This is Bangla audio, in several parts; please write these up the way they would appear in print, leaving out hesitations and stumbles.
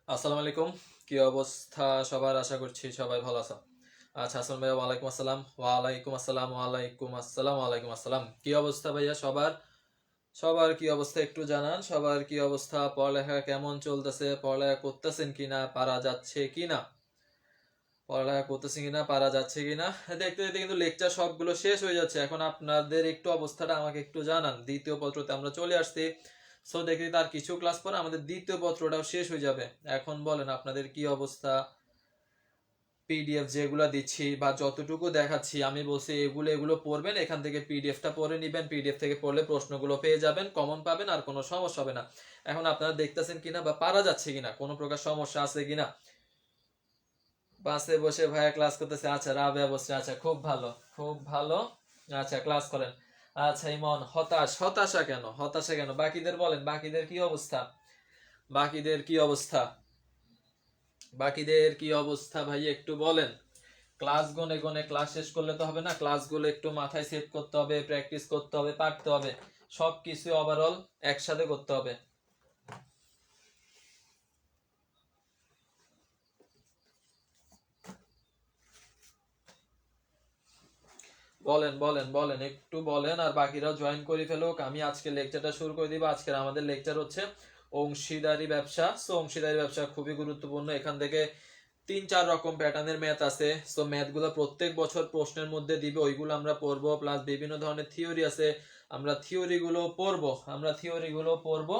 আসসালামু আলাইকুম। কি অবস্থা সবার? আশা করছি সবাই ভালো আছো। আচ্ছা, হাসান ভাইয়া, ওয়ালাইকুম আসসালাম। ওয়ালাইকুম আসসালাম, ওয়ালাইকুম আসসালাম, ওয়ালাইকুম আসসালাম। কি অবস্থা ভাইয়া সবার? সবার কি অবস্থা একটু জানান। সবার কি অবস্থা? পড়ালেখা কেমন চলতেছে? পড়ালেখা করতেছেন কিনা? পারা যাচ্ছে কিনা? পড়ালেখা করতেছেন কিনা? পারা যাচ্ছে কিনা? দেখতে দেখতে কিন্তু লেকচার সবগুলো শেষ হয়ে যাচ্ছে। এখন আপনাদের একটু অবস্থাটা আমাকে একটু জানান। দ্বিতীয় পত্রতে আমরা চলে আসছি। সো দেখি তার কিছু ক্লাস পরে আমাদের দ্বিতীয় পত্রটাও শেষ হয়ে যাবে। এখন বলেন আপনাদের কি অবস্থা? পিডিএফ যেগুলো দিচ্ছি বা যতটুকু দেখাচ্ছি আমি বলছি এগুলো পড়বেন, এখান থেকে পিডিএফটা পড়ে নিবেন। পিডিএফ থেকে পড়লে প্রশ্নগুলো পেয়ে যাবেন, কমন পাবেন, আর কোনো সমস্যা হবে না। এখন আপনারা দেখতেছেন কিনা বা পারা যাচ্ছে কিনা, কোনো প্রকার সমস্যা আছে কিনা। বাসে বসে ভাইয়া ক্লাস করতেছে, আচ্ছা রাবেয়া বসে, আচ্ছা খুব ভালো, খুব ভালো। আচ্ছা ক্লাস করেন। আচ্ছা ইমন, হতাশা কেন? হতাশা কেন? বাকিদের বলেন, বাকিদের কি অবস্থা? বাকিদের কি অবস্থা? বাকিদের কি অবস্থা ভাই একটু বলেন। ক্লাস গনে গনে ক্লাস শেষ করলে তো হবে না, ক্লাসগুলো একটু মাথায় সেট করতে হবে, প্র্যাকটিস করতে হবে, পারতে হবে। সবকিছু ওভারঅল একসাথে করতে হবে। বলেন বলেন বলেন, একটু বলেন, আর বাকিরাও জয়েন করে ফেলুক। আমি আজকে লেকচারটা শুরু করে দিব। আজকের আমাদের লেকচার হচ্ছে অংশীদারি ব্যবসা। সো অংশীদারি ব্যবসা খুবই গুরুত্বপূর্ণ। এখান থেকে 3-4 রকম প্যাটার্নের ম্যাথ আছে। সো ম্যাথগুলো প্রত্যেক বছর প্রশ্নের মধ্যে দিবে, ওইগুলো আমরা পড়বো। প্লাস বিভিন্ন ধরনের থিওরি আছে, আমরা থিওরিগুলো পড়বো।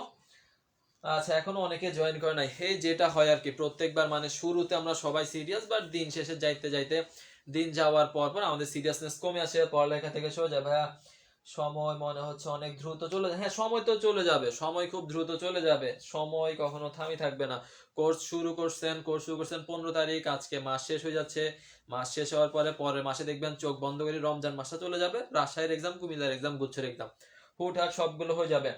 আচ্ছা, এখনো অনেকে জয়েন করে নাই। হে, যেটা হয় আর কি, প্রত্যেকবার মানে শুরুতে আমরা সবাই সিরিয়াস, বাট দিন শেষে যাইতে যাইতে, দিন যাওয়ার পর পর আমাদের সিরিয়াসনেস কমে আসে, পড়ালেখা থেকে সরে যায়। ভাইয়া সময় মনে হচ্ছে অনেক দ্রুত চলে যায়। হ্যাঁ, সময় তো চলে যাবে, সময় খুব দ্রুত চলে যাবে, সময় কখনো থামি থাকবে না। কোর্স শুরু করছেন 15 তারিখ, আজকে মাস শেষ হয়ে যাচ্ছে। মাস শেষ হওয়ার পরে পরের মাসে দেখবেন চোখ বন্ধ করে রমজান মাসটা চলে যাবে, রাজশাহীর এক্সাম, কুমিল্লার এক্সাম, গুচ্ছের এক্সাম, হুটহাট সবগুলো হয়ে যাবে।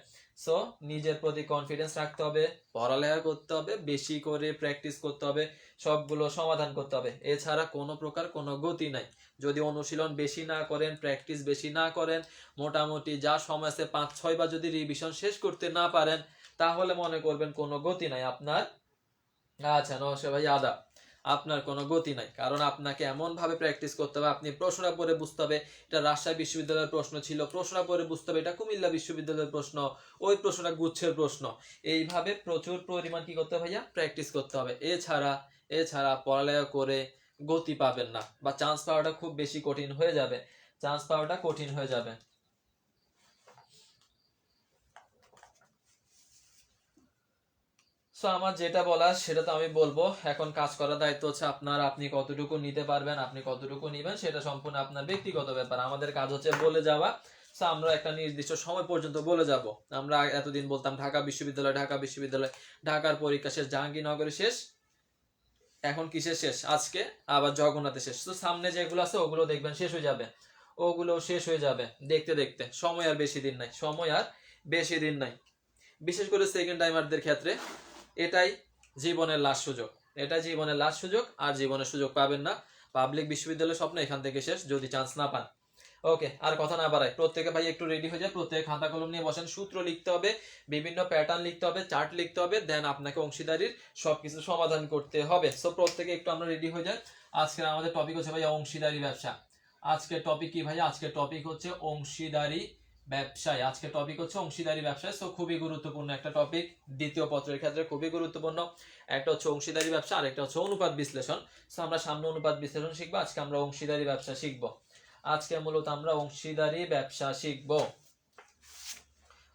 সো নিজের প্রতি কনফিডেন্স রাখতে হবে, পড়ালেখা করতে হবে, বেশি করে প্র্যাকটিস করতে হবে, সবগুলো সমাধান করতে হবে। এছাড়া কোনো প্রকার কোনো গতি নাই। যদি অনুশীলন বেশি না করেন, প্র্যাকটিস বেশি না করেন, মোটামুটি যা সময় আছে 5-6 বার যদি রিভিশন শেষ করতে না পারেন, তাহলে মনে করবেন কোনো গতি নাই আপনার। আচ্ছা নমস্কার ভাই, আদা। আপনার কোনো গতি নাই, কারণ আপনাকে এমন ভাবে প্র্যাকটিস করতে হবে, আপনি প্রশ্নটা পড়ে বুঝতে হবে এটা রাজশাহী বিশ্ববিদ্যালয়ের প্রশ্ন ছিল, প্রশ্নটা পড়ে বুঝতে হবে এটা কুমিল্লা বিশ্ববিদ্যালয়ের প্রশ্ন, ওই প্রশ্নটা গুচ্ছের প্রশ্ন। এইভাবে প্রচুর পরিমাণ কি করতে হবে ভাইয়া? প্র্যাকটিস করতে হবে। এছাড়া এছাড়া পড়ালেখা করে গতি পাবেন না, বা চান্স পাওয়াটা খুব বেশি কঠিন হয়ে যাবে। চান্স পাওয়াটা কঠিন হয়ে যাবে। সো আমার যেটা বলার সেটা তো আমি বলবো। এখন কাজ করার দায়িত্ব হচ্ছে আপনার। আপনি কতটুকু নিতে পারবেন, আপনি কতটুকু নিবেন, সেটা সম্পূর্ণ আপনার ব্যক্তিগত ব্যাপার। আমাদের কাজ হচ্ছে বলে যাওয়া। সো আমরা একটা নির্দিষ্ট সময় পর্যন্ত বলে যাব। আমরা এতদিন বলতাম ঢাকা বিশ্ববিদ্যালয়, ঢাকা বিশ্ববিদ্যালয়, ঢাকার পরীক্ষা শেষ, জাহাঙ্গীরনগরে শেষ। এখন কিসের শেষ? আজকে আবার জগন্নাথে শেষ। তো সামনে যেগুলো আছে ওগুলো দেখবেন শেষ হয়ে যাবে, ওগুলো শেষ হয়ে যাবে দেখতে দেখতে। সময় আর বেশি দিন নাই, সময় আর বেশি দিন নাই। বিশেষ করে সেকেন্ড টাইমারদের ক্ষেত্রে এটাই জীবনের লাস্ট সুযোগ। এটা জীবনের লাস্ট সুযোগ, আর জীবনের সুযোগ পাবেন না। পাবলিক বিশ্ববিদ্যালয়ের স্বপ্ন এখান থেকে শেষ, যদি চান্স না পান। ওকে, আর কথা না বাড়াই, প্রত্যেকে ভাই একটু রেডি হয়ে যায়, প্রত্যেকে খাতা কলম নিয়ে বসেন। সূত্র লিখতে হবে, বিভিন্ন প্যাটার্ন লিখতে হবে, চার্ট লিখতে হবে, দেন আপনাকে অংশীদারির সবকিছু সমাধান করতে হবে। সো প্রত্যেকে একটু আমরা রেডি হয়ে যাই। আজকের আমাদের টপিক হচ্ছে ভাইয়া অংশীদারি ব্যবসা। আজকের টপিক কি ভাইয়া? আজকের টপিক হচ্ছে অংশীদারি ব্যবসায়। আজকে টপিক হচ্ছে অংশীদারি ব্যবসায়। সো খুবই গুরুত্বপূর্ণ একটা টপিক, দ্বিতীয় পত্রের ক্ষেত্রে খুবই গুরুত্বপূর্ণ। একটা হচ্ছে অংশীদারি ব্যবসা, আর একটা হচ্ছে অনুপাত বিশ্লেষণ। সো আমরা সামনে অনুপাত বিশ্লেষণ শিখবো, আজকে আমরা অংশীদারি ব্যবসা শিখবো। আজকে মূলত আমরা অংশীদারি ব্যবসা শিখবো।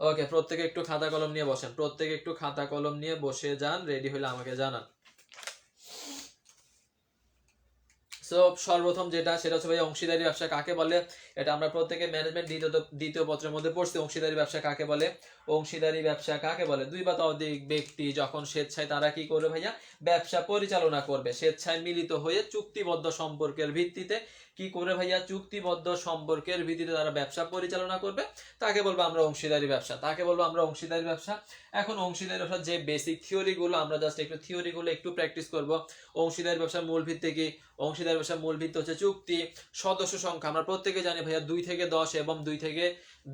ওকে, প্রত্যেকে একটু খাতা কলম নিয়ে বসেন, প্রত্যেকে একটু খাতা কলম নিয়ে বসে যান, রেডি হলে আমাকে জানান। সো সর্বপ্রথম যেটা, সেটা হচ্ছে ভাই অংশীদারি ব্যবসা কাকে বলে। এটা আমরা প্রত্যেকে ম্যানেজমেন্ট দ্বিতীয় পত্রের মধ্যে পড়ছি। অংশীদারি ব্যবসা কাকে বলে? অংশীদারি ব্যবসা কাকে বলে? দুই বা ততোধিক ব্যক্তি যখন স্বেচ্ছায় তারা কি করবে ভাইয়া? ব্যবসা পরিচালনা করবে। স্বেচ্ছায় মিলিত হয়ে চুক্তিবদ্ধ সম্পর্কের ভিত্তিতে কি করে ভাইয়া? চুক্তিবদ্ধ সম্পর্কের ভিত্তিতে তারা ব্যবসা পরিচালনা করবে, তাকে বলবো আমরা অংশীদারি ব্যবসা, তাকে বলবো আমরা অংশীদারি ব্যবসা। এখন অংশীদারি ব্যবসার যে বেসিক থিওরিগুলো, আমরা জাস্ট একটু থিওরিগুলো একটু প্র্যাকটিস করব। অংশীদারি ব্যবসার মূল ভিত্তি কি? অংশীদারি ব্যবসার মূল ভিত্তি হচ্ছে চুক্তি, সদস্য সংখ্যা। আমরা প্রত্যেকে জানি ভাইয়া 2 থেকে 10 এবং 2 থেকে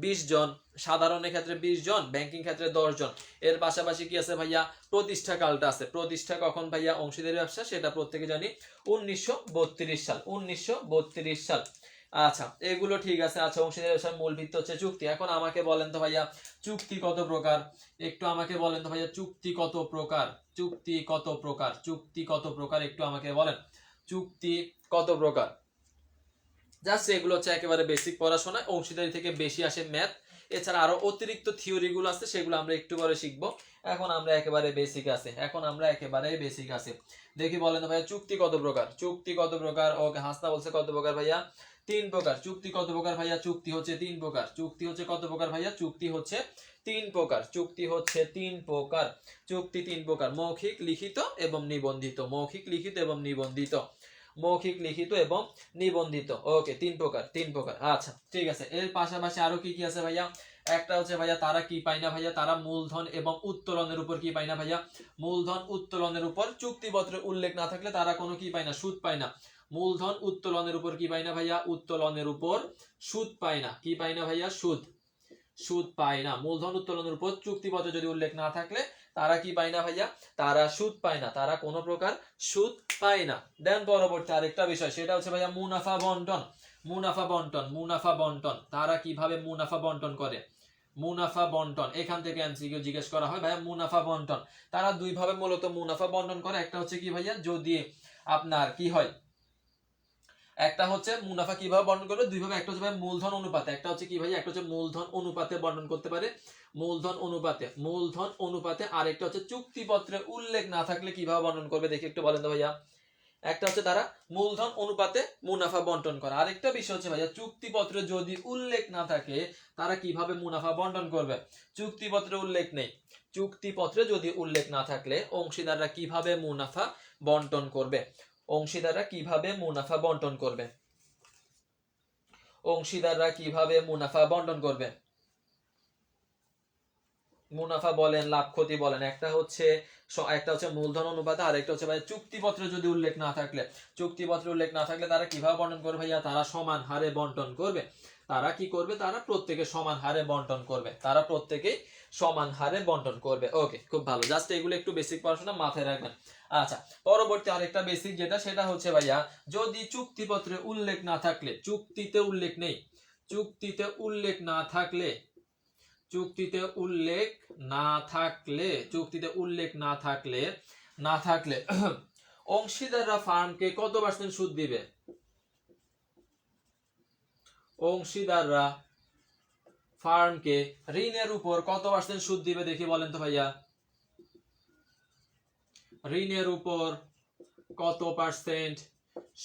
20 জন, সাধারণের ক্ষেত্রে 20 জন, ব্যাংকিং ক্ষেত্রে 10 জন। এর পাশাপাশি কি আছে ভাইয়া, প্রতিষ্ঠা কালটা আছে। প্রতিষ্ঠা কখন ভাইয়া অংশীদারি ব্যবসা, সেটা প্রত্যেকে জানি 1932 সাল, 1932 সাল। আচ্ছা এগুলো ঠিক আছে। আচ্ছা অংশীদারি ব্যবসার মূল ভিত্তি হচ্ছে চুক্তি। এখন আমাকে বলেন তো ভাইয়া চুক্তি কত প্রকার, একটু আমাকে বলেন তো ভাইয়া চুক্তি কত প্রকার, চুক্তি কত প্রকার, চুক্তি কত প্রকার, একটু আমাকে বলেন চুক্তি কত প্রকার। জাস্ট এগুলো হচ্ছে একেবারে বেসিক পড়াশোনা, অংশীদারি থেকে বেশি আসে ম্যাথ, এছাড়া আরো অতিরিক্ত থিওরি গুলো আছে সেগুলো আমরা একটু পরে শিখবো। এখন আমরা একেবারে বেসিক আছে, এখন আমরা একেবারে বেসিক আছে। দেখি বলেন ভাইয়া চুক্তি কত প্রকার, চুক্তি কত প্রকার। ওকে হাসনা বলছে কত প্রকার ভাইয়া, 3 প্রকার। চুক্তি কত প্রকার ভাইয়া, চুক্তি হচ্ছে 3 প্রকার। চুক্তি হচ্ছে কত প্রকার ভাইয়া, চুক্তি হচ্ছে 3 প্রকার। চুক্তি হচ্ছে 3 প্রকার। চুক্তি 3 প্রকার, মৌখিক, লিখিত এবং নিবন্ধিত। মৌখিক, লিখিত এবং নিবন্ধিত। মৌখিক, লিখিত এবং নিবন্ধিত। ওকে 3 প্রকার, 3 প্রকার। আচ্ছা ঠিক আছে। এর পাশাপাশি আরো কি কি আছে ভাইয়া, একটা হচ্ছে ভাইয়া তারা কি পায় না ভাইয়া, তারা মূলধন এবং উত্তোলনের উপর কি পায় না ভাইয়া, মূলধন উত্তোলনের উপর চুক্তিপত্রে উল্লেখ না থাকলে তারা কোনো কি পায় না, সুদ পায় না। মূলধন উত্তোলনের উপর কি পায় না ভাইয়া, উত্তোলনের উপর সুদ পায় না। কি পায় না ভাইয়া, সুদ, সুদ পায় না। মূলধন উত্তোলনের উপর চুক্তিপত্রে যদি উল্লেখ না থাকলে তারা কি পায় না ভাইয়া, তারা সুদ পায় না, তারা কোনো প্রকার সুদ পায় না। দেন পরবর্তী আরেকটা বিষয়, সেটা হচ্ছে ভাইয়া মুনাফা বন্টন। মুনাফা বন্টন, মুনাফা বন্টন, তারা কিভাবে মুনাফা বন্টন করে, মুনাফা বন্টন। এখান থেকে এমসিকিউ জিজ্ঞেস করা হয় ভাইয়া মুনাফা বন্টন। তারা দুই ভাবে মূলত মুনাফা বন্টন করে। একটা হচ্ছে কি ভাইয়া, যদি আপনার কি হয়, একটা হচ্ছে মুনাফা কিভাবে বন্টন করবে, দুই ভাবে। একটা হচ্ছে ভাই মূলধন অনুপাতে, একটা হচ্ছে কি ভাই, একটা হচ্ছে মূলধন অনুপাতে বন্টন করতে পারে, মূলধন অনুপাতে, মূলধন অনুপাতে। আর একটা হচ্ছে চুক্তিপত্রে উল্লেখ না থাকলে কিভাবে বন্টন করবে, দেখি একটু বলেন তো ভাইয়া। একটা হচ্ছে তারা মূলধন অনুপাতে মুনাফা বন্টন করে, আরেকটা বিষয় হচ্ছে ভাইয়া চুক্তিপত্রে যদি উল্লেখ না থাকে তারা কিভাবে মুনাফা বন্টন করবে। চুক্তিপত্রে উল্লেখ নেই, চুক্তিপত্রে যদি উল্লেখ না থাকলে অংশীদাররা কিভাবে মুনাফা বন্টন করবে, অংশীদাররা কিভাবে মুনাফা বন্টন করবে, অংশীদাররা কিভাবে মুনাফা বন্টন করবে। মুনাফা বলেন, লাভ ক্ষতি বলেন, একটা হচ্ছে মূলধন অনুপাতে, আর একটা হচ্ছে ভাই চুক্তিপত্রে যদি উল্লেখ না থাকলে, চুক্তিপত্রে উল্লেখ না থাকলে তারা কিভাবে বন্টন করবে ভাইয়া, তারা সমান হারে বন্টন করবে। তারা কি করবে, তারা প্রত্যেকে সমান হারে বন্টন করবে, তারা প্রত্যেকেই সমান হারে বন্টন করবে। ওকে খুব ভালো, জাস্ট এগুলো একটু বেসিক পড়াশোনা মাথায় রাখবেন। আচ্ছা পরবর্তী আরেকটা বেসিক যেটা, সেটা হচ্ছে ভাইয়া যদি চুক্তিপত্রে উল্লেখ না থাকলে, চুক্তিতে উল্লেখ নেই, চুক্তিতে উল্লেখ না থাকলে, চুক্তিতে উল্লেখ না থাকলে, চুক্তিতে উল্লেখ না থাকলে, না থাকলে অংশীদাররা ফার্মকে কত পার্সেন্ট সুদ দিবে, অংশীদাররা ফার্মকে ঋণের উপর কত পার্সেন্ট সুদ দিবে, দেখি বলেন তো ভাইয়া। ঋণের উপর কত পার্সেন্ট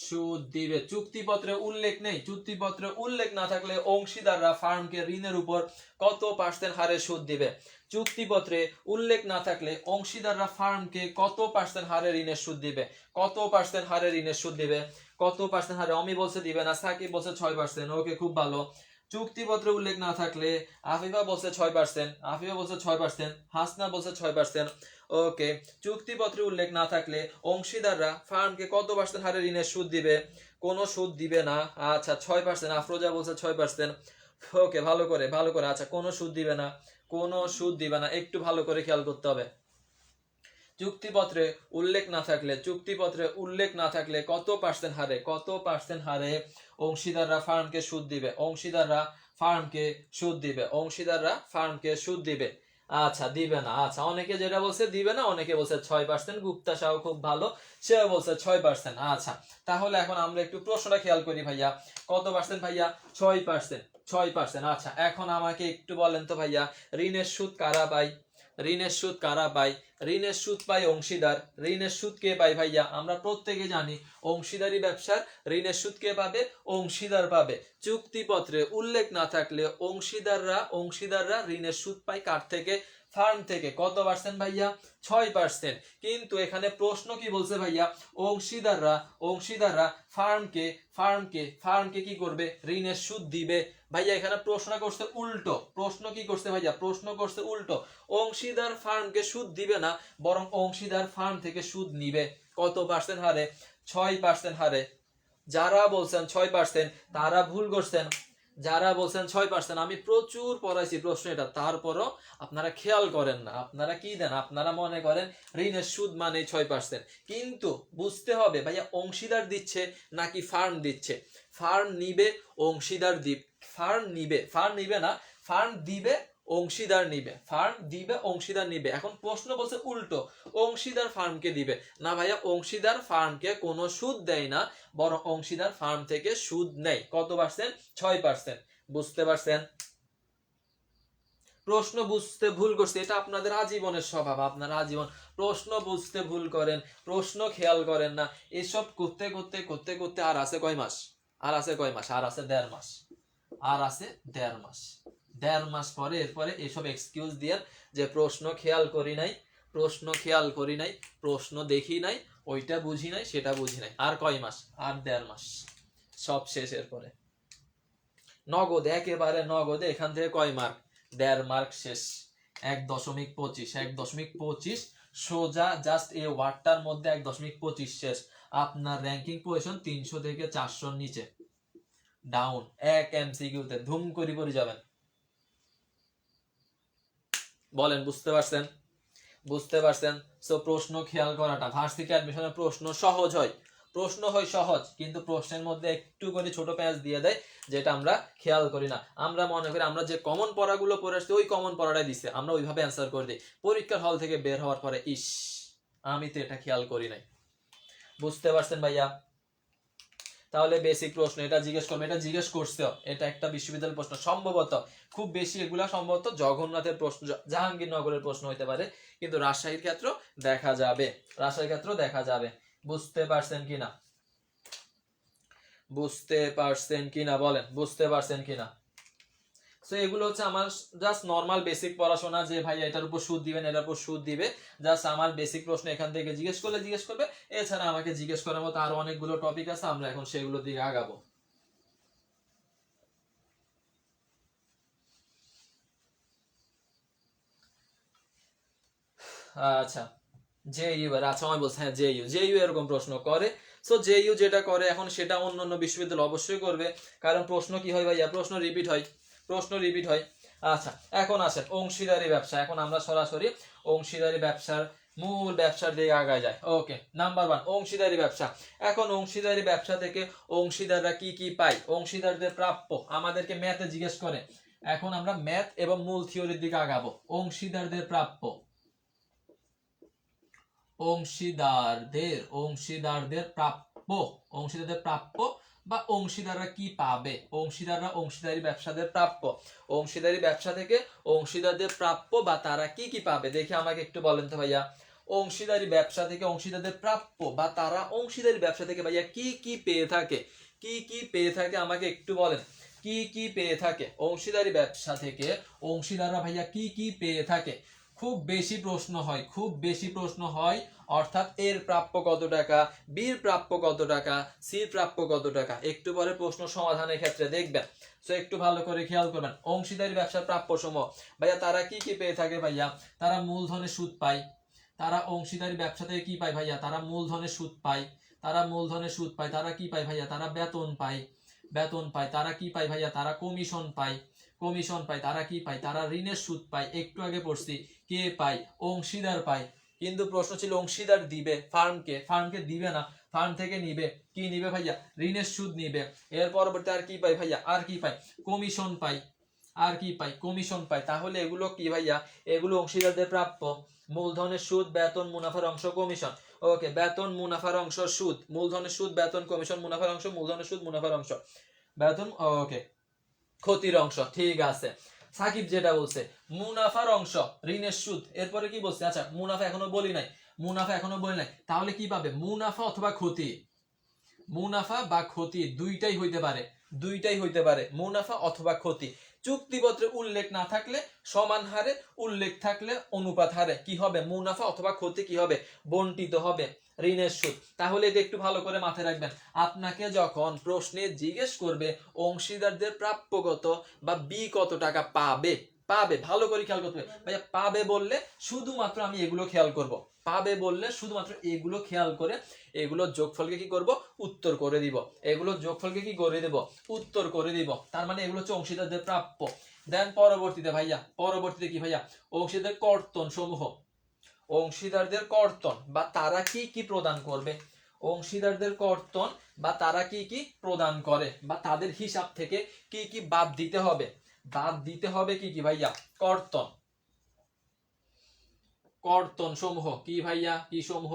সুদ দিবে। চুক্তিপত্রে উল্লেখ নেই, চুক্তিপত্রে উল্লেখ না থাকলে অংশীদাররা ফার্মকে ঋণের উপর কত পার্সেন্ট হারে সুদ দিবে। চুক্তিপত্রে উল্লেখ না থাকলে অংশীদাররা ফার্মকে কত পার্সেন্ট হারে ঋণের সুদ দিবে, কত পার্সেন্ট হারে ঋণের সুদ দিবে, কত পার্সেন্ট হারে। অমি বলছে দিবে না, সাকিব বলছে 6%। ওকে খুব ভালো। চুক্তিপত্রে উল্লেখ না থাকলে আফিফা বলছে 6%, আফিফা বলছে 6%, হাসনা বলছে 6%। ওকে চুক্তিপত্রে উল্লেখ না থাকলে অংশীদাররা ফার্মকে কত পার্সেন্ট হারে ঋণের সুদ দিবে, কোনো সুদ দিবে না। আচ্ছা 6%, আফরোজা বলছে 6%। ওকে ভালো করে, ভালো করে। আচ্ছা কোনো সুদ দিবে না, কোনো সুদ দিবে না, একটু ভালো করে খেয়াল করতে হবে। চুক্তিপত্রে উল্লেখ না থাকলে, চুক্তিপত্রে উল্লেখ না থাকলে কত পার্সেন্ট হারে, কত পার্সেন্ট হারে অংশীদাররা ফার্মকে সুদ দিবে, অংশীদাররা ফার্মকে সুদ দিবে, অংশীদাররা ফার্মকে সুদ দিবে। আচ্ছা দিবে না। আচ্ছা অনেকে যেটা বলছে দিবে না, অনেকে বলছে 6%। গুপ্তা সাহ খুব ভালো, সেও বলছে 6%। আচ্ছা তাহলে এখন আমরা একটু প্রশ্নটা খেয়াল করি ভাইয়া, কত পার্সেন্ট ভাইয়া, 6%, 6%। আচ্ছা এখন আমাকে একটু বলেন তো ভাইয়া ঋণের সুদ কারা পায়, ঋণের সুদ কারা পায়, ঋণের সুদ পায় অংশীদার। ঋণের সুদ কে পায় ভাইয়া, আমরা প্রত্যেকে জানি অংশীদারি ব্যবসার ঋণের সুদ কে পাবে, অংশীদার পাবে। চুক্তিপত্রে উল্লেখ না থাকলে অংশীদাররা ঋণের সুদ পায় কার থেকে, ফার্ম থেকে। কত পার্সেন্ট ভাইয়া, 6%। কিন্তু এখানে প্রশ্ন কি বলছে ভাইয়া, অংশীদাররা ফার্মকে কি করবে, ঋণের সুদ দিবে। ভাইয়া এখানে প্রশ্ন করছে উল্টো, প্রশ্ন কি করছে ভাইয়া, প্রশ্ন করছে উল্টো। অংশীদার ফার্মকে সুদ দিবে না, বরং অংশীদার ফার্ম থেকে সুদ নিবে। কত পার্সেন্ট হারে, 6% হারে। যারা বলছেন 6% তারা ভুল করছেন, যারা বলছেন 6%, আমি প্রচুর পড়াইছি প্রশ্ন এটা, তারপরও আপনারা খেয়াল করেন না। আপনারা কি দেন, আপনারা মনে করেন ঋণের সুদ মানে 6%, কিন্তু বুঝতে হবে ভাইয়া অংশীদার দিচ্ছে নাকি ফার্ম দিচ্ছে। ফার্ম নিবে, অংশীদার ফার্ম নিবে না, ফার্ম দিবে, অংশীদার নিবে, ফার্ম দিবে, অংশীদার নিবে। এখন প্রশ্ন বলছে উল্টো, অংশীদার ফার্মকে দিবে না। ভাইয়া অংশীদার ফার্মকে কোনো সুদ দেয় না, বরং অংশীদার ফার্ম থেকে সুদ নেয়। কত পার্সেন্ট? 6%। বুঝতে পারছেন? প্রশ্ন বুঝতে ভুল করছে, এটা আপনাদের আজীবনের স্বভাব। আপনারা আজীবন প্রশ্ন বুঝতে ভুল করেন, প্রশ্ন খেয়াল করেন না। এসব করতে করতে করতে করতে আর আছে কয় মাস? আর আছে কয় মাস? আর আছে 1.5 মাস। আর আছে 1.5 মাস। 1.5 মাস পরে এরপরে এসব এক্সকিউজ দিয়ে যে প্রশ্ন খেয়াল করি নাই, প্রশ্ন খেয়াল করি নাই, প্রশ্ন দেখি নাই, ওইটা বুঝি নাই, সেটা বুঝি নাই। আর কয় মাস? আর 1.5 মাস। সব শেষ। এরপরে নগদ, একেবারে নগদে এখান থেকে কয় মার্ক? 1.5 মার্ক শেষ। 1.25, 1.25 সোজা জাস্ট এই ওয়ার্ডটার মধ্যে 1.25 শেষ। আপনার র্যাঙ্কিং পজিশন 300 থেকে 400 নিচে, ডাউন। এক এমসিকিউতে ধুম করে পড়ে যাবেন। বলেন বুঝতে পারছেন? বুঝতে পারছেন? সো প্রশ্ন খেয়াল করাটা, ভার্সিটি অ্যাডমিশনের প্রশ্ন সহজ হয়, প্রশ্ন হয় সহজ, কিন্তু প্রশ্নের মধ্যে একটু করে ছোট প্যাচ দিয়ে দেয়, যেটা আমরা খেয়াল করি না। আমরা মনে করি আমরা যে কমন পড়াগুলো পড়ে আসছি ওই কমন পড়াটাই দিছে, আমরা ওইভাবে অ্যান্সার করে দিই। পরীক্ষার হল থেকে বের হওয়ার পরে ইস, আমি তো এটা খেয়াল করি নাই। বুঝতে পারছেন ভাইয়া? তাহলে বেসিক প্রশ্ন এটা জিজ্ঞেস করবে, এটা জিজ্ঞেস করছেও, এটা একটা বিশ্ববিদ্যালয়ের প্রশ্ন সম্ভবত। খুব বেশি এগুলা সম্ভবত জগন্নাথের প্রশ্ন, জাহাঙ্গীরনগরের প্রশ্ন হইতে পারে, কিন্তু রাজশাহীর ক্ষেত্র দেখা যাবে, রাজশাহীর ক্ষেত্র দেখা যাবে। বুঝতে পারছেন কিনা? বুঝতে পারছেন কিনা বলেন, বুঝতে পারছেন কিনা? সো এগুলো হচ্ছে আমার জাস্ট নর্মাল বেসিক পড়াশোনা, যে ভাই এটার উপর সুদ দিবেন, এটার উপর সুদ দিবে। জাস্ট আমার বেসিক প্রশ্ন এখান থেকে জিজ্ঞেস করলে জিজ্ঞেস করবে। এছাড়া আমাকে জিজ্ঞেস করার মতো আরো অনেকগুলো টপিক আছে, আমরা এখন সেগুলোর দিকে আগাবো। আচ্ছা, জেইউ এর, আচ্ছা আমি বলছি, হ্যাঁ জেইউ এরকম প্রশ্ন করে। সো জেইউ যেটা করে এখন সেটা অন্যান্য বিশ্ববিদ্যালয় অবশ্যই করবে, কারণ প্রশ্ন কি হয় ভাইয়া, প্রশ্ন রিপিট হয়, প্রশ্ন রিপিট হয়। আচ্ছা এখন আসেন অংশীদারি ব্যবসা, এখন আমরা সরাসরি অংশীদারি ব্যবসার মূল ব্যবসার দিকে আগায় যায়। ওকে, নাম্বার 1 অংশীদারি ব্যবসা। এখন অংশীদারি ব্যবসা থেকে অংশীদাররা কি কি পায়, অংশীদারদের প্রাপ্য, আমাদেরকে ম্যাথে জিজ্ঞেস করে। এখন আমরা ম্যাথ এবং মূল থিওরির দিকে আগাবো। অংশীদারদের প্রাপ্য, অংশীদারদের প্রাপ্য, অংশীদারদের প্রাপ্য বা অংশীদাররা কি পাবে, অংশীদাররা অংশীদারি ব্যবসাদের প্রাপ্য, অংশীদারি ব্যবসা থেকে অংশীদারদের প্রাপ্য বা তারা কি কি পাবে। দেখি আমাকে একটু বলেন তো ভাইয়া, অংশীদারি ব্যবসা থেকে অংশীদারদের প্রাপ্য বা তারা অংশীদারি ব্যবসা থেকে ভাইয়া কি কি পেয়ে থাকে, কি কি পেয়ে থাকে আমাকে একটু বলেন, কি কি পেয়ে থাকে অংশীদারি ব্যবসা থেকে অংশীদাররা ভাইয়া কি কি পেয়ে থাকে। খুব বেশি প্রশ্ন হয়, খুব বেশি প্রশ্ন হয়, অর্থাৎ এর প্রাপ্য কত টাকা, বির প্রাপ্য কত টাকা, সির প্রাপ্য কত টাকা, একটু পরে প্রশ্ন সমাধানের ক্ষেত্রে দেখবেন। সো একটু ভালো করে খেয়াল করবেন। অংশীদারি ব্যবসার প্রাপ্য সমূহ ভাইয়া তারা কি কি পেয়ে থাকে ভাইয়া, তারা মূলধনের সুদ পায়। তারা অংশীদারি ব্যবসা থেকে কি পায় ভাইয়া, তারা মূলধনের সুদ পায়, তারা মূলধনের সুদ পায়। তারা কি পায় ভাইয়া, তারা বেতন পায়, বেতন পায়। তারা কি পায় ভাইয়া, তারা কমিশন পায়, কমিশন পায়। তারা কি পায়, তারা ঋণের সুদ পায়, একটু আগে পড়ছি। কে পায়, অংশীদার পায়। কিন্তু প্রশ্ন ছিল অংশীদার দিবে ফার্মকে, ফার্মকে দিবে না, ফার্ম থেকে নিবে, কি নিবে ভাইয়া, ঋণের সুদ নিবে। এর পরবর্তী আর কি পাই ভাইয়া, আর কি পাই, কমিশন পাই, আর কি পাই, কমিশন পাই। তাহলে এগুলো কি ভাইয়া, এগুলো অংশীদারদের প্রাপ্য। মূলধনের সুদ, বেতন, মুনাফার অংশ, কমিশন। ওকে, বেতন, মুনাফার অংশ, সুদ, মূলধনের সুদ, বেতন, কমিশন, মুনাফার অংশ, মূলধনের সুদ, মুনাফার অংশ, বেতন, ওকে, ক্ষতির অংশ। ঠিক আছে, সাকিব যেটা বলছে মুনাফার অংশ, ঋণের সুদ। এরপরে কি বলছে, আচ্ছা মুনাফা এখনো বলি নাই, মুনাফা এখনো বলি নাই, তাহলে কি পাবে, মুনাফা অথবা ক্ষতি, মুনাফা বা ক্ষতি দুইটাই হইতে পারে, দুইটাই হইতে পারে, মুনাফা অথবা ক্ষতি। চুক্তিপত্রে উল্লেখ না থাকলে সমান হারে, উল্লেখ থাকলে অনুপাত হারে কি হবে, মুনাফা অথবা ক্ষতি কি হবে, বন্টিত হবে, ঋণের সুদ। তাহলে এটা একটু ভালো করে মাথায় রাখবেন। আপনাকে যখন প্রশ্নে জিজ্ঞেস করবে অংশীদারদের প্রাপ্য কত বা বি কত টাকা পাবে, পাবে, ভালো করে খেয়াল করতে হবে ভাইয়া। পাবে বললে শুধুমাত্র আমি এগুলো খেয়াল করব, পাবে বললে শুধুমাত্র এগুলো খেয়াল করে এগুলোর যোগফলকে কি করব, উত্তর করে দিব। এগুলোর যোগফলকে কি করে দেব, উত্তর করে দিব। তার মানে এগুলো হচ্ছে অংশীদারদের প্রাপ্য। দেন পরবর্তীতে ভাইয়া, পরবর্তীতে কি ভাইয়া, অংশীদারদের কর্তন সমূহ। অংশীদারদের কর্তন বা তারা কি কি প্রদান করবে, অংশীদারদের কর্তন বা তারা কি কি প্রদান করে, বা তাদের হিসাব থেকে কি কি বাদ দিতে হবে। বাদ দিতে হবে কি কি ভাইয়া, কর্তন। কর্তন সমূহ কি ভাইয়া, কি সমূহ,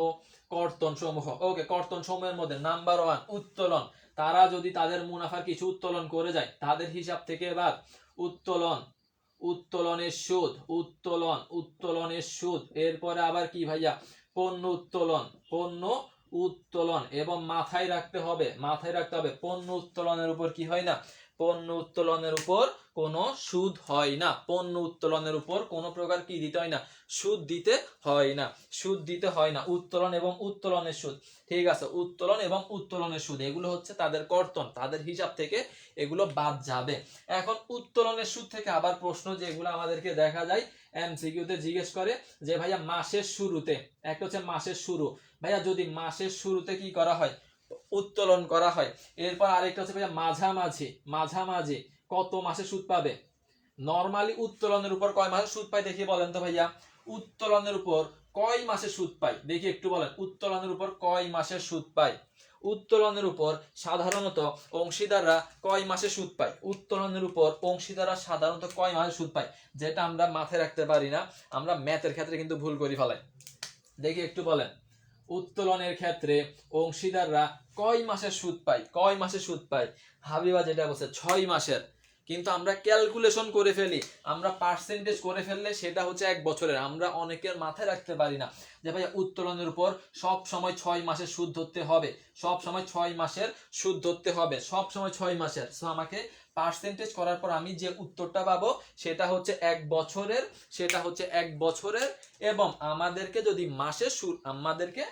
কর্তন সমূহ। ওকে, কর্তন সমূহের মধ্যে নাম্বার 1 উত্তোলন। তারা যদি তাদের মুনাফার কিছু উত্তোলন করে যায় তাদের হিসাব থেকে বাদ। উত্তোলন, উত্তোলনের সুদ, উত্তোলন, উত্তোলনের সুদ। এরপরে আবার কি ভাইয়া, পণ্য উত্তোলন, পণ্য উত্তোলন। এবং মাথায় রাখতে হবে, মাথায় রাখতে হবে পণ্য উত্তোলনের উপর কি হয় না, পণ্য উত্তোলনের উপর কোনো সুদ হয় না। পণ্য উত্তোলনের উপর কোনো প্রকার কি দিতে হয় না, সুদ দিতে হয় না, সুদ দিতে হয় না। উত্তোলন এবং উত্তোলনের সুদ, ঠিক আছে, উত্তোলন এবং উত্তোলনের সুদ এগুলো হচ্ছে তাদের কর্তন, তাদের হিসাব থেকে এগুলো বাদ যাবে। এখন উত্তোলনের সুদ থেকে আবার প্রশ্ন যেগুলো আমাদেরকে দেখা যায় এমসিকিউতে জিজ্ঞেস করে যে ভাইয়া মাসের শুরুতে, একটা হচ্ছে মাসের শুরু, ভাইয়া যদি মাসের শুরুতে কি করা হয়, উত্তোলন করা হয়। এরপর আরেকটা হচ্ছে ভাইয়া মাঝামাঝি, মাঝামাঝি কত মাসে সুদ পাবে। নরমালি উত্তোলনের উপর কয় মাসে সুদ পাই দেখি বলেন তো ভাইয়া, উত্তোলনের উপর কয় মাসে সুদ পাই দেখি একটু বলেন, উত্তোলনের উপর কয় মাসের সুদ পাই। উত্তোলনের উপর সাধারণত অংশীদাররা কয় মাসে সুদ পায়, উত্তোলনের উপর অংশীদাররা সাধারণত কয় মাসে সুদ পায়, যেটা আমরা মাথায় রাখতে পারি না, আমরা ম্যাথের ক্ষেত্রে কিন্তু ভুল করে ফেলাই। দেখি একটু বলেন, উত্তোলনের ক্ষেত্রে অংশীদাররা কয় মাসের সুদ পায়, কয় মাসের সুদ পায়। হাবিবা যেটা বলছে 6 মাসের, কিন্তু আমরা ক্যালকুলেশন করে ফেলি, আমরা পার্সেন্টেজ করে ফেললে সেটা হচ্ছে 1 বছরের। আমরা অনেকের মাথায় রাখতে পারি না যে ভাইয়া উত্তোলনের উপর সব সময় 6 মাসের সুদ ধরতে হবে, সব সময় 6 মাসের সুদ ধরতে হবে, সব সময় 6 মাসের। সো আমাকে পার্সেন্টেজ করার পর আমি যে উত্তরটা পাবো সেটা হচ্ছে 1 বছরের, সেটা হচ্ছে 1 বছরের। এবং আমাদেরকে যদি মাসের সুদ, আমাদেরকে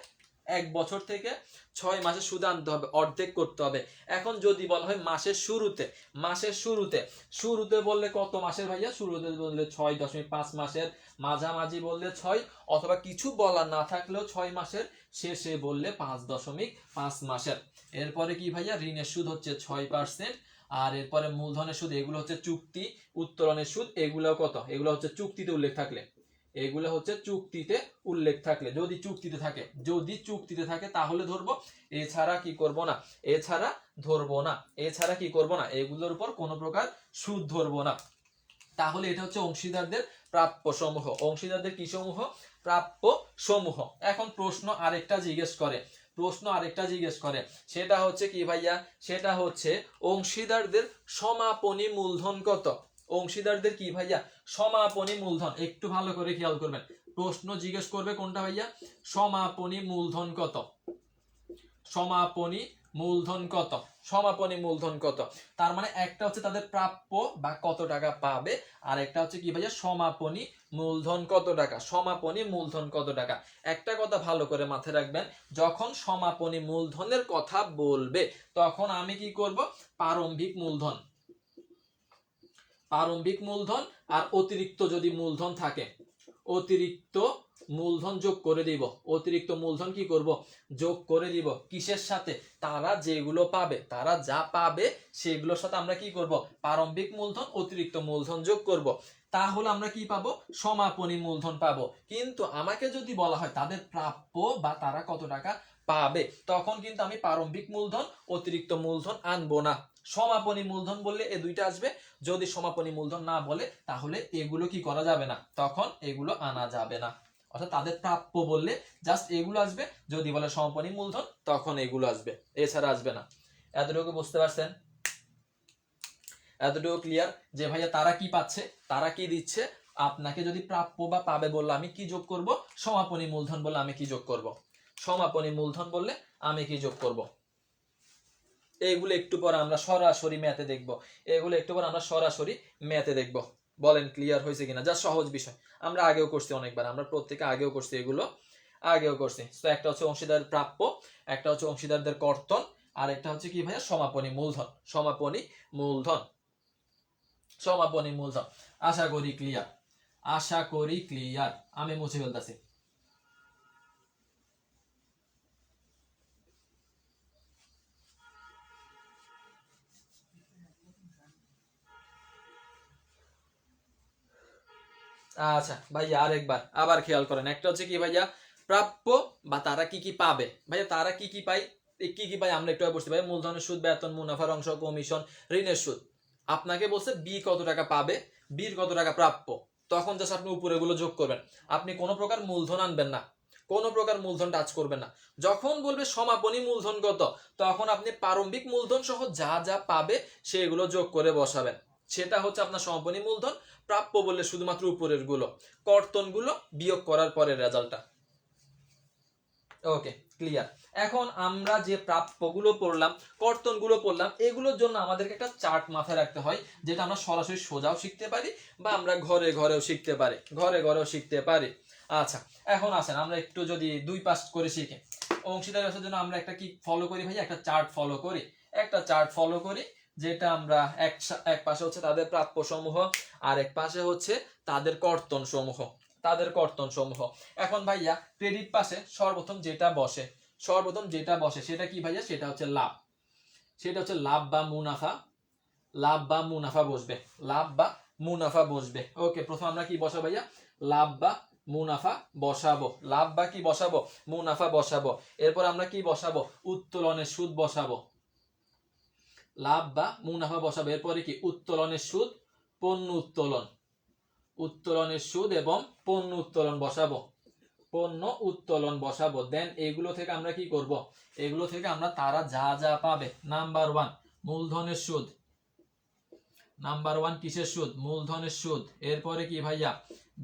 1 বছর থেকে 6 মাসের সুদ আনতে হবে, অর্ধেক করতে হবে। এখন যদি বলা হয় মাসের শুরুতে, মাসের শুরুতে, শুরুতে বললে কত মাসের ভাইয়া, শুরুতে বললে 6.5 মাসের, মাঝামাঝি বললে 6, অথবা কিছু বলা না থাকলেও 6 মাসের, শেষে বললে 5.5 মাসের। এরপরে কি ভাইয়া, ঋণের সুদ হচ্ছে 6%, আর এরপরে মূলধনের সুদ, এগুলো হচ্ছে চুক্তি, উত্তোলনের সুদ এগুলো কত, এগুলো হচ্ছে চুক্তিতে উল্লেখ থাকলে, এগুলো হচ্ছে চুক্তিতে উল্লেখ থাকলে, যদি চুক্তিতে থাকে, যদি চুক্তিতে থাকে তাহলে ধরবো, এছাড়া কি করব না, এছাড়া ধরবো না, এছাড়া কি করব না, এগুলোর উপর কোনো প্রকার সুদ ধরবো না। তাহলে এটা হচ্ছে অংশীদারদের প্রাপ্য সমূহ, অংশীদারদের কি সমূহ, প্রাপ্য সমূহ। এখন প্রশ্ন আরেকটা জিজ্ঞেস করে, প্রশ্ন আরেকটা জিজ্ঞেস করে, সেটা হচ্ছে কি ভাইয়া, সেটা হচ্ছে অংশীদারদের সমাপনী মূলধন কত। অংশীদারদের কি ভাইয়া, সমাপনী মূলধন। একটু ভালো করে খেয়াল করবেন, প্রশ্ন জিজ্ঞেস করবে কোনটা ভাইয়া, সমাপনী মূলধন কত, সমাপনী মূলধন কত, সমাপনী মূলধন কত। তার মানে একটা হচ্ছে তাদের প্রাপ্য বা কত টাকা পাবে, আর একটা হচ্ছে কি ভাইয়া, সমাপনী মূলধন কত টাকা, সমাপনী মূলধন কত টাকা। একটা কথা ভালো করে মাথায় রাখবেন, যখন সমাপনী মূলধনের কথা বলবে তখন আমি কি করব, প্রারম্ভিক মূলধন, প্রারম্ভিক মূলধন আর অতিরিক্ত যদি মূলধন থাকে, অতিরিক্ত মূলধন যোগ করে দিব, অতিরিক্ত মূলধন কি করব, যোগ করে দিব কিসের সাথে, তারা যেগুলো পাবে, তারা যা পাবে সেগুলোর সাথে আমরা কি করব, প্রারম্ভিক মূলধন অতিরিক্ত মূলধন যোগ করব। তাহলে আমরা কি পাবো, সমাপনী মূলধন পাবো। কিন্তু আমাকে যদি বলা হয় তাদের প্রাপ্য বা তারা কত টাকা পাবে, তখন কিন্তু আমি প্রারম্ভিক মূলধন অতিরিক্ত মূলধন আনবো না। সমাপনী মূলধন বললে এ দুইটা আসবে, যদি সমাপনী মূলধন না বলে তাহলে এগুলো কি করা যাবে না, তখন এগুলো আনা যাবে না। অর্থাৎ তাদের প্রাপ্য বললে জাস্ট এগুলো আসবে, যদি বলে সমাপনী মূলধন তখন এগুলো আসবে, এছাড়া আসবে না। এতটুকু বুঝতে পারছেন, এতটুকু ক্লিয়ার যে ভাইয়া তারা কি পাচ্ছে, তারা কি দিচ্ছে। আপনাকে যদি প্রাপ্য বা পাবে বললে আমি কি যোগ করব, সমাপনী মূলধন বললে আমি কি যোগ করব, সমাপনী মূলধন বললে আমি কি যোগ করব। এগুলো একটু পরে আমরা সরাসরি ম্যাথে দেখব, এগুলো একটু পরে আমরা সরাসরি ম্যাথে দেখব। বলেন ক্লিয়ার হয়েছে কিনা, যা সহজ বিষয়, আমরা আগেও করছি অনেকবার, আমরা প্রত্যেকে আগেও করছি, এগুলো আগেও করছি। তো একটা হচ্ছে অংশীদার প্রাপ্য, একটা হচ্ছে অংশীদারদের কর্তন, আর একটা হচ্ছে কি ভাইয়া, সমাপনী মূলধন, সমাপনী মূলধন। সমাপনী মূলধন। আশা করি ক্লিয়ার, আশা করি ক্লিয়ার। আমি মুছে ফেলতেছি। আচ্ছা ভাইয়া আরেকবার আবার খেয়াল করেন, একটা হচ্ছে কি ভাইয়া প্রাপ্য বা তারা কি কি পাবে। ভাইয়া তারা কি কি পায়, কি কি পায় আমরা একটু বুঝতে পারি। মূলধনের সুদ, বেতন, মুনাফার অংশ, কমিশন, ঋণের সুদ। আপনাকে বলছে বি কত টাকা পাবে, বির কত টাকা প্রাপ্য, তখন জাস্ট আপনি উপরে গুলো যোগ করবেন। আপনি কোনো প্রকার মূলধন আনবেন না, কোনো প্রকার মূলধন টাচ করবেন না। যখন বলবে সমাপনী মূলধন কত, তখন আপনি প্রারম্ভিক মূলধন সহ যা যা পাবে সেগুলো যোগ করে বসাবেন। সেটা হচ্ছে আপনার সমাপনী মূলধন। প্রাপ্য বললে শুধুমাত্র উপরের গুলো, কর্তন গুলো বিয়োগ করার পরে রেজাল্টটা। Okay clear. এখন আমরা যে প্রাপ্যগুলো পড়লাম, কর্তনগুলো পড়লাম, এগুলোর জন্য আমাদেরকে একটা চার্ট মাথায় রাখতে হয়, যেটা আমরা সরাসরি সোজাও শিখতে পারি বা আমরা ঘরে ঘরেও শিখতে পারি, ঘরে ঘরেও শিখতে পারি। আচ্ছা এখন আসেন আমরা একটু যদি দুই পাশ করে শিখি। অংশীদার ব্যবসার জন্য আমরা একটা কি ফলো করি ভাই, একটা চার্ট ফলো করি, একটা চার্ট ফলো করি, যেটা আমরা এক পাশে হচ্ছে তাদের প্রাপ্য সমূহ, আর এক পাশে হচ্ছে তাদের কর্তন সমূহ, তাদের কর্তন সমূহ। এখন ভাইয়া ক্রেডিট পাশে সর্বপ্রথম যেটা বসে, সর্বপ্রথম যেটা বসে সেটা কি ভাইয়া, সেটা হচ্ছে লাভ, সেটা হচ্ছে লাভ বা মুনাফা, লাভ বা মুনাফা বসবে, লাভ বা মুনাফা বসবে। ওকে প্রথম আমরা কি বসাবো ভাইয়া, লাভ বা মুনাফা বসাবো, লাভ বা কি বসাবো, মুনাফা বসাবো। এরপর আমরা কি বসাবো, উত্তোলনের সুদ বসাবো, লাভ বা মুনাফা বসাবো। এরপরে কি উত্তোলনের সুদ, পণ্য উত্তোলন, উত্তোলনের সুদ এবং পণ্য উত্তোলন বসাবো, পণ্য উত্তোলন বসাবো। দেন এগুলো থেকে আমরা কি করব, এগুলো থেকে আমরা তারা যা যা পাবে, নাম্বার ওয়ান মূলধনের সুদ, নাম্বার ওয়ান কিসের সুদ, মূলধনের সুদ। এরপরে কি ভাইয়া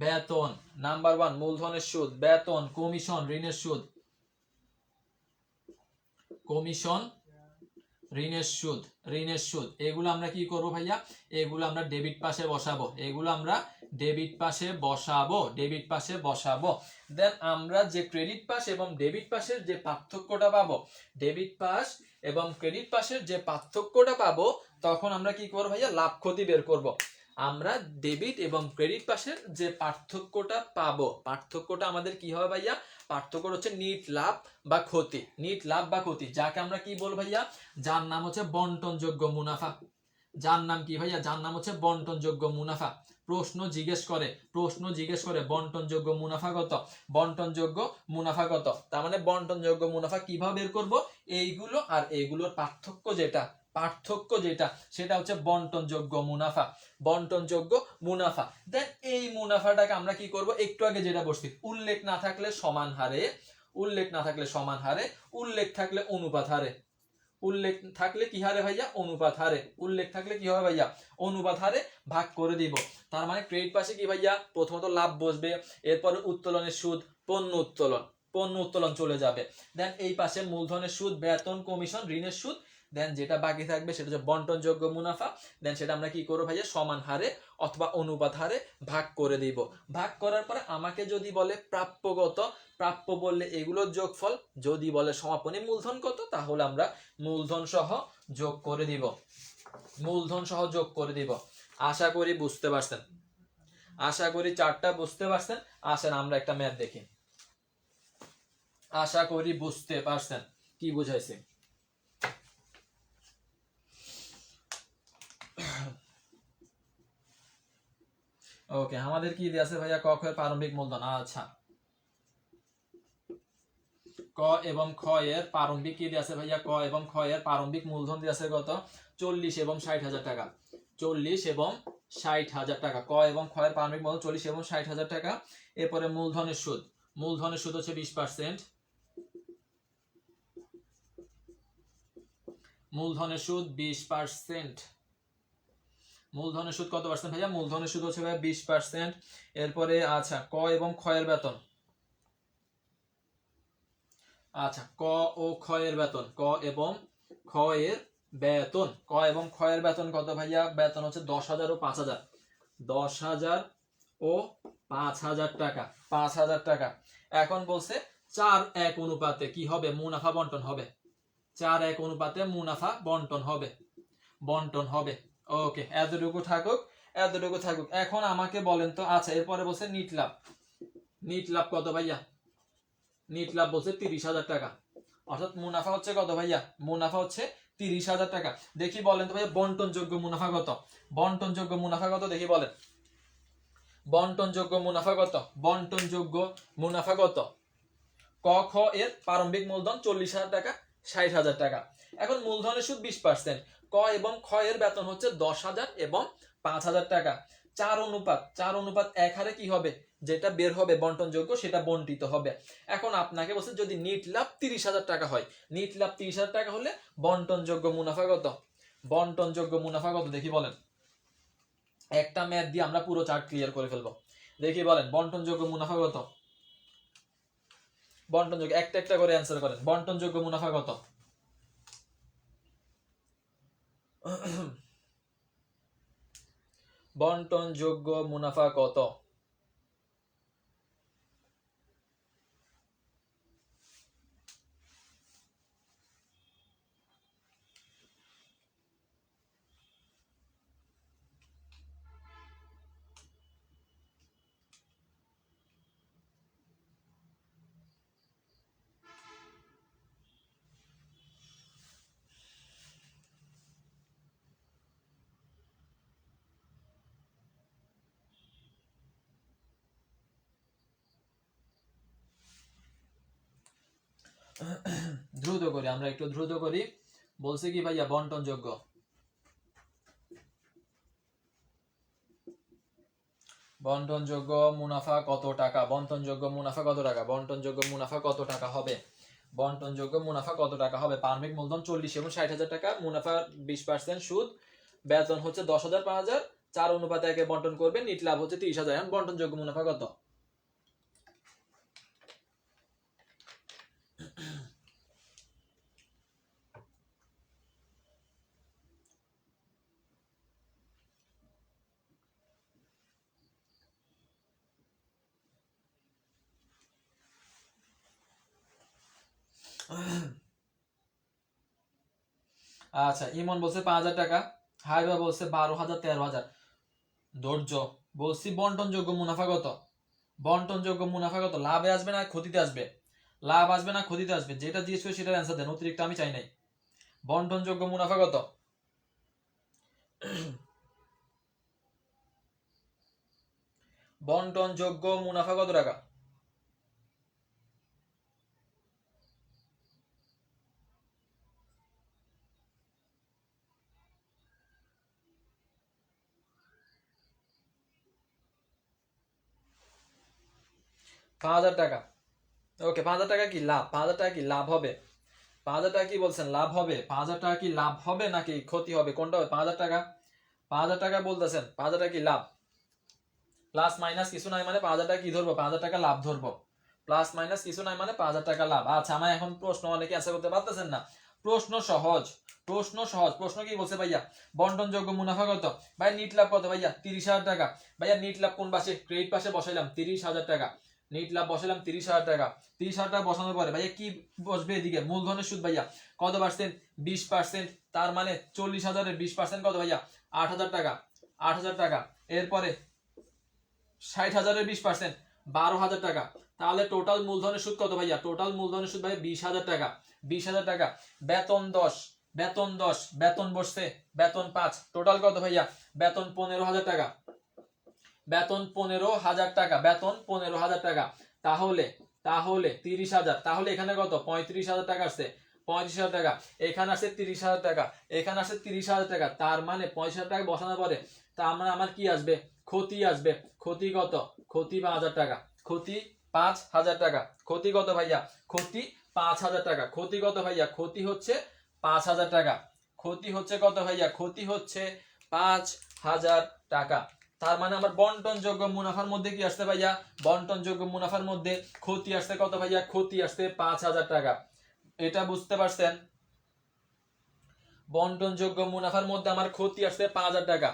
বেতন, নাম্বার ওয়ান মূলধনের সুদ, বেতন, কমিশন, ঋণের সুদ, কমিশন, ঋণের সুদ, ঋণের সুদ। এগুলো আমরা কি করব ভাইয়া, এগুলো আমরা ডেবিট পাশে বসাবো, এগুলো আমরা ডেবিট পাশে বসাবো, ডেবিট পাশে বসাবো। দেন আমরা যে ক্রেডিট পাশ এবং ডেবিট পাশের যে পার্থক্যটা পাবো, ডেবিট পাশ এবং ক্রেডিট পাশের যে পার্থক্যটা পাবো, তখন আমরা কি করব ভাইয়া, লাভ ক্ষতি বের করব। আমরা ডেবিট এবং ক্রেডিট পাশের যে পার্থক্যটা পাবো, পার্থক্যটা আমাদের কি হবে ভাইয়া, পার্থক্য হচ্ছে নিট লাভ বা ক্ষতি, নিট লাভ বা ক্ষতি, যাকে আমরা কি বলবো ভাইয়া, যার নাম হচ্ছে বন্টনযোগ্য মুনাফা। যার নাম কি ভাইয়া, যার নাম হচ্ছে বন্টনযোগ্য মুনাফা। প্রশ্ন জিজ্ঞেস করে, প্রশ্ন জিজ্ঞেস করে বন্টনযোগ্য মুনাফা কত, বন্টনযোগ্য মুনাফা কত। তার মানে বন্টনযোগ্য মুনাফা কিভাবে বের করব, এইগুলো আর এইগুলোর পার্থক্য যেটা, পার্থক্য যেটা সেটা হচ্ছে বন্টনযোগ্য মুনাফা, বন্টনযোগ্য মুনাফা। দেন এই মুনাফাটাকে আমরা কি করব, একটু আগে যেটা বলছি, উল্লেখ না থাকলে সমান হারে, উল্লেখ না থাকলে সমান হারে, উল্লেখ থাকলে অনুপাত হারে, উল্লেখ থাকলে কি হারে ভাইয়া, অনুপাত হারে, উল্লেখ থাকলে কি হবে ভাইয়া, অনুপাত হারে ভাগ করে দিব। তার মানে ক্রেডিট পাশে কি ভাইয়া, প্রথমত লাভ বসবে, এরপরে উত্তোলনের সুদ, পণ্য উত্তোলন, পণ্য উত্তোলন চলে যাবে। দেন এই পাশে মূলধনের সুদ, বেতন, কমিশন, ঋণের সুদ। দেন যেটা বাকি থাকবে সেটা হচ্ছে বন্টনযোগ্য মুনাফা। দেন সেটা আমরা কি করবো ভাইয়া, সমান হারে অথবা অনুপাত হারে ভাগ করে দিব। ভাগ করার পরে আমাকে যদি বলে প্রাপ্যগত, প্রাপ্য বললে এগুলোর যোগফল, যদি বলে সমাপনী মূলধন কত, তাহলে আমরা মূলধন সহ যোগ করে দিব, মূলধন সহ যোগ করে দিব। আশা করি বুঝতে পারছেন, আশা করি চারটা বুঝতে পারছেন। আসেন আমরা একটা ম্যাথ দেখি, আশা করি বুঝতে পারছেন কি বুঝাইছে। ওকে আমাদের কি দিয়ে আছে ভাইয়া, ক খ এর প্রারম্ভিক মূলধন। আচ্ছা ক এবং খ এর প্রারম্ভিক কি দিয়ে আছে ভাইয়া, ক এবং খ এর প্রারম্ভিক মূলধন দিয়ে আছে কত, 40 এবং 60,000 টাকা, 40 এবং 60,000 টাকা। ক এবং খ এর প্রারম্ভিক মূলধন 40 এবং 60,000 টাকা। এরপরে মূলধনের সুদ, মূলধনের সুদ হচ্ছে 20%, মূলধনের সুদ 20%, মূলধনের সুদ কত পার্সেন্ট ভাইয়া, মূলধনের সুদ হচ্ছে ভাইয়া 20%। এরপরে আচ্ছা ক এবং খ এর বেতন, আচ্ছা ক ও খ এর বেতন, ক এবং খ এর বেতন, ক এবং খ এর বেতন কত ভাইয়া, বেতন হচ্ছে 10,000 ও 5,000, 10,000 ও 5,000 টাকা, 5,000 টাকা। এখন বলছে 4:1 অনুপাতে কি হবে, মুনাফা বন্টন হবে, 4:1 অনুপাতে মুনাফা বন্টন হবে, বন্টন হবে। ওকে এতটুকু থাকুক। এতটুকু থাকুক। এখন আমাকে বলেন তো, আচ্ছা এরপরে বলছে নিট লাভ। নিট লাভ কত ভাইয়া? নিট লাভ বলছে 30,000 টাকা, অর্থাৎ মুনাফা হচ্ছে কত ভাইয়া? মুনাফা হচ্ছে 30,000 টাকা। দেখি বলেন তো ভাইয়া বন্টনযোগ্য মুনাফা কত? বন্টনযোগ্য মুনাফা কত দেখি বলেন? বন্টনযোগ্য মুনাফা কত? বন্টনযোগ্য মুনাফা কত? ক খ এর প্রারম্ভিক মূলধন 40,000 টাকা, 60,000 টাকা। এখন মূলধনের সুদ 20%, ক এবং খ এর বেতন হচ্ছে 10,000 এবং 5,000 টাকা। 4:1 হারে কি হবে? যেটা বের হবে বন্টনযোগ্য সেটা বন্টিত হবে। এখন আপনাকে বলছে যদি নিট লাভ 30,000 টাকা হয়, নিট লাভ 30,000 টাকা হলে বন্টনযোগ্য মুনাফা কত? বন্টনযোগ্য মুনাফা কত দেখি বলেন? একটা ম্যাথ দিয়ে আমরা পুরো চার্ট ক্লিয়ার করে ফেলবো। দেখি বলেন বন্টনযোগ্য মুনাফা কত? বন্টনযোগ্য একটা একটা করে অ্যান্সার করেন। বন্টনযোগ্য মুনাফা কত? বন্টনযোগ্য মুনাফা কত? দ্রুত করি, আমরা একটু দ্রুত করি। বলছে কি ভাইয়া বন্টনযোগ্য? বন্টনযোগ্য মুনাফা কত টাকা? বন্টনযোগ্য মুনাফা কত টাকা? বন্টনযোগ্য মুনাফা কত টাকা হবে? বন্টনযোগ্য মুনাফা কত টাকা হবে? প্রারম্ভিক মূলধন 40 এবং 60,000 টাকা, মুনাফা 20%, সুদ, বেতন হচ্ছে 10,000 5,000, 4:1 বন্টন করবে, নিট লাভ হচ্ছে 30,000। এখন বন্টনযোগ্য মুনাফা কত? আচ্ছা ইমন বলছে 5,000 টাকা, হাইবা বলছে 12,000 13,000। ধৈর্য, বলছি বন্টনযোগ্য মুনাফা কত? বন্টনযোগ্য মুনাফা কত? লাভে আসবে না ক্ষতিতে আসবে? লাভ আসবে না ক্ষতিতে আসবে? যেটা জিজ্ঞেস করে সেটার অ্যান্সার দেন, অতিরিক্ত আমি চাই নাই। বন্টনযোগ্য মুনাফা কত? বন্টনযোগ্য মুনাফা কত টাকা? পাঁচ হাজার টাকা। ওকে, 5,000 টাকা কি লাভ? 5,000 টাকা কি লাভ হবে? 5,000 টাকা কি বলছেন লাভ হবে? 5,000 টাকা কি লাভ হবে নাকি ক্ষতি হবে? কোনটা হবে? 5,000 টাকা, 5,000 টাকা বলতেছেন, 5,000 টাকা কি লাভ? প্লাস মাইনাস কিছু নাই মানে 5,000 টাকা কি ধরবো? 5,000 টাকা লাভ ধরবো। প্লাস মাইনাস কিছু নাই মানে 5,000 টাকা লাভ। আচ্ছা আমার এখন প্রশ্ন অনেকে অ্যান্সার করতে পারতেছেন না। প্রশ্ন সহজ, প্রশ্ন সহজ। প্রশ্ন কি বলছে ভাইয়া? বন্টনযোগ্য মুনাফা কত? ভাই নিট লাভ কত ভাইয়া? 30,000 টাকা। ভাইয়া নিট লাভ কোন পাশে? ক্রেডিট পাশে বসাইলাম 30,000 টাকা। নিট লাভ বসাইলাম 30,000 টাকা। 30,000 টাকা বসানোর পরে ভাইয়া কি বসবে এদিকে? মূলধনের সুদ ভাইয়া কত পার্সেন্ট? 20%। তার মানে 40,000-এর 20% কত ভাইয়া? 8,000 টাকা। 8,000 টাকা। এরপরে 60,000-এর 20% 12,000 টাকা। তাহলে টোটাল মূলধনের সুদ কত ভাইয়া? টোটাল মূলধনের সুদ ভাইয়া 20,000 টাকা। 20,000 টাকা। বেতন 10, বেতন 10, বেতন বসছে, বেতন 5, টোটাল কত ভাইয়া? বেতন 15,000 টাকা। বেতন 15,000 টাকা। বেতন 15,000 টাকা। তাহলে তাহলে 30,000, তাহলে এখানে কত? 35,000 টাকা আসছে। 35,000 টাকা। এখানে আসছে 30,000 টাকা। এখানে আসছে 30,000 টাকা। তার মানে 35,000 টাকা বসানোর পরে তার মানে আমার কি আসবে? ক্ষতি আসবে। ক্ষতি কত? ক্ষতি 5,000 টাকা। ক্ষতি 5,000 টাকা। ক্ষতি কত ভাইয়া? ক্ষতি 5,000 টাকা। ক্ষতি কত ভাইয়া? ক্ষতি হচ্ছে 5,000 টাকা। ক্ষতি হচ্ছে কত ভাইয়া? ক্ষতি হচ্ছে 5,000 টাকা। তার মানে আমার বন্টনযোগ্য মুনাফার মধ্যে কি আসছে ভাইয়া? বন্টনযোগ্য মুনাফার মধ্যে ক্ষতি আসছে কত ভাইয়া? ক্ষতি আসছে 5,000 টাকা। এটা বুঝতে পারছেন? বন্টনযোগ্য মুনাফার মধ্যে আমার ক্ষতি আসছে 5,000 টাকা,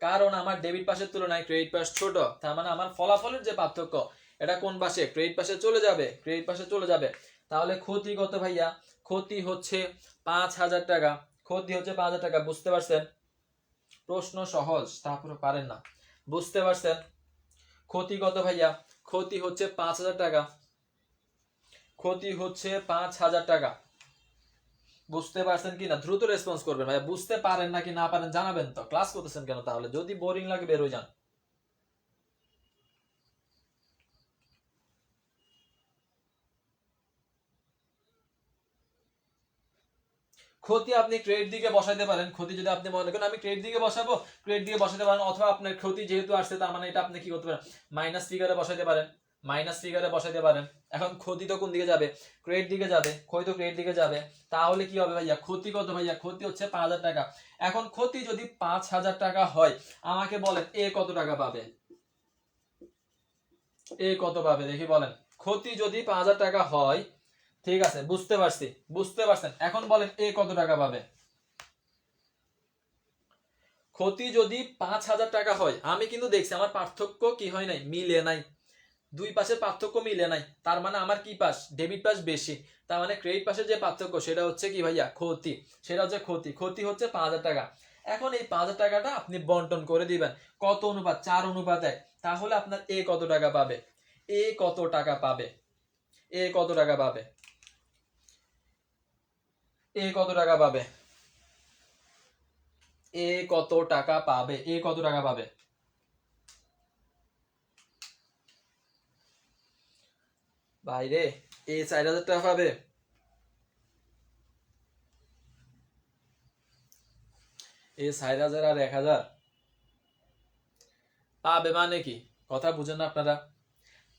কারণ আমার ডেবিট পাশের তুলনায় ক্রেডিট পাশ ছোট। তার মানে আমার ফলাফলের যে পার্থক্য এটা কোন পাশে? ক্রেডিট পাশে চলে যাবে। ক্রেডিট পাশে চলে যাবে। তাহলে ক্ষতি কত ভাইয়া? ক্ষতি হচ্ছে 5,000 টাকা। ক্ষতি হচ্ছে 5,000 টাকা। বুঝতে পারছেন? প্রশ্ন সহজ, তারপরে পারেন না। বুঝতে পারছেন? ক্ষতি কত ভাইয়া? ক্ষতি হচ্ছে 5,000 টাকা। ক্ষতি হচ্ছে 5,000 টাকা। বুঝতে পারছেন কি না? দ্রুত রেসপন্স করবেন ভাইয়া। বুঝতে পারেন নাকি না পারেন জানাবেন তো। ক্লাস করতেছেন কেন তাহলে? যদি বোরিং লাগে বের হয়ে যান। ক্ষতি আপনি ক্রেডিট দিকে বসাইতে পারেন। ক্ষতি যদি আপনি মনে করেন আমি ক্রেডিট দিকে বসাবো, ক্রেডিট দিকে বসাতে পারেন, অথবা আপনার ক্ষতি যেহেতু আসছে তার মানে এটা আপনি কি করতে পারেন, মাইনাস ফিগারে বসাইতে পারেন। মাইনাস ফিগারে বসাইতে পারেন। এখন ক্ষতি তো কোন দিকে যাবে? ক্রেডিট দিকে যাবে। ক্ষতি তো ক্রেডিট দিকে যাবে। তাহলে কি হবে ভাইয়া? ক্ষতি কত ভাইয়া? ক্ষতি হচ্ছে 5,000 টাকা। এখন ক্ষতি যদি 5,000 টাকা হয়, আমাকে বলেন এ কত টাকা পাবে? এ কত পাবে দেখি বলেন। ক্ষতি যদি 5,000 টাকা হয়, ঠিক আছে বুঝতে পারছি, বুঝতে পারছেন। এখন বলেন এ কত টাকা পাবে? ক্ষতি যদি 5,000 টাকা হয়, আমি কিন্তু দেখছি আমার পার্থক্য কি হয় নাই, মিলে নাই। দুই পাশের পার্থক্য মিলে নাই, তার মানে আমার কি পাশ? ডেবিট পাশ বেশি। তার মানে ক্রেডিট পাশের যে পার্থক্য সেটা হচ্ছে কি ভাইয়া? ক্ষতি। সেটা হচ্ছে ক্ষতি। ক্ষতি হচ্ছে 5,000 টাকা। এখন এই 5,000 টাকাটা আপনি বন্টন করে দিবেন কত অনুপাত? 4:1। তাহলে আপনার এ কত টাকা পাবে? এ কত টাকা পাবে? এ কত টাকা পাবে? এ কত টাকা পাবে? এ কত টাকা পাবে? এ কত টাকা পাবে? ভাইরে, এ 4,000 টাকা পাবে। এ 4,000 আর 1,000 পাবে মানে কি? কথা বুঝেন না আপনারা?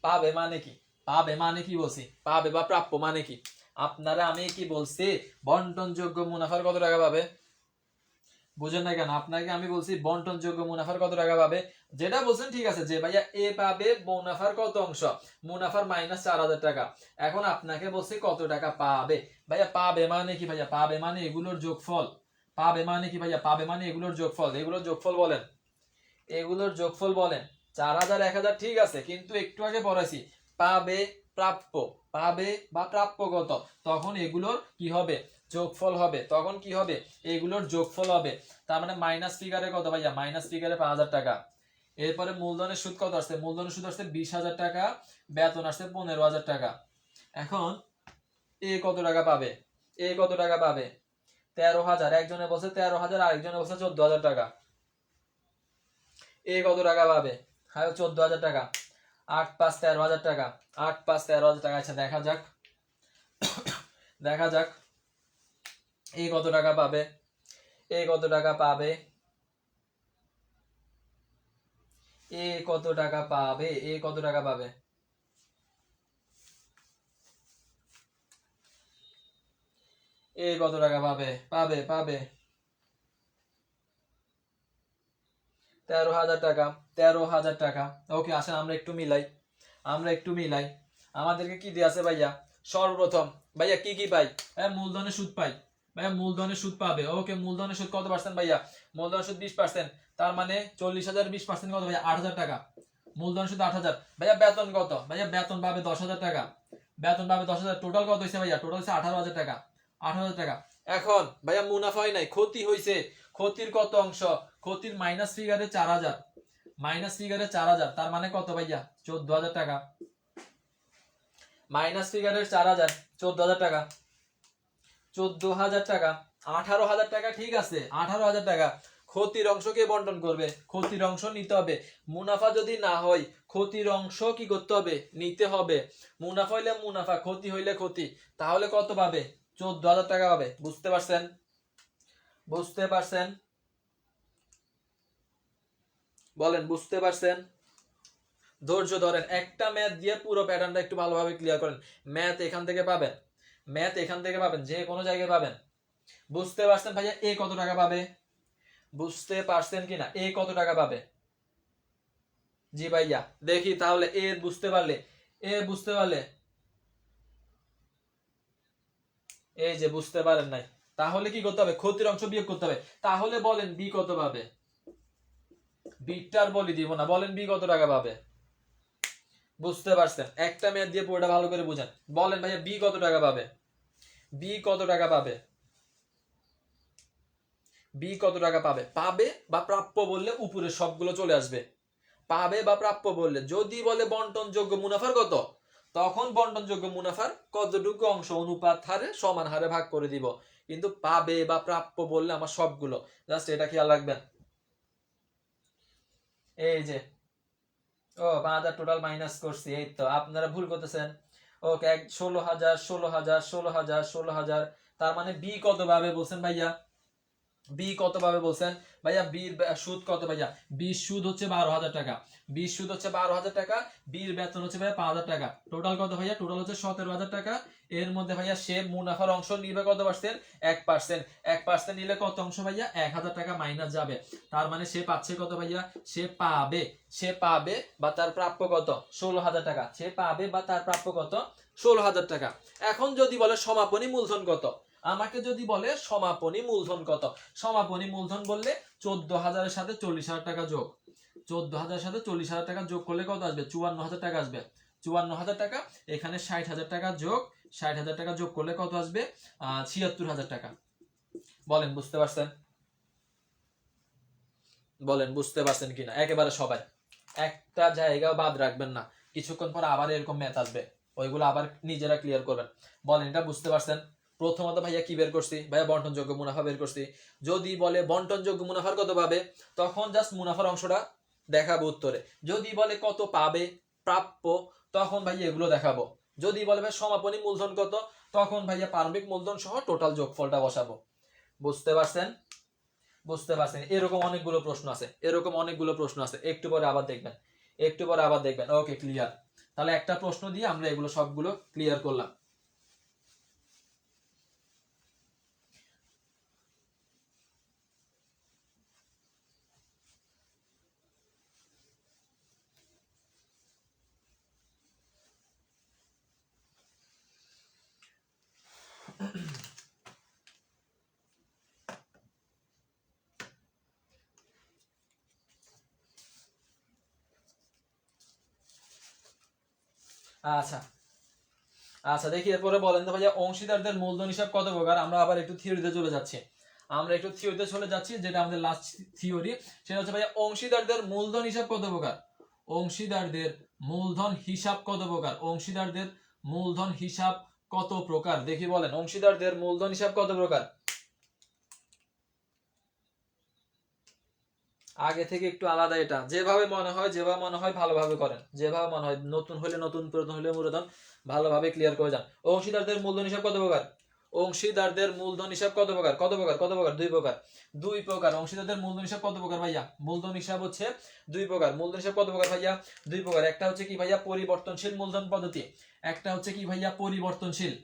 পাবে মানে কি? পাবে মানে কি বলছি? পাবে বা প্রাপ্য মানে কি? আপনারা আমি কি বলছি? বন্টনযোগ্য মুনাফার কত টাকা পাবে? বুঝেন না কেন? আপনাকে আমি বলছি বন্টনযোগ্য মুনাফার কত টাকা পাবে। যেটা বলছেন ঠিক আছে, যে ভাইয়া এ পাবে মুনাফার কত অংশ? মুনাফার মাইনাস 4,000 টাকা। এখন আপনাকে বলছি কত টাকা পাবে। ভাইয়া পাবে মানে কি ভাইয়া? পাবে মানে এগুলোর যোগফল। পাবে মানে কি ভাইয়া? পাবে মানে এগুলোর যোগফল। এগুলোর যোগফল বলেন। এগুলোর যোগফল বলেন। 4,000 1,000 ঠিক আছে, কিন্তু একটু আগে পড়াইছি পাবে প্রাপ্য। পাবে বা প্রাপ্য কত, তখন এগুলোর কি হবে? যোগফল হবে। তখন কি হবে? এগুলোর যোগফল হবে। তার মানে মাইনাস ফিগারে কত ভাইয়া? মাইনাস ফিগারে 5,000 টাকা। এরপরে মূলধনের সুদ কত আসছে? মূলধনের সুদ আসছে 20,000 টাকা। বেতন আসছে 15,000 টাকা। এখন এ কত টাকা পাবে? এ কত টাকা পাবে? 13,000। একজনে বলছে 13,000, আরেকজনে বলছে 14,000 টাকা। এ কত টাকা পাবে? হ্যাঁ 14,000 টাকা। 8 5 13,000 টাকা। 8 5 13,000 টাকা। আচ্ছা দেখা যাক, দেখা যাক এ কত টাকা পাবে। এ কত টাকা পাবে? এ কত টাকা পাবে? এ কত টাকা পাবে? এ কত টাকা পাবে? পাবে পাবে 13,000 টাকা। 13,000 টাকা। ওকে আসেন আমরা একটু মিলাই। আমরা একটু মিলাই। আমাদেরকে কি দিয়ে আছে ভাইয়া? সর্বপ্রথম ভাইয়া কি কি পাই? মূলধনের সুদ পাই। ভাইয়া মূলধনের সুদ পাবে। ওকে মূলধনের সুদ কত পার্সেন্ট ভাইয়া? মূলধনের সুদ 20%। তার মানে 40,000 20% কত ভাইয়া? 8,000 টাকা। মূলধনের সুদ 8,000। ভাইয়া বেতন কত? ভাইয়া বেতন পাবে 10,000 টাকা। বেতন পাবে 10,000। টোটাল কত হয়েছে ভাইয়া? টোটাল হচ্ছে 18,000 টাকা। 18,000 টাকা। এখন ভাইয়া মুনাফা হয় নাই, ক্ষতি হয়েছে। ক্ষতির কত অংশ? ক্ষতির মাইনাস ফিগারে 4,000। মাইনাস ফিগারে 4,000, তার মানে কত ভাইয়া? 14,000 টাকা। মাইনাস ফিগারের 4,000, 14,000 টাকা। 14,000 টাকা। 18,000 টাকা ঠিক আছে, 18,000 টাকা। ক্ষতির অংশ কে বন্টন করবে? ক্ষতির অংশ নিতে হবে। মুনাফা যদি না হয়, ক্ষতির অংশ কি করতে হবে? নিতে হবে। মুনাফা হইলে মুনাফা, ক্ষতি হইলে ক্ষতি। তাহলে কত পাবে? 14,000 টাকা পাবে। বুঝতে পারছেন? বুঝতে পারছেন? বলেন বুঝতে পারছেন? ধৈর্য ধরেন, একটা ম্যাথ দিয়ে পুরো প্যাটার্নটা একটু ভালোভাবে ক্লিয়ার করেন। ম্যাথ এখান থেকে পাবেন। ম্যাথ এখান থেকে পাবেন, যে কোনো জায়গায় পাবেন। বুঝতে পারছেন ভাইয়া এ কত টাকা পাবে? বুঝতে পারছেন কিনা? এ কত টাকা পাবে? জি ভাইয়া। দেখি তাহলে এ বুঝতে পারলে, এ বুঝতে পারলে, এই যে বুঝতে পারেন নাই, তাহলে কি করতে হবে? ক্ষতির অংশ বিয়োগ করতে হবে। তাহলে বলেন বি কত পাবে? বিটার বলি দিব না, বলেন বি কত টাকা পাবে? বুঝতে পারছেন? একটা ম্যাথ দিয়ে পুরোটা ভালো করে বুঝেন। বলেন ভাইয়া বি কত টাকা পাবে? বি কত টাকা পাবে? বি কত টাকা পাবে, পাবে বা প্রাপ্য বললে উপরে সবগুলো চলে আসবে, পাবে বা প্রাপ্য বললে। যদি বলে বন্টনযোগ্য মুনাফার কত, তখন বন্টনযোগ্য মুনাফার কতটুকু অংশ অনুপাত হারে সমান হারে ভাগ করে দিব। কিন্তু পাবে বা প্রাপ্য বললে আমার সবগুলো, জাস্ট এটা খেয়াল রাখবেন। এই যে 5,000 টোটাল মাইনাস করছি, এই তো আপনারা ভুল করতেছেন। ওকে 16,000 16,000 16,000 16,000, তার মানে বি কত ভাবে বলছেন ভাইয়া, বি কত ভাবে বলছেন ভাইয়া, বির সুদ কত ভাইয়া, বির সুদ হচ্ছে 12,000 টাকা, বির সুদ হচ্ছে 12,000 টাকা, বির বেতন হচ্ছে ভাইয়া 5,000 টাকা, টোটাল কত ভাইয়া, টোটাল হচ্ছে 17,000 টাকা। এর মধ্যে ভাইয়া সে মুনাফার অংশ নিবে কত পার্সেন্ট, 1%, 1% নিলে কত অংশ ভাইয়া, 1,000 টাকা মাইনাস যাবে। তার মানে সে পাচ্ছে কত ভাইয়া, সে পাবে বা তার প্রাপ্য কত, 16,000 টাকা, সে পাবে বা তার প্রাপ্য কত, 16,000 টাকা। এখন যদি বলে সমাপনী মূলধন কত, আমাকে যদি বলে সমাপনী মূলধন কত, সমাপনী মূলধন বললে 14,000 সাথে 40,000 টাকা যোগ, 14,000 সাথে 40,000 টাকা যোগ করলে কত আসবে, 54,000 টাকা আসবে, 54,000 টাকা। এখানে 60,000 টাকা যোগ, 60,000 টাকা যোগ করলে কত আসবে, 76,000 টাকা। বলেন বুঝতে পারছেন, বলেন বুঝতে পারছেন কিনা একেবারে সবাই, একটা জায়গা বাদ রাখবেন না, কিছুক্ষণ পর আবার এরকম ম্যাথ আসবে, ওইগুলো আবার নিজেরা ক্লিয়ার করবেন। বলেন এটা বুঝতে পারছেন। প্রথমত ভাইয়া কি বের করছি ভাইয়া, বন্টনযোগ্য মুনাফা বের করছি। যদি বলে বন্টনযোগ্য মুনাফার কত পাবে, তখন জাস্ট মুনাফার অংশটা দেখাবো উত্তরে। যদি বলে কত পাবে প্রাপ্য, তখন ভাইয়া এগুলো দেখাবো। যদি বলে ভাই সমাপনী মূলধন কত, তখন ভাইয়া প্রারম্ভিক মূলধন সহ টোটাল যোগফলটা বসাবো। বুঝতে পারছেন, বুঝতে পারছেন। এরকম অনেকগুলো প্রশ্ন আছে, এরকম অনেকগুলো প্রশ্ন আছে, একটু পরে আবার দেখবেন, একটু পরে আবার দেখবেন। ওকে ক্লিয়ার, তাহলে একটা প্রশ্ন দিয়ে আমরা এগুলো সবগুলো ক্লিয়ার করলাম। আচ্ছা আচ্ছা, দেখি এরপরে বলেন তো ভাইয়া, অংশীদারদের মূলধন হিসাব কত প্রকার। আমরা আবার একটু থিওরিতে চলে যাচ্ছি, আমরা একটু থিওরিতে চলে যাচ্ছি, যেটা আমাদের লাস্ট থিওরি, সেটা হচ্ছে ভাইয়া অংশীদারদের মূলধন হিসাব কত প্রকার, অংশীদারদের মূলধন হিসাব কত প্রকার, অংশীদারদের মূলধন হিসাব কত প্রকার, দেখি বলেন অংশীদারদের মূলধন হিসাব কত প্রকার। আগে থেকে একটু আলাদা, এটা যেভাবে মনে হয়, যেভাবে মনে হয় ভালোভাবে করেন, যেভাবে মনে হয়, নতুন হলে নতুন, পুরাতন হলে পুরাতন, ভালোভাবে ক্লিয়ার করে যান। অংশীদারদের মূলধন হিসাব কত প্রকার, অংশীদারদের মূলধন হিসাব কত প্রকার, কত প্রকার, কত প্রকার, দুই প্রকার, দুই প্রকার। অংশীদারদের মূলধন হিসাব কত প্রকার ভাইয়া, মূলধন হিসাব হচ্ছে দুই প্রকার। মূলধন হিসাব কত প্রকার ভাইয়া, দুই প্রকার। একটা হচ্ছে কি ভাইয়া পরিবর্তনশীল মূলধন পদ্ধতি, একটা হচ্ছে কি ভাইয়া পরিবর্তনশীল,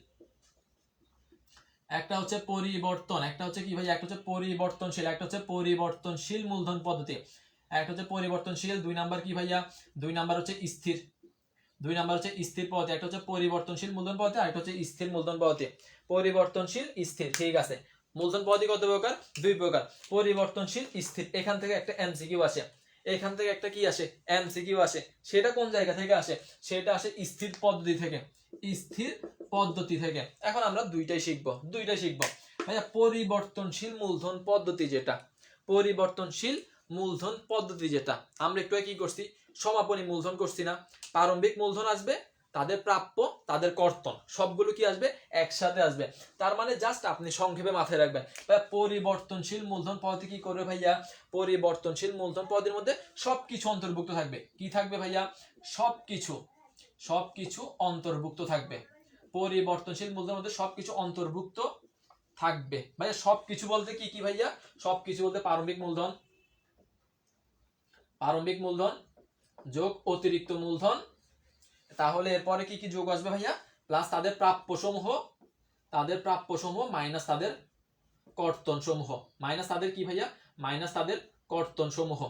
একটা হচ্ছে পরিবর্তন, একটা হচ্ছে কি ভাই, একটা হচ্ছে পরিবর্তনশীল, একটা হচ্ছে পরিবর্তনশীল মূলধন পদ্ধতি, একটা হচ্ছে পরিবর্তনশীল। দুই নাম্বার কি ভাইয়া, দুই নাম্বার হচ্ছে স্থির, দুই নাম্বার হচ্ছে স্থির পদ্ধতি। একটা হচ্ছে পরিবর্তনশীল মূলধন পদ্ধতি, আর একটা হচ্ছে স্থির মূলধন পদ্ধতি। পরিবর্তনশীল স্থির, ঠিক আছে। মূলধন পদ্ধতি কত প্রকার, দুই প্রকার, পরিবর্তনশীল স্থির। এখান থেকে একটা এমসিকিউ আসে, এখান থেকে একটা কি আসে, এমসিকিউ আসে। সেটা কোন জায়গা থেকে আসে, সেটা আসে স্থির পদ্ধতি থেকে, স্থির পদ্ধতি থেকে। এখন আমরা দুইটাই শিখবো, দুইটাই শিখবো ভাইয়া। পরিবর্তনশীল মূলধন পদ্ধতি যেটা, পরিবর্তনশীল মূলধন পদ্ধতি যেটা, আমরা একটু কি করছি, সমাপনী মূলধন করছি না। প্রারম্ভিক মূলধন আসবে, তাদের প্রাপ্য, তাদের কর্তন, সবগুলো কি আসবে, একসাথে আসবে। তার মানে জাস্ট আপনি সংক্ষেপে মাথায় রাখবেন পরিবর্তনশীল মূলধন পদ্ধতি কি করবে ভাইয়া, পরিবর্তনশীল মূলধন পদ্ধতির মধ্যে সবকিছু অন্তর্ভুক্ত থাকবে। কি থাকবে ভাইয়া, সবকিছু, সবকিছু অন্তর্ভুক্ত থাকবে। পরিবর্তনশীল মূলধনের মধ্যে সবকিছু অন্তর্ভুক্ত থাকবে ভাইয়া। সবকিছু বলতে কি কি ভাইয়া, সবকিছু বলতে প্রারম্ভিক মূলধন, প্রারম্ভিক মূলধন যোগ অতিরিক্ত মূলধন, তাহলে এরপরে কি কি যোগ আসবে ভাইয়া, প্লাস তাদের প্রাপ্য সমূহ, তাদের প্রাপ্য সমূহ মাইনাস তাদের কর্তন সমূহ, মাইনাস তাদের কি ভাইয়া, মাইনাস তাদের কর্তন সমূহ,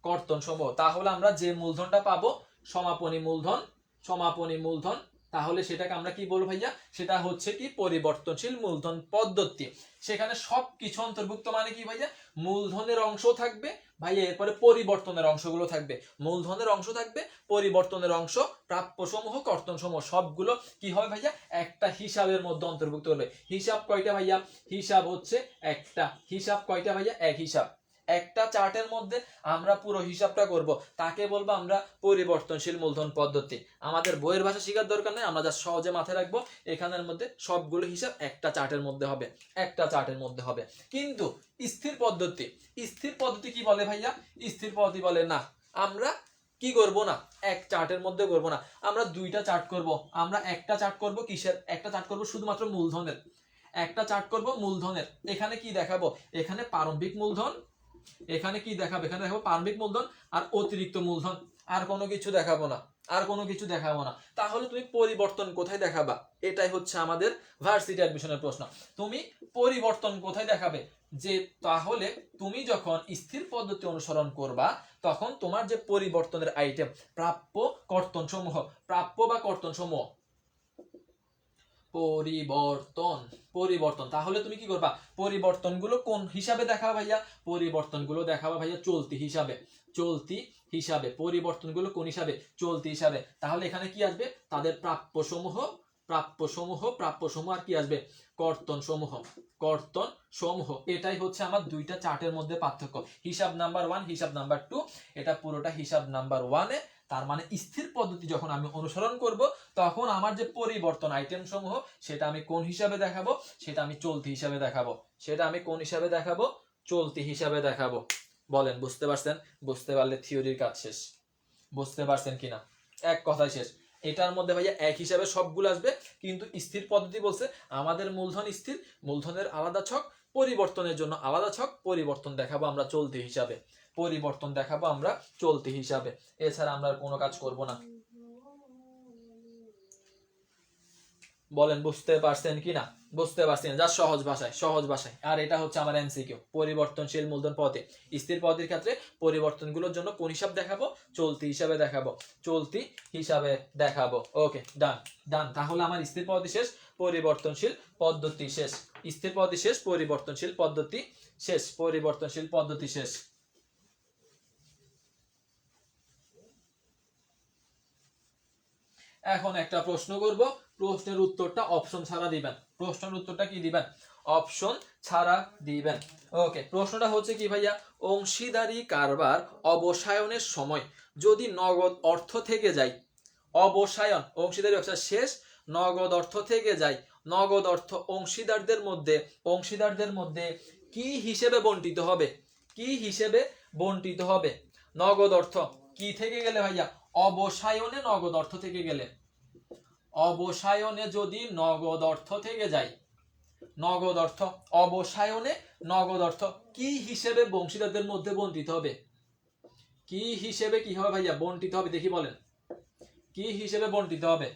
কর্তন সমূহ। তাহলে আমরা যে মূলধনটা পাবো সমাপনী মূলধন, সমাপনী মূলধন তাহলে সেটাকে আমরা কি বলবো ভাইয়া, সেটা হচ্ছে কি পরিবর্তনশীল মূলধন পদ্ধতি। সেখানে সবকিছু অন্তর্ভুক্ত মানে কি ভাইয়া, মূলধনের অংশ থাকবে ভাইয়া, এরপরে পরিবর্তনের অংশগুলো থাকবে, মূলধনের অংশ থাকবে, পরিবর্তনের অংশ, প্রাপ্য সমূহ, কর্তন সমূহ, সবগুলো কি হবে ভাইয়া, একটা হিসাবের মধ্যে অন্তর্ভুক্ত হলে। হিসাব কয়টা ভাইয়া, হিসাব হচ্ছে একটা। হিসাব কয়টা ভাইয়া, এক হিসাব। একটা চার্টের মধ্যে আমরা পুরো হিসাবটা করব, তাকে বলবো আমরা পরিবর্তনশীল মূলধন পদ্ধতি। আমাদের বইয়ের ভাষা শেখার দরকার নেই, আমরা যা সহজে মাথায় রাখবো, এখানের মধ্যে সবগুলো হিসাব একটা চার্টের মধ্যে হবে, একটা চার্টের মধ্যে হবে। কিন্তু স্থির পদ্ধতি, স্থির পদ্ধতি কি বলে ভাইয়া, স্থির পদ্ধতি বলে না আমরা কি করব না, এক চার্টের মধ্যে করব না, আমরা দুইটা চার্ট করব। আমরা একটা চার্ট করব কিসের, একটা চার্ট করব শুধুমাত্র মূলধনের, একটা চার্ট করব মূলধনের। এখানে কি দেখাবো, এখানে প্রারম্ভিক মূলধন, এখানে কি দেখাবো, এখানে দেখাবো প্রারম্ভিক মূলধন আর অতিরিক্ত মূলধন, আর কোনো কিছু দেখাবো না, আর কোনো কিছু দেখাবো না। তাহলে তুমি পরিবর্তন কোথায় দেখাবা, এটাই হচ্ছে আমাদের ভার্সিটি অ্যাডমিশনের প্রশ্ন। তুমি পরিবর্তন কোথায় দেখাবে, যে তাহলে তুমি যখন স্থির পদ্ধতি অনুসরণ করবা, তখন তোমার যে পরিবর্তনের আইটেম, প্রাপ্য কর্তন সমূহ, প্রাপ্য বা কর্তন সমূহ, পরিবর্তন, পরিবর্তন, তাহলে তুমি কি করবা, পরিবর্তনগুলো কোন হিসাবে দেখাবা ভাইয়া, পরিবর্তনগুলো দেখাবা ভাইয়া চলতি হিসাবে, চলতি হিসাবে। পরিবর্তনগুলো কোন হিসাবে, চলতি হিসাবে। তাহলে এখানে কি আসবে, তাদের প্রাপ্য সমূহ, প্রাপ্য সমূহ, প্রাপ্য সমূহ, আর কি আসবে, কর্তন সমূহ, কর্তন সমূহ। এটাই হচ্ছে আমার দুইটা চার্টের মধ্যে পার্থক্য, হিসাব নাম্বার 1, হিসাব নাম্বার 2, এটা পুরোটা হিসাব নাম্বার 1 এ। তার মানে স্থির পদ্ধতি যখন আমি অনুসরণ করব, তখন আমার যে পরিবর্তন আইটেম সমূহ, সেটা আমি কোন হিসাবে দেখাবো, সেটা আমি চলতি হিসাবে দেখাবো, সেটা আমি কোন হিসাবে দেখাবো, চলতি হিসাবে দেখাবো। বলেন বুঝতে পারছেন, বুঝতে পারলে থিওরির কাজ শেষ। বুঝতে পারছেন কিনা, এক কথায় শেষ। এটার মধ্যে ভাইয়া এক হিসাবে সবগুলো আসবে, কিন্তু স্থির পদ্ধতি বলছে আমাদের মূলধন স্থির, মূলধনের আলাদা ছক, পরিবর্তনের জন্য আলাদা ছক, পরিবর্তন দেখাবো আমরা চলতি হিসাবে, পরিবর্তন দেখাবো আমরা চলতি হিসাবে। এছাড়া আমরা কোনো কাজ করব না। বলেন বুঝতে পারছেন কিনা, বুঝতে পারছেন, যা সহজ ভাষায়, সহজ ভাষায়। আর এটা হচ্ছে আমার এমসিকিউ, পরিবর্তনশীল মূলধন পদ্ধতি। স্থির পদ্ধতির ক্ষেত্রে পরিবর্তনগুলোর জন্য কোন হিসাব দেখাবো, চলতি হিসাবে দেখাবো, চলতি হিসাবে দেখাবো। ওকে, ডান ডান। তাহলে আমার স্থির পদ্ধতি শেষ, পরিবর্তনশীল পদ্ধতি শেষ, স্থির পদ্ধতি শেষ, পরিবর্তনশীল পদ্ধতি শেষ, পরিবর্তনশীল পদ্ধতি শেষ। এখন একটা প্রশ্ন করব, প্রশ্নের উত্তরটা অপশন ছাড়া দিবেন, প্রশ্নের উত্তরটা কি দিবেন, অপশন ছাড়া দিবেন। ওকে, প্রশ্নটা হচ্ছে কি ভাইয়া, অংশীদারি কারবার অবসায়নের সময় যদি নগদ অর্থ থেকে যায়, অবসায়ন অংশীদারি ব্যবসা শেষ, নগদ অর্থ থেকে যায়, নগদ অর্থ অংশীদারদের মধ্যে, অংশীদারদের মধ্যে কি হিসেবে বন্টিত হবে, কি হিসেবে বন্টিত হবে, নগদ অর্থ কি থেকে গেলে ভাইয়া, অবসায়নে নগদ অর্থ থেকে গেলে, অবসায়নে যদি নগদ অর্থ থেকে যায়, নগদ অর্থ, অবসায়নে নগদ অর্থ কি হিসেবে অংশীদারদের মধ্যে বন্টিত হবে, কি হিসেবে কি হবে ভাইয়া বন্টিত হবে, দেখি বলেন কি হিসেবে বন্টিত হবে।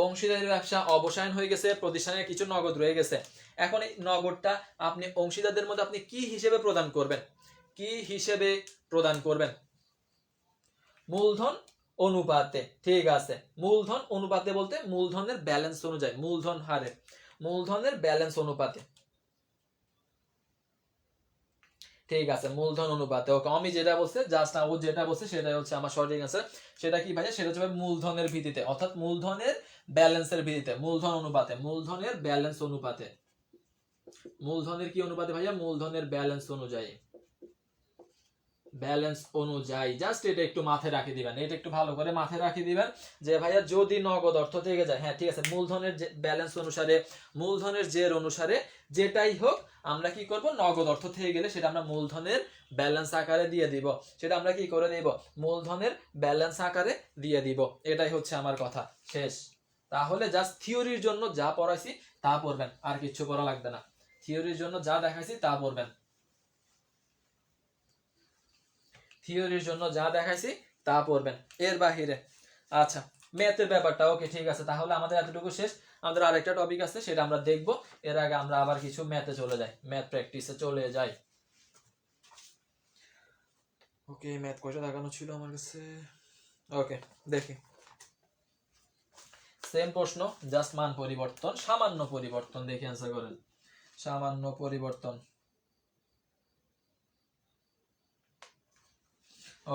অংশীদারি ব্যবসা অবসায়ন হয়ে গেছে, প্রতিষ্ঠানের কিছু নগদ রয়ে গেছে, এখন এই নগদটা আপনি অংশীদারদের মধ্যে আপনি কি হিসেবে প্রদান করবেন, কি হিসেবে প্রদান করবেন, মূলধন অনুপাতে। ঠিক আছে, মূলধন অনুপাতে বলতে মূলধনের ব্যালেন্স অনুযায়ী, মূলধন হারে, মূলধনের ব্যালেন্স অনুপাতে। ঠিক আছে, মূলধন অনুপাতে। ওকে, আমি যেটা বলছে জাস্ট ও যেটা বলছে সেটাই হচ্ছে আমার সঠিক অ্যান্সার। সেটা কি ভাইয়া, সেটা হচ্ছে মূলধনের ভিত্তিতে, অর্থাৎ মূলধনের ব্যালেন্সের ভিত্তিতে, মূলধন অনুপাতে, মূলধনের ব্যালেন্স অনুপাতে, মূলধনের কি অনুপাতে ভাইয়া, মূলধনের ব্যালেন্স অনুযায়ী, ব্যালেন্স অনুযায়ী। জাস্ট এটা একটু মাথায় রাখি দিবেন, এটা একটু ভালো করে মাথায় রাখি দিবেন যে ভাইয়া যদি নগদ অর্থ থেকে যায়, হ্যাঁ ঠিক আছে, মূলধনের যে ব্যালেন্স অনুসারে, মূলধনের জের অনুসারে যেটাই হোক, আমরা কি করব, নগদ অর্থ থেকে গেলে সেটা আমরা মূলধনের ব্যালেন্স আকারে দিয়ে দিব, সেটা আমরা কি করে দেব, মূলধনের ব্যালেন্স আকারে দিয়ে দিব। এটাই হচ্ছে আমার কথা, শেষ। তাহলে জাস্ট থিওরির জন্য যা পড়াইছি তা পড়বেন, আর কিছু পড়া লাগবে না। থিওরির জন্য যা দেখাইছি তা পড়বেন, থিওরির জন্য যা দেখাইছি তা পড়বেন, এর বাহিরে। আচ্ছা, ম্যাথের ব্যাপারটা ওকে ঠিক আছে, তাহলে আমাদের এতটুকু শেষ। আমাদের আরেকটা টপিক আছে, সেটা আমরা দেখব, এর আগে আমরা আবার কিছু ম্যাথে চলে যাই, ম্যাথ প্র্যাকটিসে চলে যাই। ওকে, ম্যাথ কয়টা দেখানো ছিল আমার কাছে, ওকে দেখি। সেম প্রশ্ন, জাস্ট মান পরিবর্তন, সামান্য পরিবর্তন, দেখে অ্যান্সার করেন। সামান্য পরিবর্তন।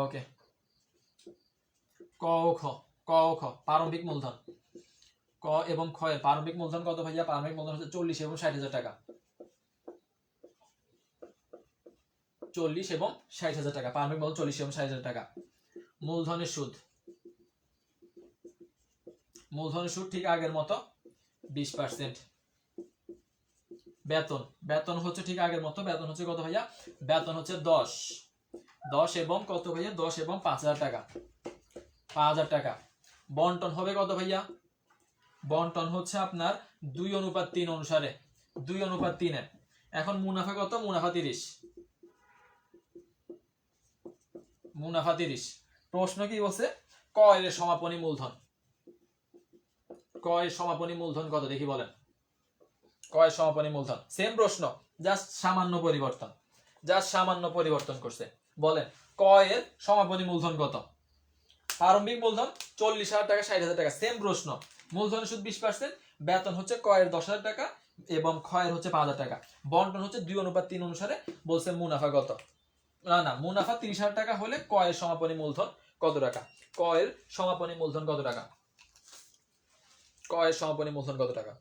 ওকে, ক ও খ, ক ও খ প্রারম্ভিক মূলধন। ক এবং খ এর প্রারম্ভিক মূলধন কত ভাইয়া? প্রারম্ভিক মূলধন হচ্ছে 40 এবং 60,000 টাকা। 40 এবং 60,000 টাকা, প্রারম্ভিক মূলধন 40 এবং 60,000 টাকা। মূলধনের সুদ, মূলধনের সুদ ঠিক আগের মতো 20%। বেতন, বেতন হচ্ছে ঠিক আগের মতো, বেতন হচ্ছে কত ভাইয়া? বেতন হচ্ছে 10 এবং কত ভাইয়া? 10 এবং 5,000 টাকা, 5,000 টাকা। বন্টন হবে কত ভাইয়া? বন্টন হচ্ছে আপনার 2:3 অনুসারে, 2:3। এখন মুনাফা কত? মুনাফা 30, মুনাফা 30। প্রশ্ন কি বলছে? ক এর সমাপনী মূলধন, ক এর সমাপনী মূলধন কত দেখি বলেন। ক এর সমাপনী মূলধন সেম প্রশ্ন, জাস্ট সামান্য পরিবর্তন, জাস্ট সামান্য পরিবর্তন করছে। বলেন ক এর সমাপনী মূলধন কত? প্রারম্ভিক মূলধন 40,000 টাকা, 60,000 টাকা, সেম প্রশ্ন। মূলধনের সুদ 20%, বেতন হচ্ছে ক এর 10,000 টাকা এবং খ এর হচ্ছে 5,000 টাকা। বন্টন হচ্ছে 2:3 অনুসারে। বলছে মুনাফা কত? না, মুনাফা 30,000 টাকা হলে ক এর সমাপনী মূলধন কত টাকা? ক এর সমাপনী মূলধন কত টাকা? ক এর সমাপনী মূলধন কত টাকা?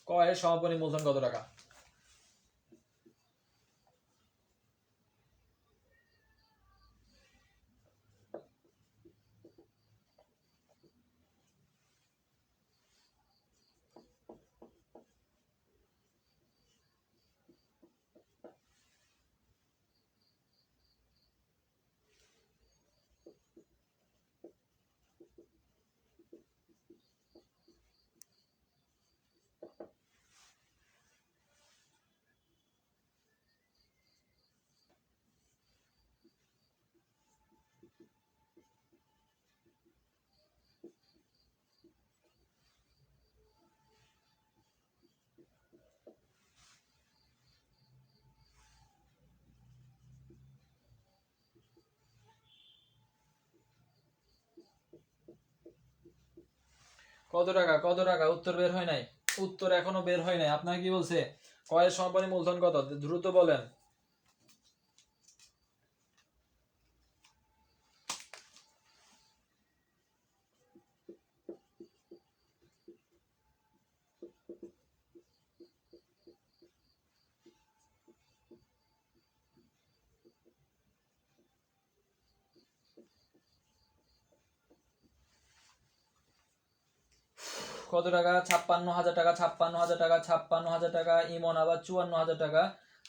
ক এর সমাপনী মূলধন কত টাকা? কত টাকা? কত টাকা? উত্তর বের হয় নাই, উত্তর এখনো বের হয় নাই। আপনার কি বলছে? ক এর সমাপনী মূলধন কত? দ্রুত বলেন। কত টাকা? 56,000 টাকা, 56,000 টাকা, 56,000 টাকা। ইমন আবার 54,000 টাকা,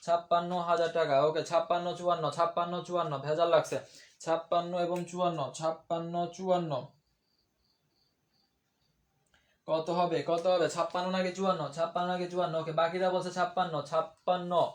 56,000 টাকা। ওকে, 56, 54, 56, 54, ভেজাল লাগছে। 56 এবং 54, 56, 54 কত হবে? কত হবে? 56 নাকি 54? 56 নাকি 54? ওকে, বাকিরা বলছে 56, 56,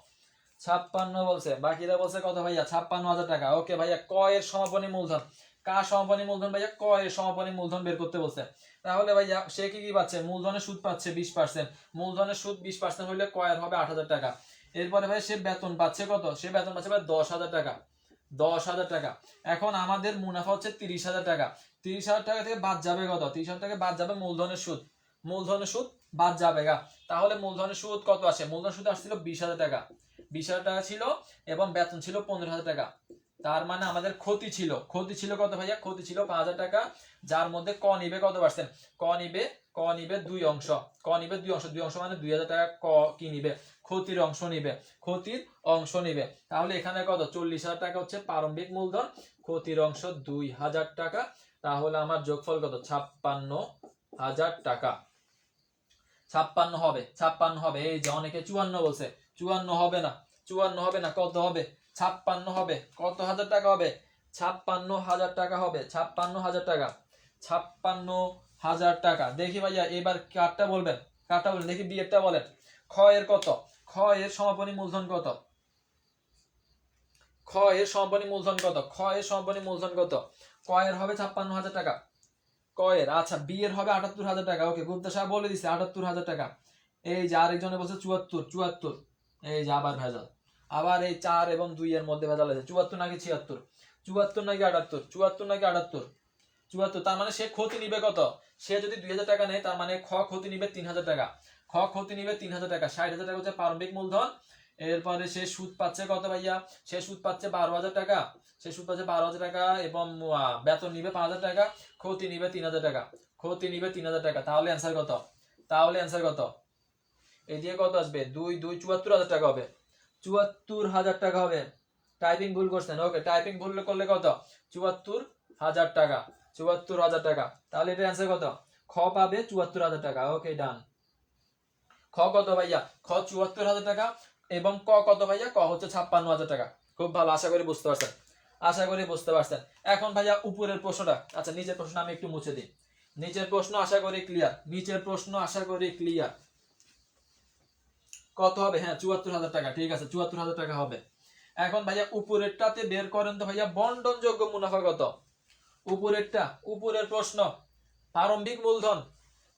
56 বলছে। বাকিরা বলছে কত ভাইয়া? 56,000 টাকা। ওকে ভাইয়া, ক এর সমাপনী মূলধন, কার সমাপনী মূলধন ভাইয়া? ক এর সমাপনী মূলধন বের করতে বলছে। তাহলে ভাইয়া সে কি কি পাচ্ছে? মূলধনের সুদ পাচ্ছে 20%। মূলধনের সুদ 20% হলে ক এর হবে 8,000 টাকা। এরপরে ভাই সে বেতন পাচ্ছে কত? সে বেতন পাচ্ছে ভাই 10,000 টাকা, 10,000 টাকা। এখন আমাদের মুনাফা হচ্ছে 30,000 টাকা। 30,000 টাকা থেকে বাদ যাবে কত? 30,000 টাকা বাদ যাবে মূলধনের সুদ, মূলধনের সুদ বাদ যাবে গা। তাহলে মূলধনের সুদ কত আসে? মূলধনের সুদ আসছিল 20,000 টাকা, 20,000 টাকা ছিল এবং বেতন ছিল 15,000 টাকা। তার মানে আমাদের ক্ষতি ছিল, ক্ষতি ছিল কত ভাইয়া? ক্ষতি ছিল 5,000 টাকা, যার মধ্যে ক নিবে কত পার্সেন্ট? ক নিবে 2 অংশ, ক নিবে 2 অংশ, 2 অংশ মানে 2,000 টাকা ক কি নিবে? ক্ষতির অংশ নিবে, ক্ষতির অংশ নিবে। তাহলে এখানে কত? 40,000 টাকা হচ্ছে প্রারম্ভিক মূলধন, ক্ষতির অংশ 2,000 টাকা। তাহলে আমার যোগফল কত? 56,000 টাকা। 56 হবে, 56 হবে। এই যে অনেকে 54 বলছে, 54 হবে না, 54 হবে না। কত হবে? 56 হবে। কত হাজার টাকা হবে? 56,000 টাকা হবে, 56,000 টাকা, 56,000 টাকা। দেখি ভাইয়া এবার কারটা বলবেন, কারটা বলেন দেখি, বিয়েরটা বলেন। খ এর কত? খ এর সমাপনী মূলধন কত? খ খ এর সম্পত্তি মূলধন কত? খ এর সম্পত্তি মূলধন কত? ক এর হবে 56,000 টাকা। ক এর আচ্ছা বি এর হবে 78,000 টাকা। ওকে গুপ্তা সাহেব বলে দিছে 78,000 টাকা। এই যে আরেকজনে বলছে 74, এই যে আবার ভেজাল, আবার এই 4 এবং 2 এর মধ্যে ভেজাল আছে। 74 নাকি 76, 74 নাকি 78, 74 নাকি 78, 74। তার মানে সে ক্ষতি নিবে কত? সে যদি 2,000 টাকা নেয় তার মানে খ ক্ষতি নিবে 3,000 টাকা। খ ক্ষতি নিবে 3,000 টাকা। 60,000 টাকা হচ্ছে প্রারম্ভিক মূলধন। এরপরে সে সুদ পাচ্ছে কত ভাইয়া? সে সুদ পাচ্ছে 12,000 টাকা। সে সুদ পাচ্ছে 12,000 টাকা এবং বেতন নিবে 5,000 টাকা। ক্ষতি নিবে 3,000 টাকা। ক্ষতি নিবে 3,000 টাকা। তাহলে অ্যান্সার কত? তাহলে অ্যান্সার কত? এদিকে কত আসবে? 2 2 74,000 টাকা হবে। 74,000 টাকা হবে। টাইপিং ভুল করছেন। ওকে টাইপিং ভুল করলে কত? 74,000 টাকা। 74,000 টাকা। তাহলে এটা অ্যান্সার কত? খ পাবে 74,000 টাকা। ওকে ডান। খ কত ভাইয়া? খ 74,000 টাকা এবং ক কত ভাইয়া? ক হচ্ছে 56,000 টাকা। খুব ভালো, আশা করি বুঝতে পারছেন। আশা করি বুঝতে পারছেন। এখন ভাইয়া উপরের প্রশ্নটা, আচ্ছা নিচের প্রশ্ন আমি একটু মুছে দিই। নিচের প্রশ্ন আশা করি ক্লিয়ার। নিচের প্রশ্ন আশা করি ক্লিয়ার। কত হবে? হ্যাঁ 74,000 টাকা। ঠিক আছে 74,000 টাকা হবে। এখন ভাইয়া উপরেরটাতে বের করেন তো ভাইয়া বন্টনযোগ্য মুনাফা কত? উপরেরটা, উপরের প্রশ্ন। প্রারম্ভিক মূলধন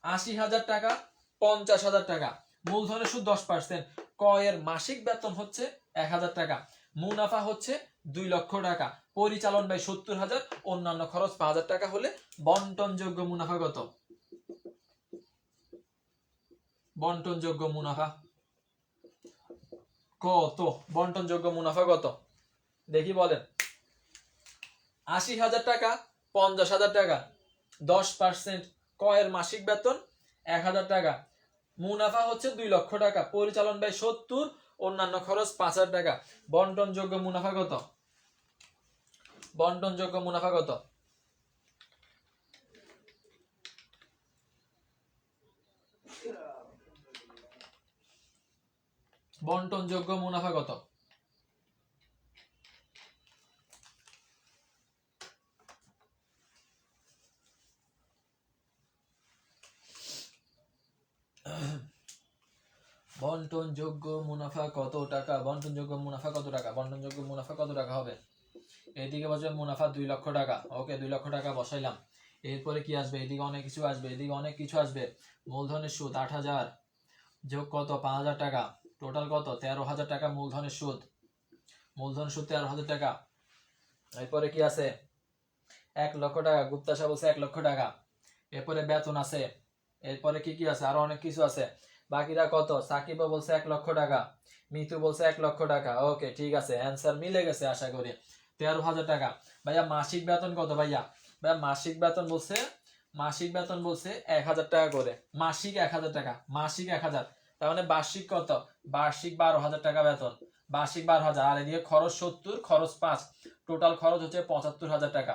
80,000 টাকা, 50,000 টাকা। মূলধনের সুদ 10%। ক এর মাসিক বেতন হচ্ছে 1,000 টাকা। মুনাফা হচ্ছে 2 লক্ষ টাকা। পরিচালন ব্যয় 70,000, অন্যান্য খরচ 5,000 টাকা হলে বন্টনযোগ্য মুনাফা কত? বন্টনযোগ্য মুনাফা কত? বন্টনযোগ্য মুনাফা কত? দেখি বলেন। 80,000 টাকা, 50,000 টাকা, 10%। ক এর মাসিক বেতন 1,000 টাকা। মুনাফা হচ্ছে 2 লক্ষ টাকা। পরিচালন ব্যয় 70, অন্যান্য খরচ 5,000 টাকা। বন্টনযোগ্য মুনাফা কত? বন্টনযোগ্য মুনাফা কত? বন্টনযোগ্য মুনাফা কত? বন্টনযোগ্য মুনাফা কত টাকা? বন্টনযোগ্য মুনাফা কত টাকা? বন্টনযোগ্য মুনাফা কত টাকা হবে? এদিকে বসে মুনাফা 2 লক্ষ টাকা। ওকে 2 লক্ষ টাকা বসাইলাম। এরপরে কি আসবে? এদিকে অনেক কিছু আসবে, এদিকে অনেক কিছু আসবে। মূলধনের সুদ 8,000 যোগ কত? 5,000 টাকা। টোটাল কত? 13,000 টাকা মূলধনের সুদ। মূলধন সুদ 13,000 টাকা। এরপরে কি আছে? 1 লক্ষ টাকা। গুপ্তা সাহেব বলছে 1 লক্ষ টাকা। এরপরে বেতন আছে। এরপরে কি কি আছে? আরো অনেক কিছু আছে। বাকিরা কত? সাকিবও বলছে 1 লক্ষ টাকা। মিতু বলছে 1 লক্ষ টাকা। ওকে ঠিক আছে, অ্যান্সার মিলে গেছে আশা করি। 13,000 টাকা। ভাইয়া মাসিক বেতন কত ভাইয়া? ভাইয়া মাসিক বেতন বলছে, মাসিক বেতন বলছে 1,000 টাকা করে। মাসিক 1,000 টাকা। মাসিক 1,000। তার মানে বার্ষিক কত? বার্ষিক 12,000 টাকা বেতন। বার্ষিক 12,000। আর এদিকে খরচ 70, খরচ 5। টোটাল খরচ হচ্ছে 75,000 টাকা।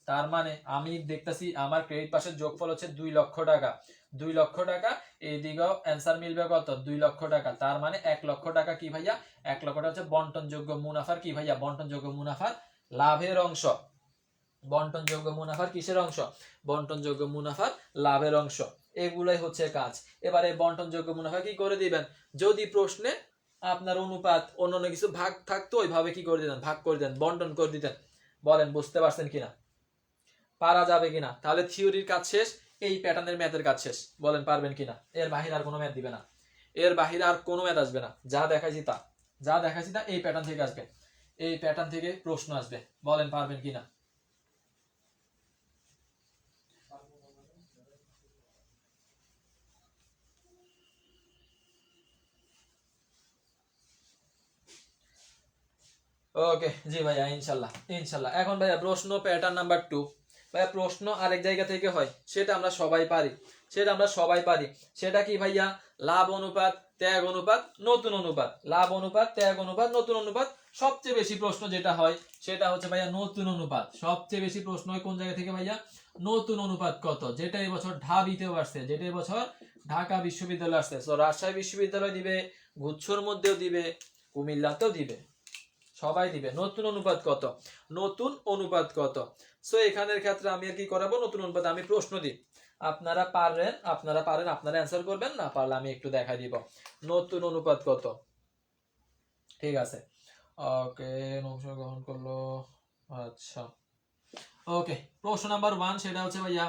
তার মানে আমি দেখতেছি আমার ক্রেডিট পাশের যোগফল হচ্ছে 2 লক্ষ টাকা। 2 লক্ষ টাকা। এইদিকেও অ্যান্সার মিলবে কত? 2 লক্ষ টাকা। তার মানে 1 লক্ষ টাকা কি ভাইয়া? 1 লক্ষ টাকা হচ্ছে বন্টনযোগ্য মুনাফার কি ভাইয়া? বন্টনযোগ্য মুনাফার লাভের অংশ। বন্টনযোগ্য মুনাফার কিসের অংশ? বন্টনযোগ্য মুনাফার লাভের অংশ। এগুলাই হচ্ছে কাজ। এবারে বন্টনযোগ্য মুনাফা কি করে দিবেন? যদি প্রশ্নে আপনার অনুপাত অন্যান্য কিছু ভাগ থাকতো ওইভাবে কি করে দিতেন? ভাগ করে দেন, বন্টন করে দিতেন। বলেন বুঝতে পারছেন কিনা? পারা যাবে কিনা? তাহলে থিওরির কাজ শেষ, এই প্যাটার্নের ম্যাথের কাজ শেষ। বলেন পারবেন কিনা? এর বাহিরে আর কোনো ম্যাথ দিবে না। এর বাহিরে আর কোনো ম্যাথ আসবে না। যা দেখাইছি তা, যা দেখাইছি তা এই প্যাটার্ন থেকে আসবে। এই প্যাটার্ন থেকে প্রশ্ন আসবে। বলেন পারবেন কিনা? ওকে জি ভাইয়া, ইনশাল্লাহ ইনশাল্লাহ। এখন ভাইয়া প্রশ্ন প্যাটার্ন নাম্বার 2। ভাইয়া প্রশ্ন আরেক জায়গা থেকে হয়, সেটা আমরা সবাই পারি। সেটা কি ভাইয়া? লাভ অনুপাত, ত্যাগ অনুপাত, নতুন অনুপাত। লাভ অনুপাত, ত্যাগ অনুপাত, নতুন অনুপাত। সবচেয়ে বেশি প্রশ্ন যেটা হয় সেটা হচ্ছে ভাইয়া নতুন অনুপাত। সবচেয়ে বেশি প্রশ্ন হয় কোন জায়গা থেকে ভাইয়া? নতুন অনুপাত কত? যেটা এবছর ঢাবিতেও আসছে, যেটা এবছর ঢাকা বিশ্ববিদ্যালয় আসছে। তো রাজশাহী বিশ্ববিদ্যালয় দিবে, গুচ্ছর মধ্যেও দিবে, কুমিল্লাতেও দিবে, সবাই দিবে। নতুন অনুপাত কত? নতুন অনুপাত কত? সো এখানের ক্ষেত্রে আমি আর কি করাবো? নতুন অনুপাত আমি প্রশ্ন দিই, আপনারা পারেন, আপনারা অ্যান্সার করবেন, না পারলে আমি একটু দেখাই দিব। নতুন অনুপাত কত? ঠিক আছে। ওকে, অংশ গ্রহণ করলো। আচ্ছা, ওকে, প্রশ্ন নাম্বার 1 সেটা হচ্ছে ভাইয়া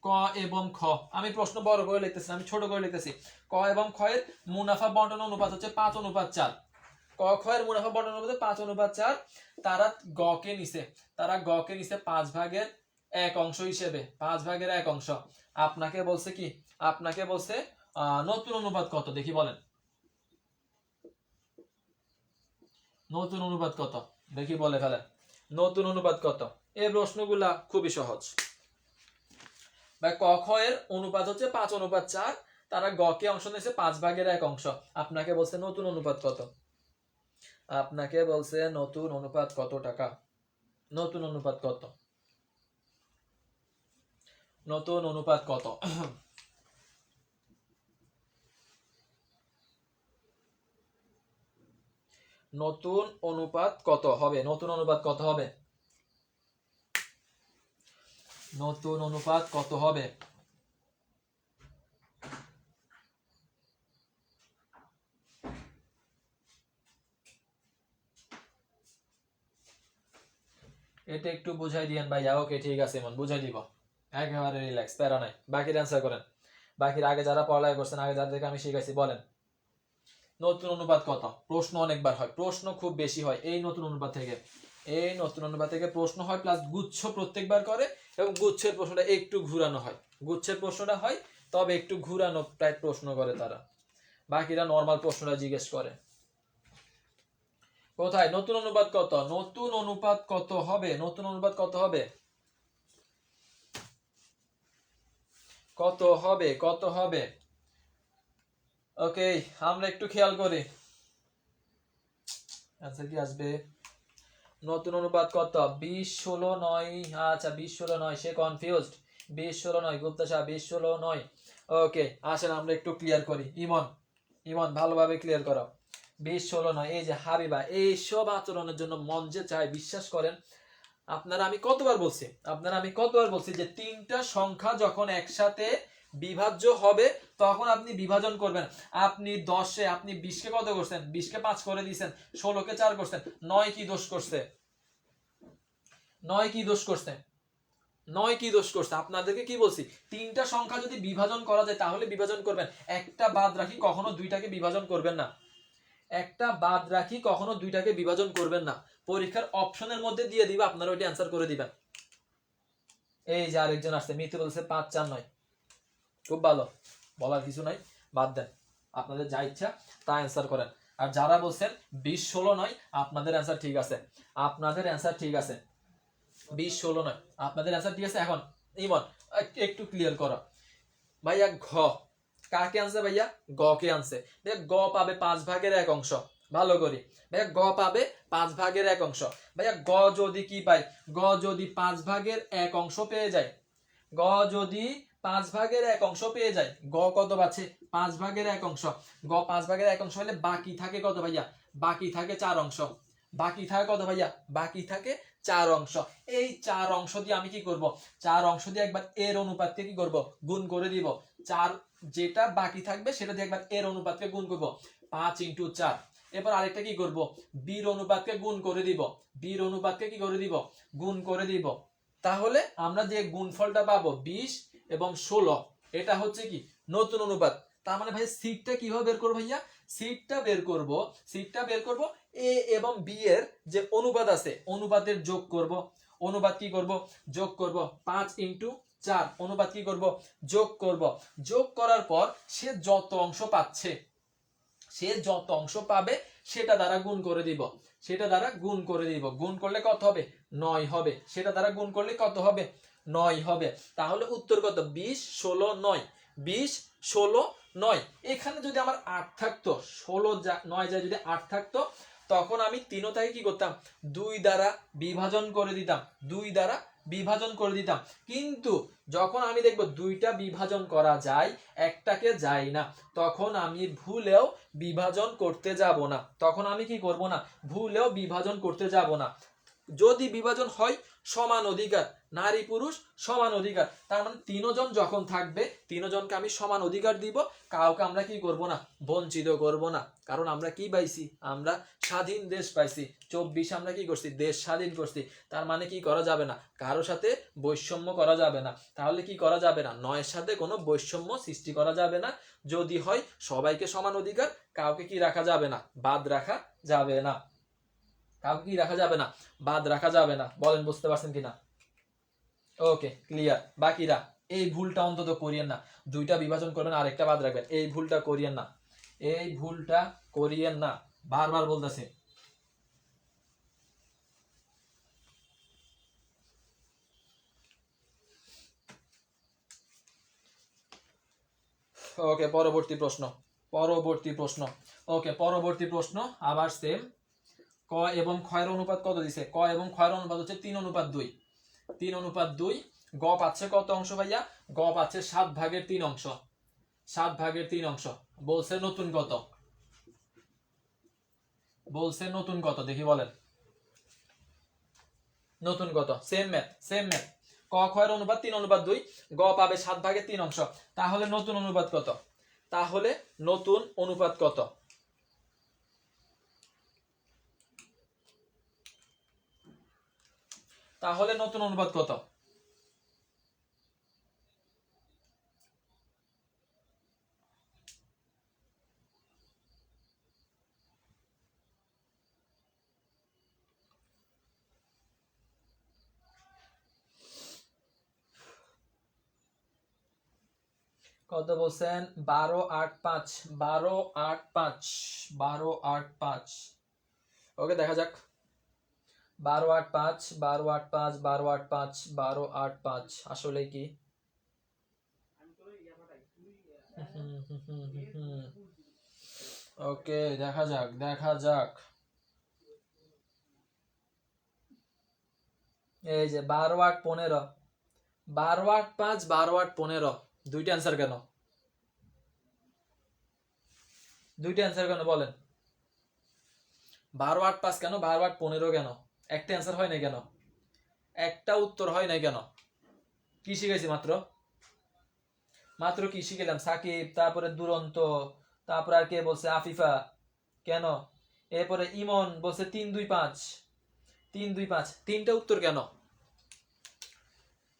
ক এবং খ। আমি প্রশ্ন বড় করে লিখতেছি, আমি ছোট করে লিখতেছি। ক এবং খ এর মুনাফা বন্টন অনুপাত হচ্ছে 5:4। ক খ এর মুনাফা বন্টন অনুপাত 5:4। তারা গ কে নিছে, তারা গ কে নিছে 5/1 হিসেবে, 5/1 আপনাকে বলছে কি, আপনাকে বলছে নতুন অনুপাত কত দেখি বলেন, নতুন অনুপাত কত দেখি বলে ফেলেন, নতুন অনুপাত কত? এই প্রশ্নগুলা খুবই সহজ বা ক খ এর অনুপাত হচ্ছে 5:4, তারা গ কে অংশ নিয়েছে 5/1। আপনাকে বলছে নতুন অনুপাত কত, আপনাকে বলছে নতুন অনুপাত কত টাকা, নতুন অনুপাত কত, নতুন অনুপাত কত? নতুন অনুপাত কত হবে, নতুন অনুপাত কত হবে, নতুন অনুপাত কত হবে? এটা একটু বুঝাই দিয়েন ভাইয়া। ওকে ঠিক আছে, এমন বুঝাই দিব, একেবারে রিল্যাক্স, প্যারা নাই। বাকির অ্যান্সার করেন, বাকির আগে যারা পড়ালেখা করছেন, আগে যাদেরকে আমি শিখাইছি, বলেন নতুন অনুপাত কত? প্রশ্ন অনেকবার হয়, প্রশ্ন খুব বেশি হয় এই নতুন অনুপাত থেকে, এই নতুন অনুপাত থেকে প্রশ্ন হয়, প্লাস গুচ্ছ প্রত্যেকবার করে, এবং গুচ্ছের প্রশ্নটা একটু ঘুরানো হয়, গুচ্ছের প্রশ্নটা হয় তবে একটু ঘুরানো টাইপ প্রশ্ন করে তারা, বাকিরা নর্মাল প্রশ্নটা জিজ্ঞেস করে। কোথায় নতুন অনুপাত কত, নতুন অনুপাত কত হবে, নতুন অনুপাত কত হবে, কত হবে, কত হবে? ওকে, আমরা একটু খেয়াল করি আচ্ছা কি আসবে, নতুন অনুপাত কত, 20, 16, 9। আচ্ছা 20, 16, 9, সে কনফিউজড, 20, 16, 9, গুপ্তা শাহ 20, 16, 9। ওকে আসেন আমরা একটু ক্লিয়ার করি, ইমন, ইমন ভালোভাবে ক্লিয়ার করো। 20, 16, 9, এই যে হাবিবা, এইসব আচরণের জন্য মন যে চায়, বিশ্বাস করেন আপনারা, আমি কতবার বলছি, আপনারা আমি কতবার বলছি যে তিনটা সংখ্যা যখন একসাথে বিভাজ্য হবে তখন আপনি বিভাজন করবেন। আপনি 10-এ আপনি 20-কে কত করছেন, 20-কে 5 করে দিয়েছেন, 16-কে 4 করছেন, 9 কি দোষ করছে, 9 কি দোষ করছে, 9 কি দোষ করছে? আপনাদেরকে কি বলছি, তিনটা সংখ্যা যদি বিভাজন করা যায় তাহলে বিভাজন করবেন, একটা বাদ রাখি কখনো দুইটাকে বিভাজন করবেন না, একটা বাদ রাখি কখনো দুইটাকে বিভাজন করবেন না। পরীক্ষার অপশনের মধ্যে দিয়ে দিবা, আপনারা ওইটা অ্যান্সার করে দিবেন। এই যে আরেকজন আসছে, মিতু বলছে 5, 4, 9, খুব ভালো, বলার কিছু নাই, বাদ দেন, আপনাদের যা ইচ্ছা তা অ্যান্সার করেন। আর যারা বলছেন 20, 16, 9, আপনাদের অ্যান্সার ঠিক আছে, আপনাদের অ্যান্সার ঠিক আছে, 20, 16, 9 আপনাদের অ্যান্সার ঠিক আছে। এখন ইমন একটু ক্লিয়ার করো ভাইয়া, ঘ কাকে আনছে ভাইয়া, গ কে আনছে, ভাইয়া গ পাবে 5/1। ভালো করি ভাইয়া, গ পাবে 5/1। ভাইয়া গ যদি কি পায়, গ যদি 5/1 পেয়ে যায়, গ যদি 5/1 পেয়ে যায়, গ কত পাচ্ছে, 5/1। গ 5/1 হলে বাকি থাকে কত ভাইয়া, বাকি থাকে 4। বাকি থাকে কত ভাইয়া, বাকি থাকে 4। এই 4 দিয়ে আমি কি করব, 4 দিয়ে একবার এর অনুপাতকে কি করব, গুণ করে দিব। 4 যেটা বাকি থাকবে সেটা দিয়ে একবার এর অনুপাতকে গুণ করব, 5 × 4। এবার আরেকটা কি করব, বীর অনুপাতকে গুণ করে দিব, বীর অনুপাতকে কি করে দিব, গুণ করে দিব। তাহলে আমরা যে গুণফলটা পাবো 20 এবং 16, এটা হচ্ছে কি নতুন অনুপাত। তার মানে ভাই সিটটা কিভাবে বের করবো ভাইয়া, সিটটা বের করব, সিটটা বের করব এ এবং বি এর যে অনুপাত আছে, অনুপাতের যোগ করব, অনুপাত কি করব, যোগ করব, 5 × 4 অনুপাত কি করব, যোগ করব। যোগ করার পর সে যত অংশ পাচ্ছে, সে যত অংশ পাবে সেটা দ্বারা গুণ করে দিব, সেটা দ্বারা গুণ করে দিব, গুণ করলে কত হবে, 9 হবে, সেটা দ্বারা গুণ করলে কত হবে, 9 হবে। তাহলে উত্তর কত, 20, 16, 9, 20, 16, 9। এখানে যদি আমার 8 থাকতো, 16 9 যায় যদি 8 থাকতো, তখন আমি তিনটাকে কি করতাম, 2 দ্বারা বিভাজন করে দিতাম, 2 দ্বারা বিভাজন করে দিতাম। কিন্তু যখন আমি দেখবো দুইটা বিভাজন করা যায়, একটাকে যায় না, তখন আমি ভুলেও বিভাজন করতে যাব না, তখন আমি কি করব না, ভুলেও বিভাজন করতে যাব না। যদি বিভাজন হয় সমান অধিকার, নারী পুরুষ সমান অধিকার। তার মানে তিনজন যখন থাকবে তিনজনকে আমি সমান অধিকার দিব, কাউকে আমরা কি করব না, বঞ্চিত করব না। কারণ আমরা কি পাইছি, আমরা স্বাধীন দেশ পাইছি, 24 আমরা কি করছি, দেশ স্বাধীন করছি। তার মানে কি করা যাবে না, কারোর সাথে বৈষম্য করা যাবে না। তাহলে কি করা যাবে না, নয়ের সাথে কোনো বৈষম্য সৃষ্টি করা যাবে না। যদি হয় সবাইকে সমান অধিকার, কাউকে কি রাখা যাবে না, বাদ রাখা যাবে না। কাউকে কি রাখা যাবে না, বাদ রাখা যাবে না। বলেন বুঝতে পারছেন কিনা? ওকে, ক্লিয়ার। বাকিরা এই ভুলটা অন্তত করিয়েন না, দুইটা বিভাজন করবেন আরেকটা বাদ রাখবেন, এই ভুলটা করিয়েন না, এই ভুলটা করিয়েন না, বারবার বলতেছি। ওকে, পরবর্তী প্রশ্ন, পরবর্তী প্রশ্ন। ওকে, পরবর্তী প্রশ্ন আবার সেম। ক এবং ক্ষয়ের অনুপাত কত দিছে? ক এবং ক্ষয়ের অনুপাত হচ্ছে 3:2। 3:2। গ পাচ্ছে কত অংশ ভাইয়া? গ পাচ্ছে 7/3 অংশ। 7/3 অংশ। বলছে নতুন কত? বলছে নতুন কত, দেখি বলেন নতুন কত। Same math, same math. ক ক্ষয়ের অনুপাত 3:2, গ পাবে 7/3 অংশ। তাহলে নতুন অনুপাত কত? তাহলে নতুন অনুপাত কত? তাহলে নতুন অনুপাত কত? কত বলছেন? 12/8/5। 12/8/5। 12/8/5। ওকে, দেখা যাক। 12/8/5, 12/8/5, 12/8/5, 12/8/5 আসলে কি? ওকে, দেখা যাক, দেখা যাক। এই যে 12/8/15। 12/8/5, 12/8/15, দুইটা অ্যান্সার কেন? দুইটা অ্যান্সার কেন বলেন? 12/8/5 কেন, 12/8/15 কেন? একটা অ্যান্সার হয় নাই কেন? একটা উত্তর হয় নাই কেন? কি শিখাইছি মাত্র? মাত্র কি শিখাইলাম? সাকিব, তারপরে দুরন্ত, তারপরে আর কে বলছে? আফিফা। কেন? এরপরে ইমন বলছে 3-2-5। 3-2-5, তিনটা উত্তর কেন?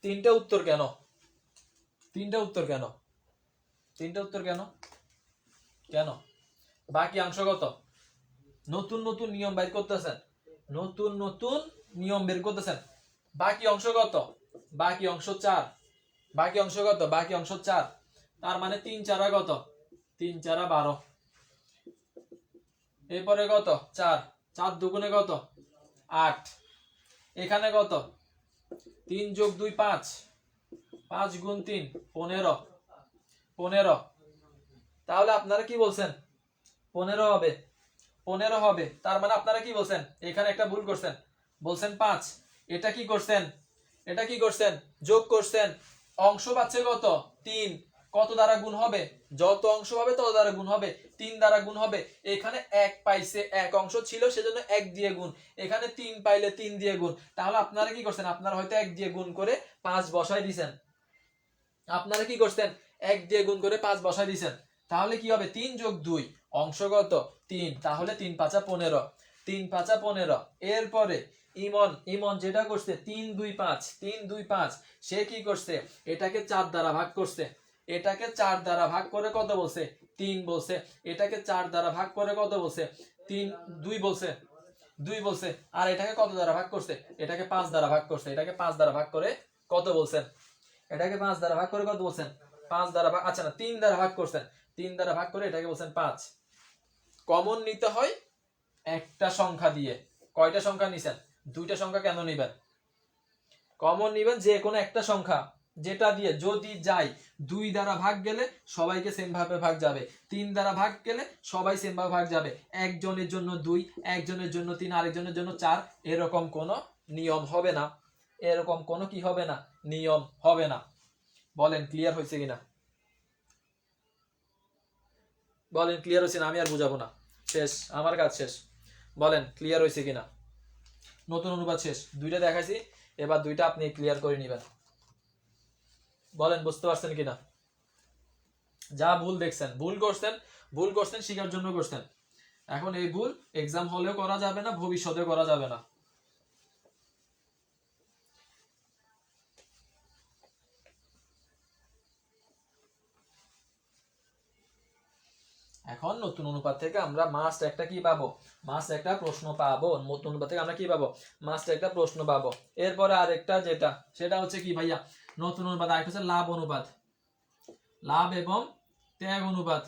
তিনটা উত্তর কেন? তিনটা উত্তর কেন? তিনটা উত্তর কেন? কেন? বাকি অংশ কত? নতুন নতুন নিয়ম বের করতেছেন, নতুন নতুন নিয়ম বের করতেছেন। বাকি অংশ কত? বাকি অংশ 4। বাকি অংশ কত? বাকি অংশ 4। তার মানে 3-4 কত? 3-4 12। এরপরে কত? 4। 4 দুগুণে কত? 8। এখানে কত? 3 + 2 5। 5 × 3 15। 15। তাহলে আপনারা কি বলছেন? 15 হবে। 15 হবে। তার মানে আপনারা কি বলছেন? এখানে একটা ভুল করছেন, বলছেন 5। এটা কি করছেন? এটা কি করছেন? যোগ করছেন। অংশ পাচ্ছে কত? 3। কত দ্বারা গুণ হবে? যত অংশ হবে তত দ্বারা গুণ হবে, 3 দ্বারা গুণ হবে। এখানে 1 পাইছে, 1 অংশ ছিল সেজন্য 1 দিয়ে গুণ। এখানে 3 পাইলে 3 দিয়ে গুণ। তাহলে আপনারা কি করছেন? আপনারা হয়তো 1 দিয়ে গুণ করে 5 বসাই দিয়েছেন। আপনারা কি করছেন? 1 দিয়ে গুণ করে 5 বসাই দিয়েছেন। তাহলে কি হবে? 3 + 2 অংশ কত? 3। তাহলে 3-5 15। 3-5 15। এরপরে ইমন, ইমন যেটা করছে 3-2-5, 3-2-5, সে কি করছে? এটাকে 4 দ্বারা ভাগ করছে। এটাকে 4 দ্বারা ভাগ করে কত বলছে? 3 বলছে। এটাকে 4 দ্বারা ভাগ করে কত বলছে? 3 2 বলছে। 2 বলছে। আর এটাকে কত দ্বারা ভাগ করছে? এটাকে 5 দ্বারা ভাগ করছে। এটাকে 5 দ্বারা ভাগ করে কত বলছেন? এটাকে 5 দ্বারা ভাগ করে কত বলছেন? 5 দ্বারা ভাগ, আচ্ছা না, 3 দ্বারা ভাগ করছেন। 3 দ্বারা ভাগ করে এটাকে বলছেন 5। কমন নিতে হয় একটা সংখ্যা দিয়ে। কয়টা সংখ্যা নিছেন? দুইটা সংখ্যা কেন নিবেন? কমন নিবেন যে কোনো একটা সংখ্যা, যেটা দিয়ে যদি যাই 2 দ্বারা ভাগ গেলে সবাইকে সেম ভাবে ভাগ যাবে, 3 দ্বারা ভাগ গেলে সবাই সেম ভাবে ভাগ যাবে, একজনের জন্য 2, একজনের জন্য 3, আরেকজনের জন্য 4, এরকম কোনো নিয়ম হবে না। এরকম কোনো কি হবে না? নিয়ম হবে না। বলেন ক্লিয়ার হয়েছে কিনা? বলেন ক্লিয়ার হয়েছে না? আমি আর বুঝাবো না, শেষ, আমার কাজ শেষ। বলেন ক্লিয়ার হয়েছে কিনা? নতুন অনুপাত শেষ, দুইটা দেখাইছি। এবার দুইটা আপনি ক্লিয়ার করে নেবেন। বলেন বুঝতে পারছেন কিনা? যা ভুল দেখছেন, ভুল করছেন শিখার জন্য করছেন। এখন এই ভুল এক্সাম হলেও করা যাবে না, ভবিষ্যতে করা যাবে না। এখন নতুন অনুপাত থেকে আমরা মাস্ট একটা কি পাবো, মাস্ট একটা প্রশ্ন পাবো। নতুন অনুপাত থেকে আমরা কি পাবো, মাস্ট একটা প্রশ্ন পাবো। এরপরে আরেকটা যেটা, সেটা হচ্ছে কি ভাইয়া, নতুন অনুপাত আরেকটা হচ্ছে লাভ অনুপাত, লাভ এবং ত্যাগ অনুপাত,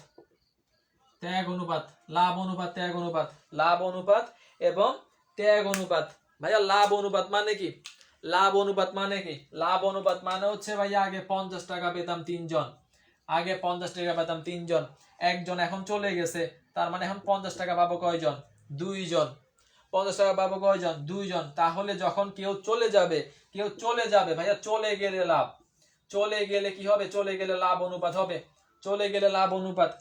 ত্যাগ অনুপাত, লাভ অনুপাত, ত্যাগ অনুপাত, লাভ অনুপাত এবং ত্যাগ অনুপাত। ভাইয়া লাভ অনুপাত মানে কি, লাভ অনুপাত মানে কি, লাভ অনুপাত মানে হচ্ছে ভাইয়া আগে 50 টাকা পেতাম তিনজন, আগে 50 টাকা পেতাম তিনজন, একজন এখন চলে গেছে, তার মানে এখন 50 টাকা পাবো কয়জন, দুইজন। 50 টাকা পাবো কয়জন, দুইজন। তাহলে যখন কেউ চলে যাবে, কেউ চলে যাবে ভাইয়া, চলে গেলে লাভ, চলে গেলে কি হবে, চলে গেলে লাভ অনুপাত হবে, চলে গেলে লাভ অনুপাত।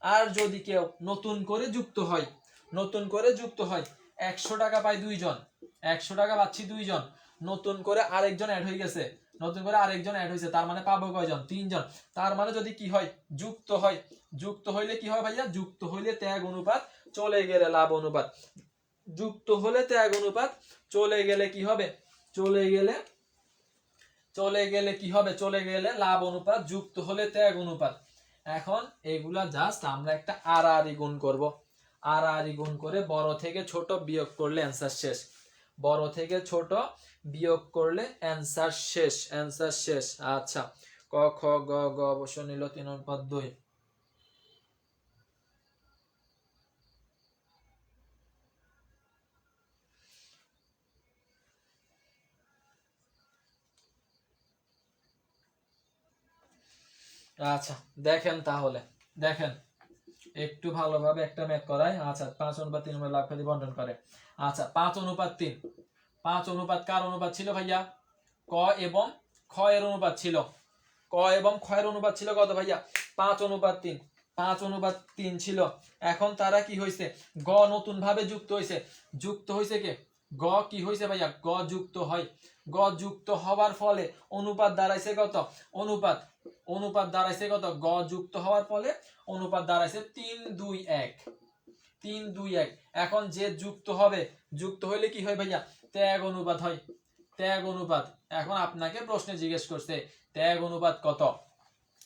আর যদি কেউ নতুন করে যুক্ত হয়, নতুন করে যুক্ত হয়, 100 টাকা পায় দুইজন, 100 টাকা পাচ্ছি দুইজন, নতুন করে আরেকজন অ্যাড হয়ে গেছে, নতুন করে আরেকজন অ্যাড হয়েছে, তার মানে পাবো কয়জন, তিনজন। তার মানে যদি কি হয়, যুক্ত হয়, যুক্ত হইলে কি হয় ভাইয়া, যুক্ত হইলে ত্যাগ অনুপাত, চলে গেলে লাভ অনুপাত, যুক্ত হলে ত্যাগ অনুপাত, চলে গেলে কি হবে, চলে গেলে, চলে গেলে কি হবে, চলে গেলে লাভ অনুপাত, যুক্ত হলে ত্যাগ অনুপাত। এখন এগুলা জাস্ট আমরা একটা আড়াআড়ি গুণ করব, আড়াআড়ি গুণ করে বড় থেকে ছোট বিয়োগ করলে অ্যান্সার শেষ, বড় থেকে ছোট বিয়োগ করলে অ্যান্সার শেষ, অ্যান্সার শেষ। আচ্ছা, ক খ গ গ অবশ্য নিল 3:2। আচ্ছা দেখেন, তাহলে দেখেন একটু ভালোভাবে একটা ম্যাথ করাই। আচ্ছা 5:3 লাভ খালি বন্টন করে। আচ্ছা 5:3, 5 অনুপাত কার অনুপাত ছিল ভাইয়া, ক এবং খ এর অনুপাত ছিল, ক এবং খ এর অনুপাত ছিল কত ভাইয়া, 5:3, 5:3 ছিল। এখন তারা কি হয়েছে, গ নতুন ভাবে যুক্ত হয়েছে, যুক্ত হয়েছে কে, গ কি হয়েছে ভাইয়া, গ যুক্ত হয়, গ যুক্ত হওয়ার ফলে অনুপাত দাঁড়াইছে কত, অনুপাত, অনুপাত দাঁড়াইছে কত, গ যুক্ত হওয়ার ফলে অনুপাত দাঁড়াইছে 3:2:1, 3:2:1। এখন যে যুক্ত হবে, যুক্ত হইলে কি হয় ভাইয়া, ত্যাগ অনুপাত হয়, ত্যাগ অনুপাত। এখন আপনাকে প্রশ্নে জিজ্ঞেস করছে ত্যাগ অনুপাত কত,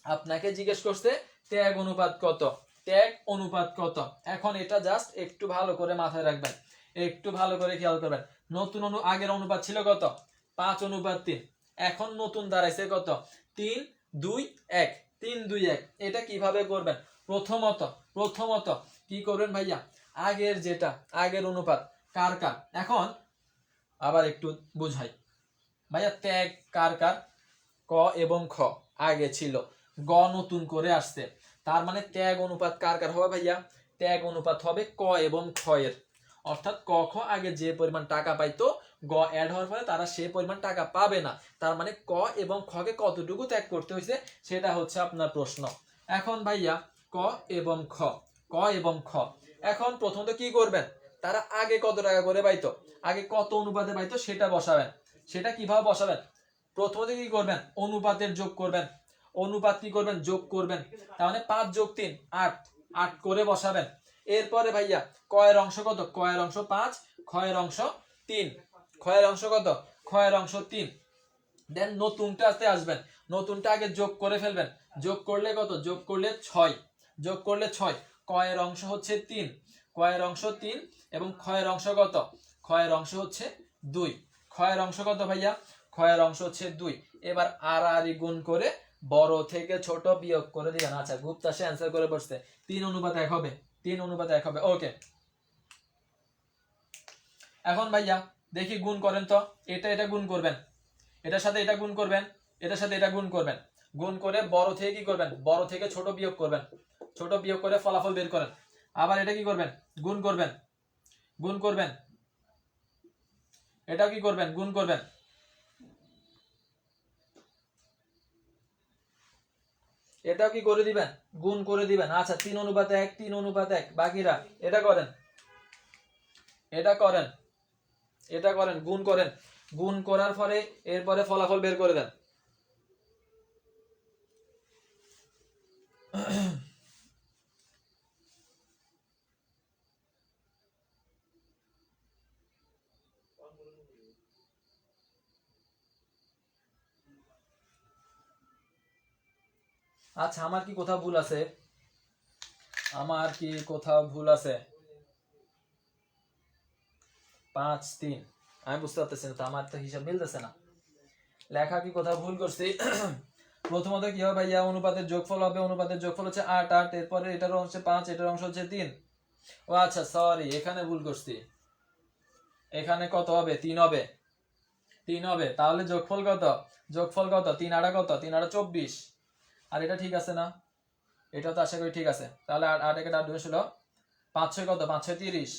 আপনাকে জিজ্ঞেস করছে ত্যাগ অনুপাত কত, ত্যাগ অনুপাত কত। এখন এটা জাস্ট একটু ভালো করে মাথায় রাখবেন, একটু ভালো করে খেয়াল করবেন। নতুন আগের অনুপাত ছিল কত, 5:3, এখন নতুন দাঁড়াইছে কত, 3:2:1, 3:2:1। এটা কিভাবে করবেন, প্রথমত, প্রথমত কি করবেন ভাইয়া, আগের যেটা, আগের অনুপাত কার কার, এখন আবার একটু বুঝাই ভাইয়া, ত্যাগ কার কার, ক এবং খ আগে ছিল, গ নতুন করে আসছে, তার মানে ত্যাগ অনুপাত কার কার হবে ভাইয়া, ত্যাগ অনুপাত হবে ক এবং খ এর। অর্থাৎ ক খ আগে যে পরিমাণ টাকা পাইতো, গ অ্যাড হওয়ার ফলে তারা সেই পরিমাণ টাকা পাবে না, তার মানে ক এবং খ কে কতটুকু ত্যাগ করতে হয়েছে সেটা হচ্ছে আপনার প্রশ্ন। এখন ভাইয়া ক এবং খ, ক এবং খ, এখন প্রথমত কি করবেন, তারা আগে কত টাকা করে পাইতো, আগে কত অনুপাতে পাইতো সেটা বসাবেন। সেটা কিভাবে বসাবেন, প্রথমত কি করবেন, অনুপাতের যোগ করবেন, অনুপাত কি করবেন, যোগ করবেন, তার মানে 5 + 3 8, 8 করে বসাবেন। এরপরে ভাইয়া ক এর অংশ কত, ক এর অংশ 5, খ এর অংশ 3, খ এর অংশ কত, খ এর অংশ 3। দেন নতুনটাতে আসবেন, নতুনটা আগে যোগ করে ফেলবেন, যোগ করলে কত, যোগ করলে 6, যোগ করলে 6, ক এর অংশ হচ্ছে 3, ক এর অংশ 3 এবং খ এর অংশ কত, খ এর অংশ হচ্ছে 2, খ এর অংশ কত ভাইয়া, খ এর অংশ হচ্ছে 2। এবার আড়াআড়ি গুণ করে বড় থেকে ছোট বিয়োগ করে দিবেন। আচ্ছা গুপ্তা সে অ্যান্সার করে বসছে, 3:1 হবে, 3:1 হবে। ওকে, এখন ভাইয়া দেখি গুণ করেন তো, এটা এটা গুণ করবেন, এটার সাথে এটা গুণ করবেন, এটার সাথে এটা গুণ করবেন, গুণ করে বড় থেকে কি করবেন, বড় থেকে ছোট বিয়োগ করবেন, ছোট বিয়োগ করে ফলাফল বের করেন। আবার এটা কি করবেন, গুণ করবেন, গুণ করবেন, এটা কি করবেন, গুণ করবেন, এটাও কি করে দিবেন, গুণ করে দিবেন। আচ্ছা 3:1, 3:1, বাকিরা এটা করেন, এটা করেন, এটা করেন, গুণ করেন, গুণ করার পরে এরপরে ফলাফল বের করে দেন। আচ্ছা, আমার কি কোথাও ভুল আছে? আমার কি কোথাও ভুল আছে? 5 3 আমি বুঝতে পারতেছি না, তো আমার তো হিসাব মিলতেছে না। লেখা কি কোথাও ভুল করছি? প্রথমত কি হবে ভাইয়া, অনুপাতের যোগফল হবে, অনুপাতের যোগফল হচ্ছে 8 8, এরপরে এটার অংশ 5, এটার অংশ হচ্ছে 3। ও আচ্ছা, সরি, এখানে ভুল করছি। এখানে কত হবে? 3 হবে, 3 হবে। তাহলে যোগফল কত? যোগফল কত? 3 8 কত? 3 8 24। আর এটা ঠিক আছে না? এটা তো আশা করি ঠিক আছে। তাহলে 8 1 8 2 ষোলো, 5 6 কত? 5 6 30।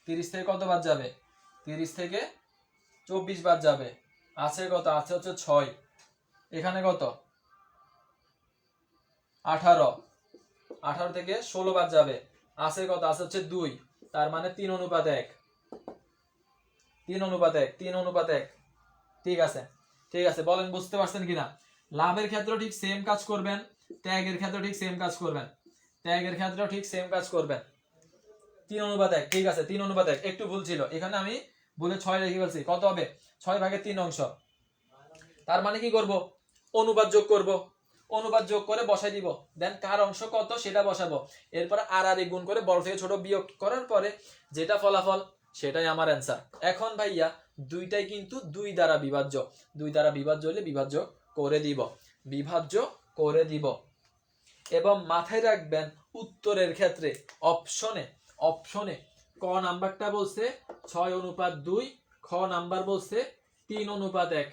30 থেকে কত বাদ যাবে? 30 থেকে 24 বাদ যাবে। আছে কত? আছে হচ্ছে 6। এখানে কত? 18। 18 থেকে 16 বাদ যাবে। আছে কত? আছে হচ্ছে 2। তার মানে 3 অনুপাত 1। 3 অনুপাত 1, 3 অনুপাত 1। ঠিক আছে, ঠিক আছে, বলেন বুঝতে পারছেন কিনা? লাভের ক্ষেত্রে ঠিক সেম কাজ করবেন, ত্যাগের ক্ষেত্রে ঠিক সেম কাজ করবেন, ত্যাগের ক্ষেত্রে ঠিক সেম কাজ করবেন। 3 অনুপাত 1, ঠিক আছে, 3 অনুপাত 1। একটু ভুল ছিল, এখানে আমি ভুলে 6 রেখে ফেলছি। কত হবে? 6 ভাগের 3 অংশ। তার মানে কি করব? অনুপাত যোগ করব, অনুপাত যোগ করে বসাই দিব, দেন কার অংশ কত সেটা বসাবো। এরপর আর আর গুণ করে বড় থেকে ছোট বিয়োগ করার পরে যেটা ফলাফল সেটাই আমার অ্যান্সার। এখন ভাইয়া দুইটাই কিন্তু 2 দ্বারা বিভাজ্য, 2 দ্বারা বিভাজ্য হলে বিভাজ্য করে দিব, বিভাজ্য করে দিব। এবং মাথায় রাখবেন উত্তরের ক্ষেত্রে অপশনে অপশনে ক নাম্বারটা বলছে 6 অনুপাত 2, খ নাম্বার বলছে 3 অনুপাত 1।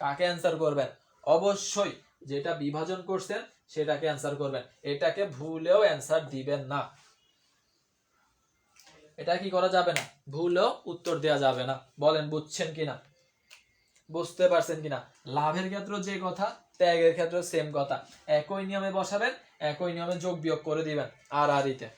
কাকে অ্যান্সার করবেন? অবশ্যই যেটা বিভাজন করছেন সেটাকে অ্যান্সার করবেন, এটাকে ভুলেও অ্যান্সার দিবেন না। এটা কি করা যাবে না, ভুলেও উত্তর দেওয়া যাবে না। বলেন বুঝছেন কিনা, বুঝতে পারছেন কিনা? লাভের ক্ষেত্রে যে কথা, ত্যাগের ক্ষেত্রে সেম কথা। একই নিয়মে বসাবেন, একই নিয়মে যোগ বিয়োগ করে দিবেন আর আরিতে।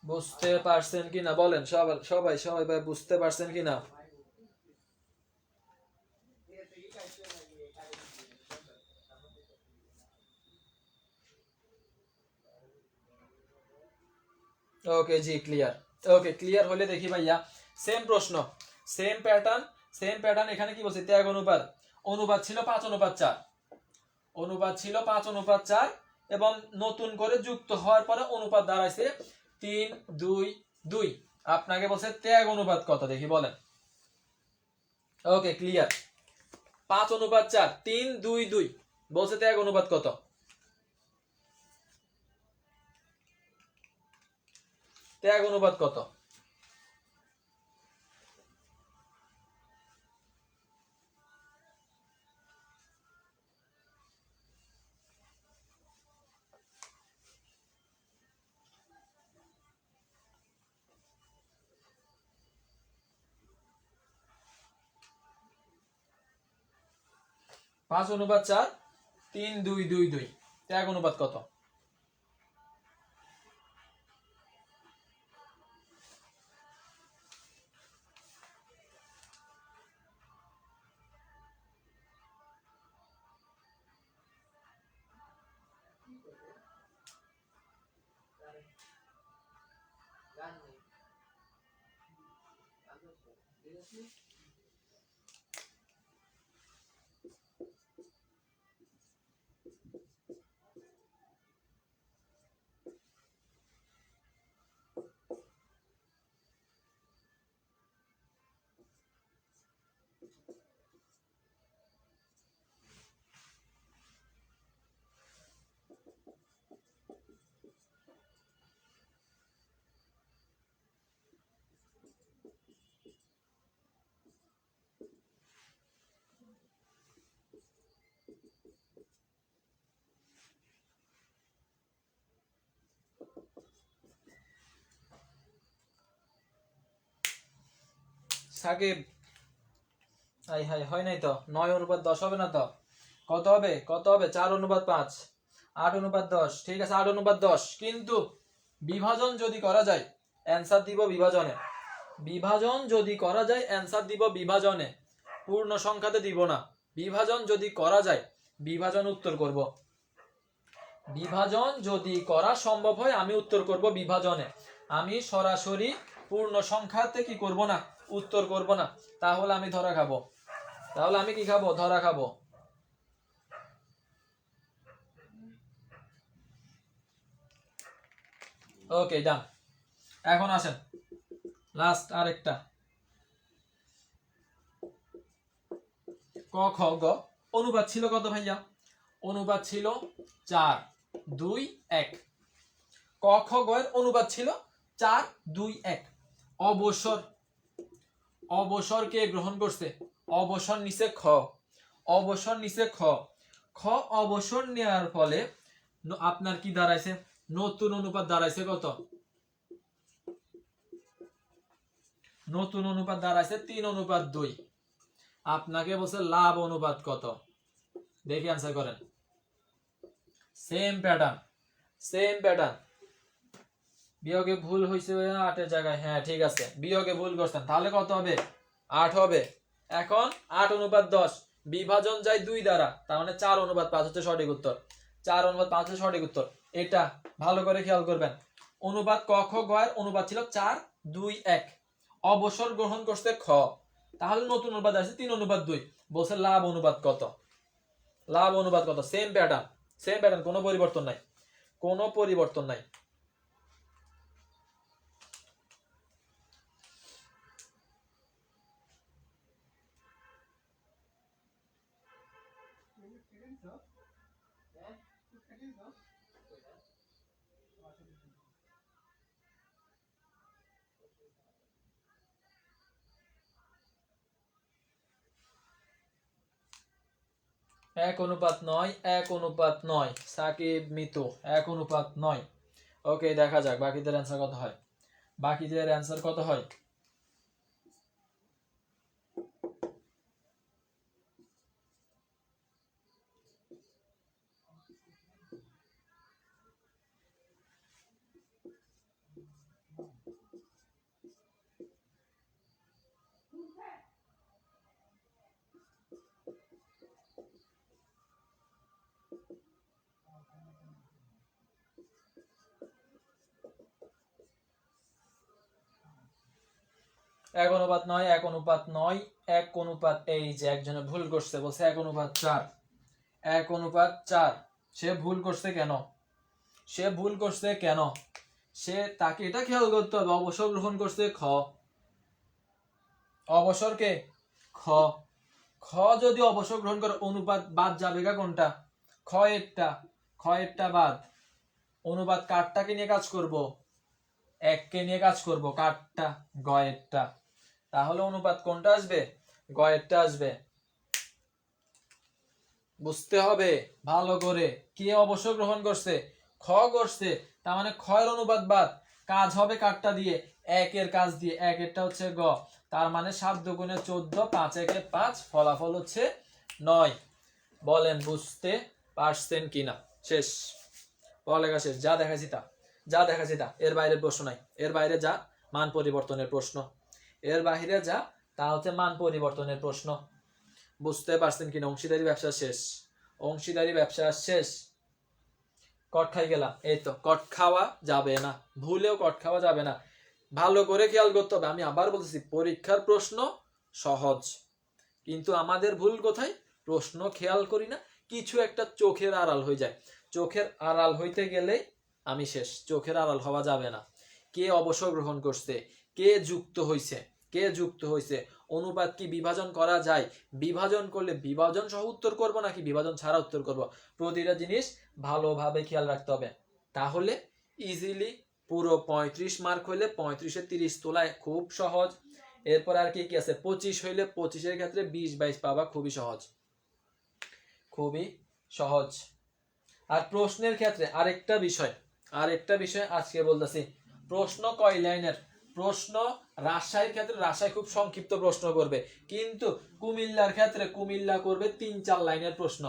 বুঝতে পারছেন কিনা বলেন সবাই সবাই সবাই ভাই, বুঝতে পারছেন কিনা? ওকে জি, ক্লিয়ার। ওকে, ক্লিয়ার হলে দেখি ভাইয়া সেম প্রশ্ন, সেম প্যাটার্ন, সেম প্যাটার্ন। এখানে কি বলছে? ত্যাগ অনুপাত, অনুপাত ছিল 5 অনুপাত 4, অনুপাত ছিল 5 অনুপাত 4, এবং নতুন করে যুক্ত হওয়ার পরে অনুপাত দাঁড়াইছে 3 2 2। আপনাকে বলছে ত্যাগ অনুপাত কত, দেখি বলেন। ওকে, ক্লিয়ার। 5 অনুপাত 4, 3 2 2, বলছে ত্যাগ অনুপাত কত? ত্যাগ অনুপাত কত? পাঁচ অনুপাত 4, 3 2 2 2, ত্যাগ অনুপাত কত? সাকিব, হাই হাই, হয় নাই তো। 9:10 হবে না তো? কত হবে? কত হবে? 4:5, 8:10। ঠিক আছে, 8:10। কিন্তু বিভাজন যদি করা যায়, অ্যান্সার দিব বিভাজনে। বিভাজন যদি করা যায়, অ্যান্সার দিব বিভাজনে, পূর্ণ সংখ্যাতে দিব না। বিভাজন যদি করা যায়, বিভাজন উত্তর করব। বিভাজন যদি করা সম্ভব হয়, আমি উত্তর করব বিভাজনে। আমি সরাসরি পূর্ণ সংখ্যাতে কি করব না, উত্তর করব না। তাহলে আমি ধরা খাবো। তাহলে আমি কি খাবো? ধরা খাবো। ওকে, ডান। এখন আসেন লাস্ট আরেকটা। ক খ গ। অনুপাত ছিল কত ভাইয়া? অনুপাত ছিল 4, 2, 1। ক খ গ এর অনুপাত ছিল 4, 2, 1। অবসর, অবসর কে গ্রহণ করছে? অবসর নিচে খ, অবসর নিচে খ। খ অবসর নেওয়ার ফলে আপনার কি দাঁড়াইছে? নতুন অনুপাত দাঁড়াইছে কত? নতুন অনুপাত দাঁড়াইছে 3:2। আপনাকে বলছে লাভ অনুপাত কত? দেখি অ্যান্সার করেন। Same pattern, same pattern. বিয়োগে ভুল হয়েছে 8 এর জায়গায়, হ্যাঁ ঠিক আছে, বিয়োগে ভুল করছেন। তাহলে কত হবে? 8 হবে। এখন 8:10, বিভাজন যায় 2 দ্বারা, তার মানে 4:5 হচ্ছে সঠিক উত্তর। 4:5 হচ্ছে সঠিক উত্তর। এটা ভালো করে খেয়াল করবেন। অনুপাত ক খ গ এর অনুপাত ছিল 4, 2, 1। অবসর গ্রহণ করছে খ, তাহলে নতুন অনুপাত আছে 3:2। বলছে লাভ অনুপাত কত? লাভ অনুপাত কত? সেম প্যাটার্ন, সেম প্যাটার্ন, কোনো পরিবর্তন নাই, কোনো পরিবর্তন নাই। এক অনুপাত নয়, 1:9। সাকিব মিতু 1:9। ওকে, দেখা যাক বাকিদের অ্যান্সার কত হয়। বাকিদের অ্যান্সার কত হয়? এক অনুপাত নয়, 1:9, 1:, এই যে একজনে ভুল করছে, বলছে 1:4। 1:4। সে ভুল করছে কেন? সে ভুল করছে কেন? সে, তাকে এটা খেয়াল করতে হবে, অবসর গ্রহণ করছে খ। অবসর কে? খ। খ যদি অবসর গ্রহণ করে, অনুপাত বাদ যাবে গা কোনটা? খ এরটা, খ এরটা বাদ। অনুপাত কারটাকে নিয়ে কাজ করব? 1 কে নিয়ে কাজ করব। কারটা? গ এরটা। তাহলে অনুপাত কোনটা আসবে? গ এরটা আসবে। বুঝতে হবে ভালো করে, কে অবসর গ্রহণ করছে? খ করছে, তার মানে খ এর অনুপাত বাদ। কাজ হবে কারটা দিয়ে? 1 এর কাজ দিয়ে। 1 এরটা হচ্ছে গ, তার মানে 7 দুগুণে 14, 5 একে 5, ফলাফল হচ্ছে 9। বলেন বুঝতে পারছেন কিনা? শেষ, পড়ালেখা শেষ। যা দেখাইছি তা, যা দেখাইছি তা, এর বাইরে প্রশ্ন নাই। এর বাইরে যা মান পরিবর্তনের প্রশ্ন, এর বাইরে যা তা হচ্ছে মান পরিবর্তনের প্রশ্ন। বুঝতে পারছেন কিনা? অংশীদারি ব্যবসা শেষ, অংশীদারি ব্যবসা শেষ। কট খাই গেলাম, এই তো। কট খাওয়া যাবে না, ভুলেও কট খাওয়া যাবে না। ভালো করে খেয়াল করতে হবে। আমি আবার বলতেছি, পরীক্ষার প্রশ্ন সহজ, কিন্তু আমাদের ভুল কোথায়? প্রশ্ন খেয়াল করি না, কিছু একটা চোখের আড়াল হয়ে যায়। চোখের আড়াল হইতে গেলে আমি শেষ। চোখের আড়াল হওয়া যাবে না। কে অবসর গ্রহণ করছে, কে যুক্ত হইছে, কে যুক্ত হইছে, অনুপাত কি বিভাজন করা যায়? বিভাজন করলে বিভাজন সহ উত্তর করব নাকি বিভাজন ছাড়া উত্তর করব? প্রতিটা জিনিস ভালোভাবে খেয়াল রাখতে হবে। তাহলে ইজিলি পুরো 35 মার্ক হইলে 35-এ 30 তোলায় খুব সহজ। এরপর আর কি কি আছে? 25 হইলে 25-এর ক্ষেত্রে 20-22 পাবা, খুবই সহজ, খুবই সহজ। আর প্রশ্নের ক্ষেত্রে আরেকটা বিষয়, আরেকটা বিষয় আজকে বলতেছি, প্রশ্ন কয় লাইনের? প্রশ্ন রাজশাহীর ক্ষেত্রে রাজশাহী খুব সংক্ষিপ্ত প্রশ্ন করবে, কিন্তু কুমিল্লার ক্ষেত্রে কুমিল্লা করবে 3-4 লাইনের প্রশ্ন,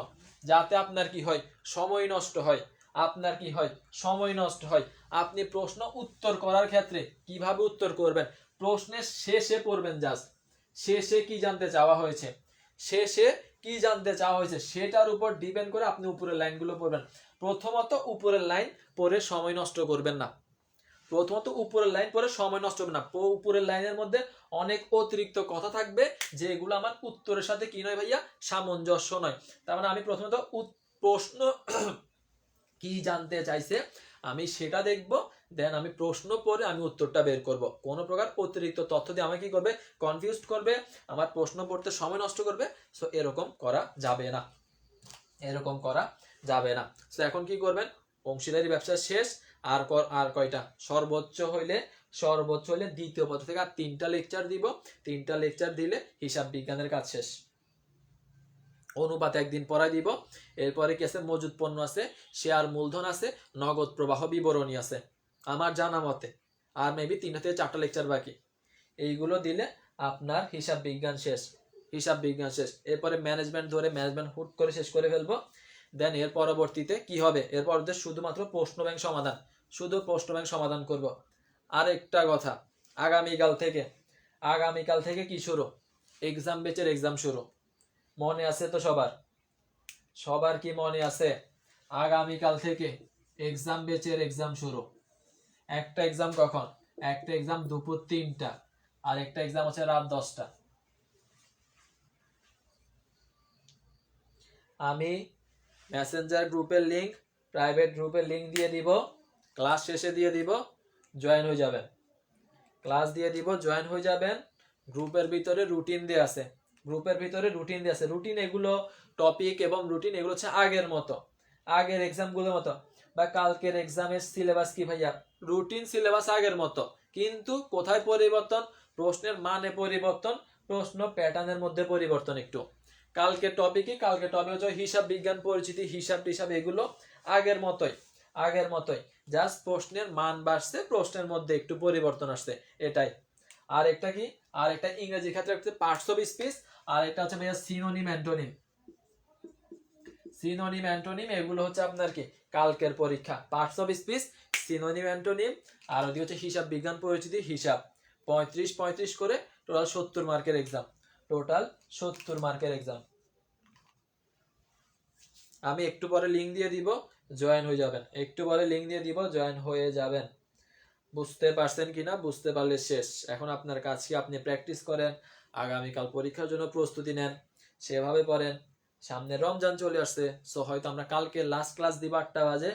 যাতে আপনার কি হয়, সময় নষ্ট হয়। আপনার কি হয়, সময় নষ্ট হয়। আপনি প্রশ্ন উত্তর করার ক্ষেত্রে কিভাবে উত্তর করবেন, প্রশ্নের শেষে পড়বেন, জাস্ট শেষে কি জানতে চাওয়া হয়েছে, শেষে কি জানতে চাওয়া হয়েছে সেটার উপর ডিপেন্ড করে আপনি উপরের লাইনগুলো পড়বেন। প্রথমত উপরের লাইন পড়ে সময় নষ্ট করবেন না, প্রথমত উপরের লাইন পরে সময় নষ্ট হবে না। উপরের লাইনের মধ্যে অনেক অতিরিক্ত কথা থাকবে যেগুলো আমার উত্তরের সাথে কি নয় ভাইয়া, সামঞ্জস্য নয়। তার মানে আমি প্রথমত প্রশ্ন কি জানতে চাইছে আমি সেটা দেখব, দেন আমি প্রশ্ন পড়ে আমি উত্তরটা বের করব। কোনো প্রকার অতিরিক্ত তথ্য দিয়ে আমাকে কি করবে, কনফিউজ করবে, আমার প্রশ্ন পড়তে সময় নষ্ট করবে। সো এরকম করা যাবে না, এরকম করা যাবে না। সো এখন কি করবেন, অংশীদারি ব্যবসা শেষ। আর কয়টা, সর্বোচ্চ হইলে দ্বিতীয় পত্র থেকে আর 3টা লেকচার দিব। 3টা লেকচার দিলে হিসাব বিজ্ঞানের কাজ শেষ। অনুপাত একদিন পড়াই দিব। এরপরে কি আছে, মজুদ পণ্য আছে, শেয়ার মূলধন আছে, নগদ প্রবাহ বিবরণী আছে আমার জানা মতে। আর মেবি 3 থেকে 4টা লেকচার বাকি। এইগুলো দিলে আপনার হিসাব বিজ্ঞান শেষ, হিসাব বিজ্ঞান শেষ। এরপরে ম্যানেজমেন্ট ধরে ম্যানেজমেন্ট হুট করে শেষ করে ফেলবো। দেন এর পরবর্তীতে কি হবে, এর পরবর্তীতে শুধুমাত্র প্রশ্ন ব্যাংক সমাধান, শুধু প্রশ্ন ব্যাংক সমাধান করব। আর একটা কথা, আগামীকাল থেকে কি শুরু, এক্সাম বেচের এক্সাম শুরু। মনে আছে তো সবার, সবার কি মনে আছে, আগামীকাল থেকে এক্সাম বেচের এক্সাম শুরু। একটা এক্সাম কখন, একটা এক্সাম দুপুর 3টা, আর একটা এক্সাম হচ্ছে রাত 10টা। আমি মেসেঞ্জার গ্রুপের লিংক, প্রাইভেট গ্রুপের লিংক দিয়ে দিব, ক্লাস শেষে দিয়ে দিব, জয়েন হয়ে যাবেন। ক্লাস দিয়ে দিব, জয়েন হয়ে যাবেন। গ্রুপের ভিতরে রুটিন দেয়া আছে, গ্রুপের ভিতরে রুটিন দেয়া আছে। রুটিন এগুলো টপিক এবং রুটিন এগুলো হচ্ছে আগের মতো, আগের এক্সামগুলোর মতো। বা কালকের এক্সামের সিলেবাস কি ভাইয়া, রুটিন সিলেবাস আগের মতো, কিন্তু কোথায় পরিবর্তন, প্রশ্নের মানে পরিবর্তন, প্রশ্ন প্যাটার্নের মধ্যে পরিবর্তন একটু। কালকে টপিক হচ্ছে হিসাব বিজ্ঞান পরিচিতি, হিসাব টিসাব এগুলো আগের মতোই, জাস্ট প্রশ্নের মান বাড়ছে, প্রশ্নের মধ্যে একটু পরিবর্তন আসছে, এটাই। আর একটা কি, আর একটা ইংরেজি ক্ষেত্রে হচ্ছে পার্টস অফ স্পিচ, আর একটা হচ্ছে ভাইয়া সিনোনিম অ্যান্টোনিম। সিনোনিম অ্যান্টোনিম এগুলো হচ্ছে আপনার কি কালকের পরীক্ষা, parts of speech, synonym antonym. আর ওদিকে হচ্ছে হিসাব বিজ্ঞান পরিচিতি, হিসাব 35 করে, টোটাল 70 মার্কের এক্সাম, টোটাল 70 মার্কের এক্সাম। আমি একটু পরে লিংক দিয়ে দিব, জয়েন হয়ে যাবেন। একটু পরে লিংক দিয়ে দিব, জয়েন হয়ে যাবেন। বুঝতে পারছেন কিনা, বুঝতে পারলে শেষ। এখন আপনার কাজ কি, আপনি প্র্যাকটিস করেন, আগামীকাল পরীক্ষার জন্য প্রস্তুতি নেন, সেভাবে পড়েন। সামনে রমজান চলে আসছে, সো হয়তো আমরা কালকে লাস্ট ক্লাস দিব 8টা বাজে।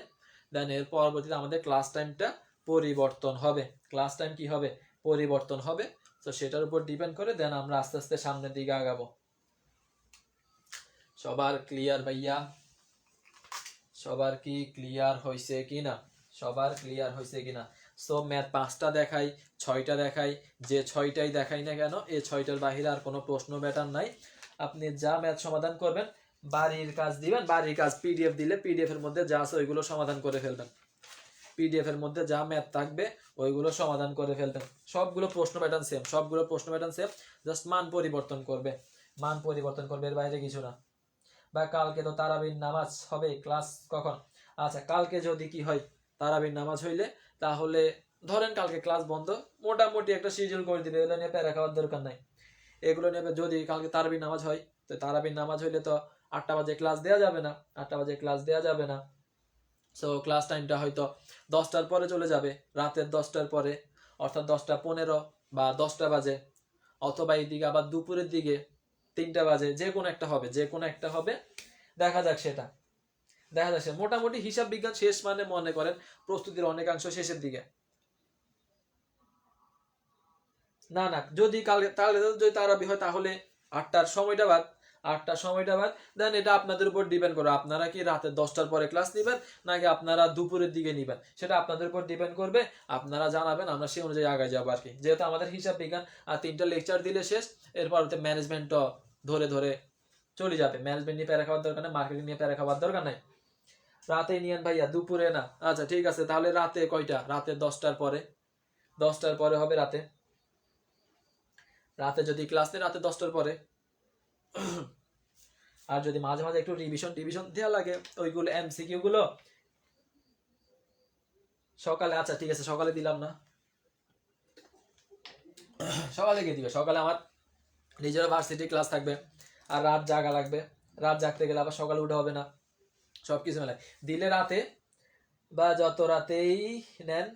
দেন এর পরবর্তীতে আমাদের ক্লাস টাইমটা পরিবর্তন হবে, ক্লাস টাইম কি হবে, পরিবর্তন হবে। তো সেটার উপর ডিপেন্ড করে দেন আমরা আস্তে আস্তে সামনের দিকে আগাবো। সবার ক্লিয়ার ভাইয়া, সবার কি ক্লিয়ার হয়েছে কিনা, সবার ক্লিয়ার হয়েছে কিনা। সো ম্যাথ 5টা দেখাই, 6টা দেখাই, যে 6টাই দেখাই না কেন, এই 6টার বাহিরে আর কোনো প্রশ্ন ব্যাটার নাই। আপনি যা ম্যাথ সমাধান করবেন, বাড়ির কাজ দিবেন, বাড়ির কাজ পিডিএফ দিলে পিডিএফ এর মধ্যে যা আছে ওইগুলো সমাধান করে ফেলবেন। পিডিএফ এর মধ্যে যা ম্যাথ থাকবে ওইগুলো সমাধান করে ফেলবেন। সবগুলো প্রশ্ন প্যাটার্ন সেম, সবগুলো প্রশ্ন প্যাটার্ন সেম, জাস্ট মান পরিবর্তন করবে, মান পরিবর্তন করবে, এর বাইরে কিছু না। বা কালকে তো তারাবির নামাজ হবে, ক্লাস কখন, আচ্ছা কালকে যদি কি হয়, তারাবির নামাজ হইলে তাহলে ধরেন কালকে ক্লাস বন্ধ, মোটামুটি একটা শিডিউল করে দিবে, এগুলো নিয়ে প্যারা খাওয়ার দরকার নাই। এগুলো নিয়ে যদি কালকে তারাবির নামাজ হয়, তো তারাবির নামাজ হইলে তো 8টা বাজে ক্লাস দেওয়া যাবে না, 8টা বাজে ক্লাস দেওয়া যাবে না। সো ক্লাস টাইমটা হয়তো 10টার পরে চলে যাবে, রাতের 10টার পরে, অর্থাৎ 10টা 15 বা 10টা বাজে, অথবা এইদিকে আবার দুপুরের দিকে 3টা বাজে, যে কোনো একটা হবে, যে কোনো একটা হবে, দেখা যাক সেটা, দেখা যাচ্ছে। মোটামুটি হিসাব বিজ্ঞান শেষ মানে মনে করেন প্রস্তুতির অনেকাংশ শেষের দিকে। না না, যদি কালকে তাহলে যদি তারাবি হয় তাহলে 8টার সময়টা বাদ, 8টার সময়টা বাদ। দেন এটা আপনাদের উপর ডিপেন্ড করে, আপনারা কি রাতে 10টার পরে ক্লাস নেবেন নাকি আপনারা দুপুরের দিকে নেবেন, সেটা আপনাদের উপর ডিপেন্ড করবে। আপনারা জানাবেন, আমরা সেই অনুযায়ী আগে যাবো আর কি। যেহেতু আমাদের হিসাব বিজ্ঞান আর 3টা লেকচার দিলে শেষ, এরপর ম্যানেজমেন্টও ধরে ধরে চলে যাবে। ম্যানেজমেন্ট নিয়ে প্যারা খাওয়ার দরকার নেই, মার্কেটিং নিয়ে প্যারা খাওয়ার দরকার নাই, রাতে নিয়েন ভাইয়া, দুপুরে না। আচ্ছা ঠিক আছে, তাহলে রাতে কয়টা, রাতে 10টার পরে, 10টার পরে হবে রাতে। রাতে যদি ক্লাস নেই রাতে 10টার পরে। আর যদি মাঝে মাঝে একটু রিভিশন দেওয়া লাগে ওইগুলো এমসিকিউ গুলো সকালে, আচ্ছা ঠিক আছে সকালে দিলাম না, সকালে গিয়ে দিবে। সকালে আমার নিজের ভার্সিটি ক্লাস থাকবে আর রাত জাগা লাগবে, রাত জাগতে গেলে আবার সকালে উঠে হবে না, সবকিছু মেলায় দিলে রাতে বা যত রাতেই নেন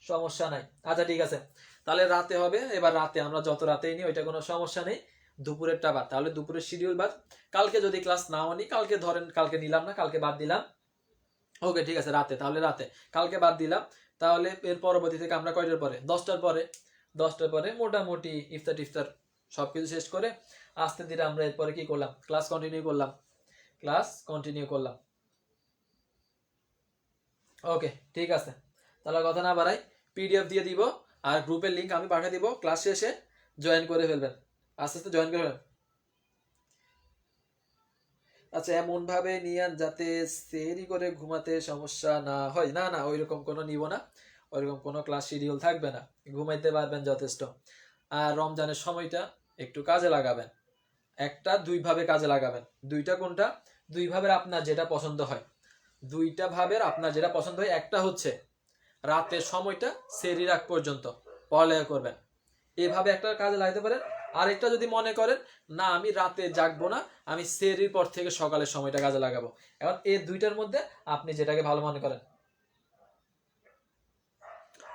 সমস্যা নাই। আচ্ছা ঠিক আছে তাহলে রাতে হবে। এবার রাতে আমরা যত রাতেই নিই ওইটা কোনো সমস্যা নেই। দুপুরেরটা বাদ, তাহলে দুপুরের শিডিউল বাদ। কালকে যদি ক্লাস নাও নিই, কালকে ধরেন কালকে নিলাম না, কালকে বাদ দিলাম, ওকে ঠিক আছে রাতে, তাহলে রাতে কালকে বাদ দিলাম। তাহলে এর পরবর্তী থেকে আমরা কয়টার পরে? 10টার পরে। 10টার পরে মোটামুটি ইফতার সবকিছু শেষ করে আস্তে ধীরে আমরা এরপরে কি করলাম? ক্লাস কন্টিনিউ করলাম। ওকে ঠিক আছে, তাহলে কথা না বাড়াই, পিডিএফ দিয়ে দিব আর গ্রুপের লিংক আমি পাঠিয়ে দিব। ক্লাস শেষে জয়েন করে ফেলবেন, আস্তে আস্তে জয়েন করে ফেলবেন। আচ্ছা এমন ভাবে নিয়ান যাতে সেরি করে ঘুমাতে সমস্যা না হয়। না না ওইরকম কোনো নিব না, ওইরকম কোনো ক্লাস শিডিউল থাকবে না, ঘুমাইতে পারবেন যথেষ্ট। আর রমজানের সময়টা একটু কাজে লাগাবেন, একটা দুইভাবে কাজে লাগাবেন। দুইটা কোনটা? দুই ভাবের আপনার যেটা পছন্দ হয়, দুইটা ভাবের আপনার যেটা পছন্দ হয়। একটা হচ্ছে রাতের সময়টা সেরির আগ পর্যন্ত পড়ালেখা করবেন, এভাবে একটা কাজে লাগাতে পারেন। আরেকটা যদি মনে করেন না আমি রাতে জাগবো না, আমি সেরির পর থেকে সকালের সময়টা কাজে লাগাবো, এখন এই দুইটার মধ্যে আপনি যেটাকে ভালো মনে করেন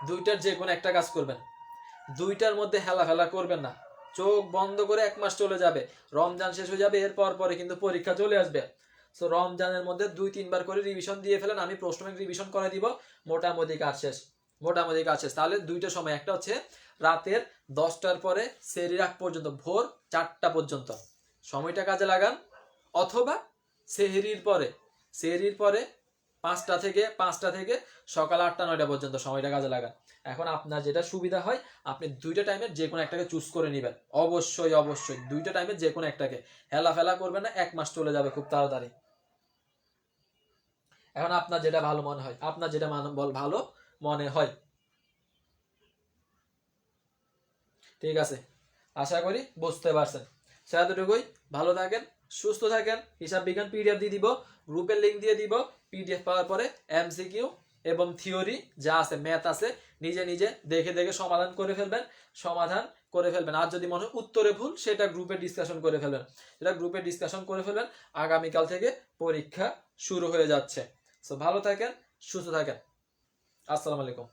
দুইটার যে কোনো একটা কাজ করবেন। দুইটার মধ্যে হেলাফেলা করবেন না, চোখ বন্ধ করে 1 মাস চলে যাবে, রমজান শেষ হয়ে যাবে, এরপর পরে কিন্তু পরীক্ষা চলে আসবে। সো রমজানের মধ্যে 2-3 বার করে রিভিশন দিয়ে ফেলেন, আমি প্রশ্ন ব্যাংক রিভিশন করে দিব, মোটামুটি কাজ শেষ। তাহলে দুইটা সময়, একটা হচ্ছে রাতের 10টার পরে সেরির আগ পর্যন্ত, ভোর 4টা পর্যন্ত সময়টা কাজে লাগান, অথবা সেহরির পরে 5টা থেকে সকাল 8টা-9টা পর্যন্ত সময়টা কাজে লাগান। এখন আপনার যেটা সুবিধা হয় আপনি দুইটা টাইমের যে কোনো একটাকে চুজ করে নেবেন। অবশ্যই দুইটা টাইমের যে কোনো একটাকে, হেলাফেলা করবেন না, 1 মাস চলে যাবে খুব তাড়াতাড়ি। এখন আপনার যেটা ভালো মনে হয়, ভালো মনে হয়। ঠিক আছে, আশা করি বুঝতে পারছেন। সেতটুকুই, ভালো থাকেন, সুস্থ থাকেন। হিসাব বিজ্ঞান পিডিএফ দিয়ে দিব, গ্রুপের লিঙ্ক দিয়ে দিব। পিডিএফ পাওয়ার পরে এমসিকিউ এবং থিওরি যা আছে, ম্যাথ আছে, নিজে নিজে দেখে সমাধান করে ফেলবেন। আর যদি মনে হয় উত্তরে ভুল, সেটা গ্রুপে ডিসকাশন করে ফেলবেন। আগামীকাল থেকে পরীক্ষা শুরু হয়ে যাচ্ছে। সো ভালো থাকেন, সুস্থ থাকেন। আসসালামু আলাইকুম।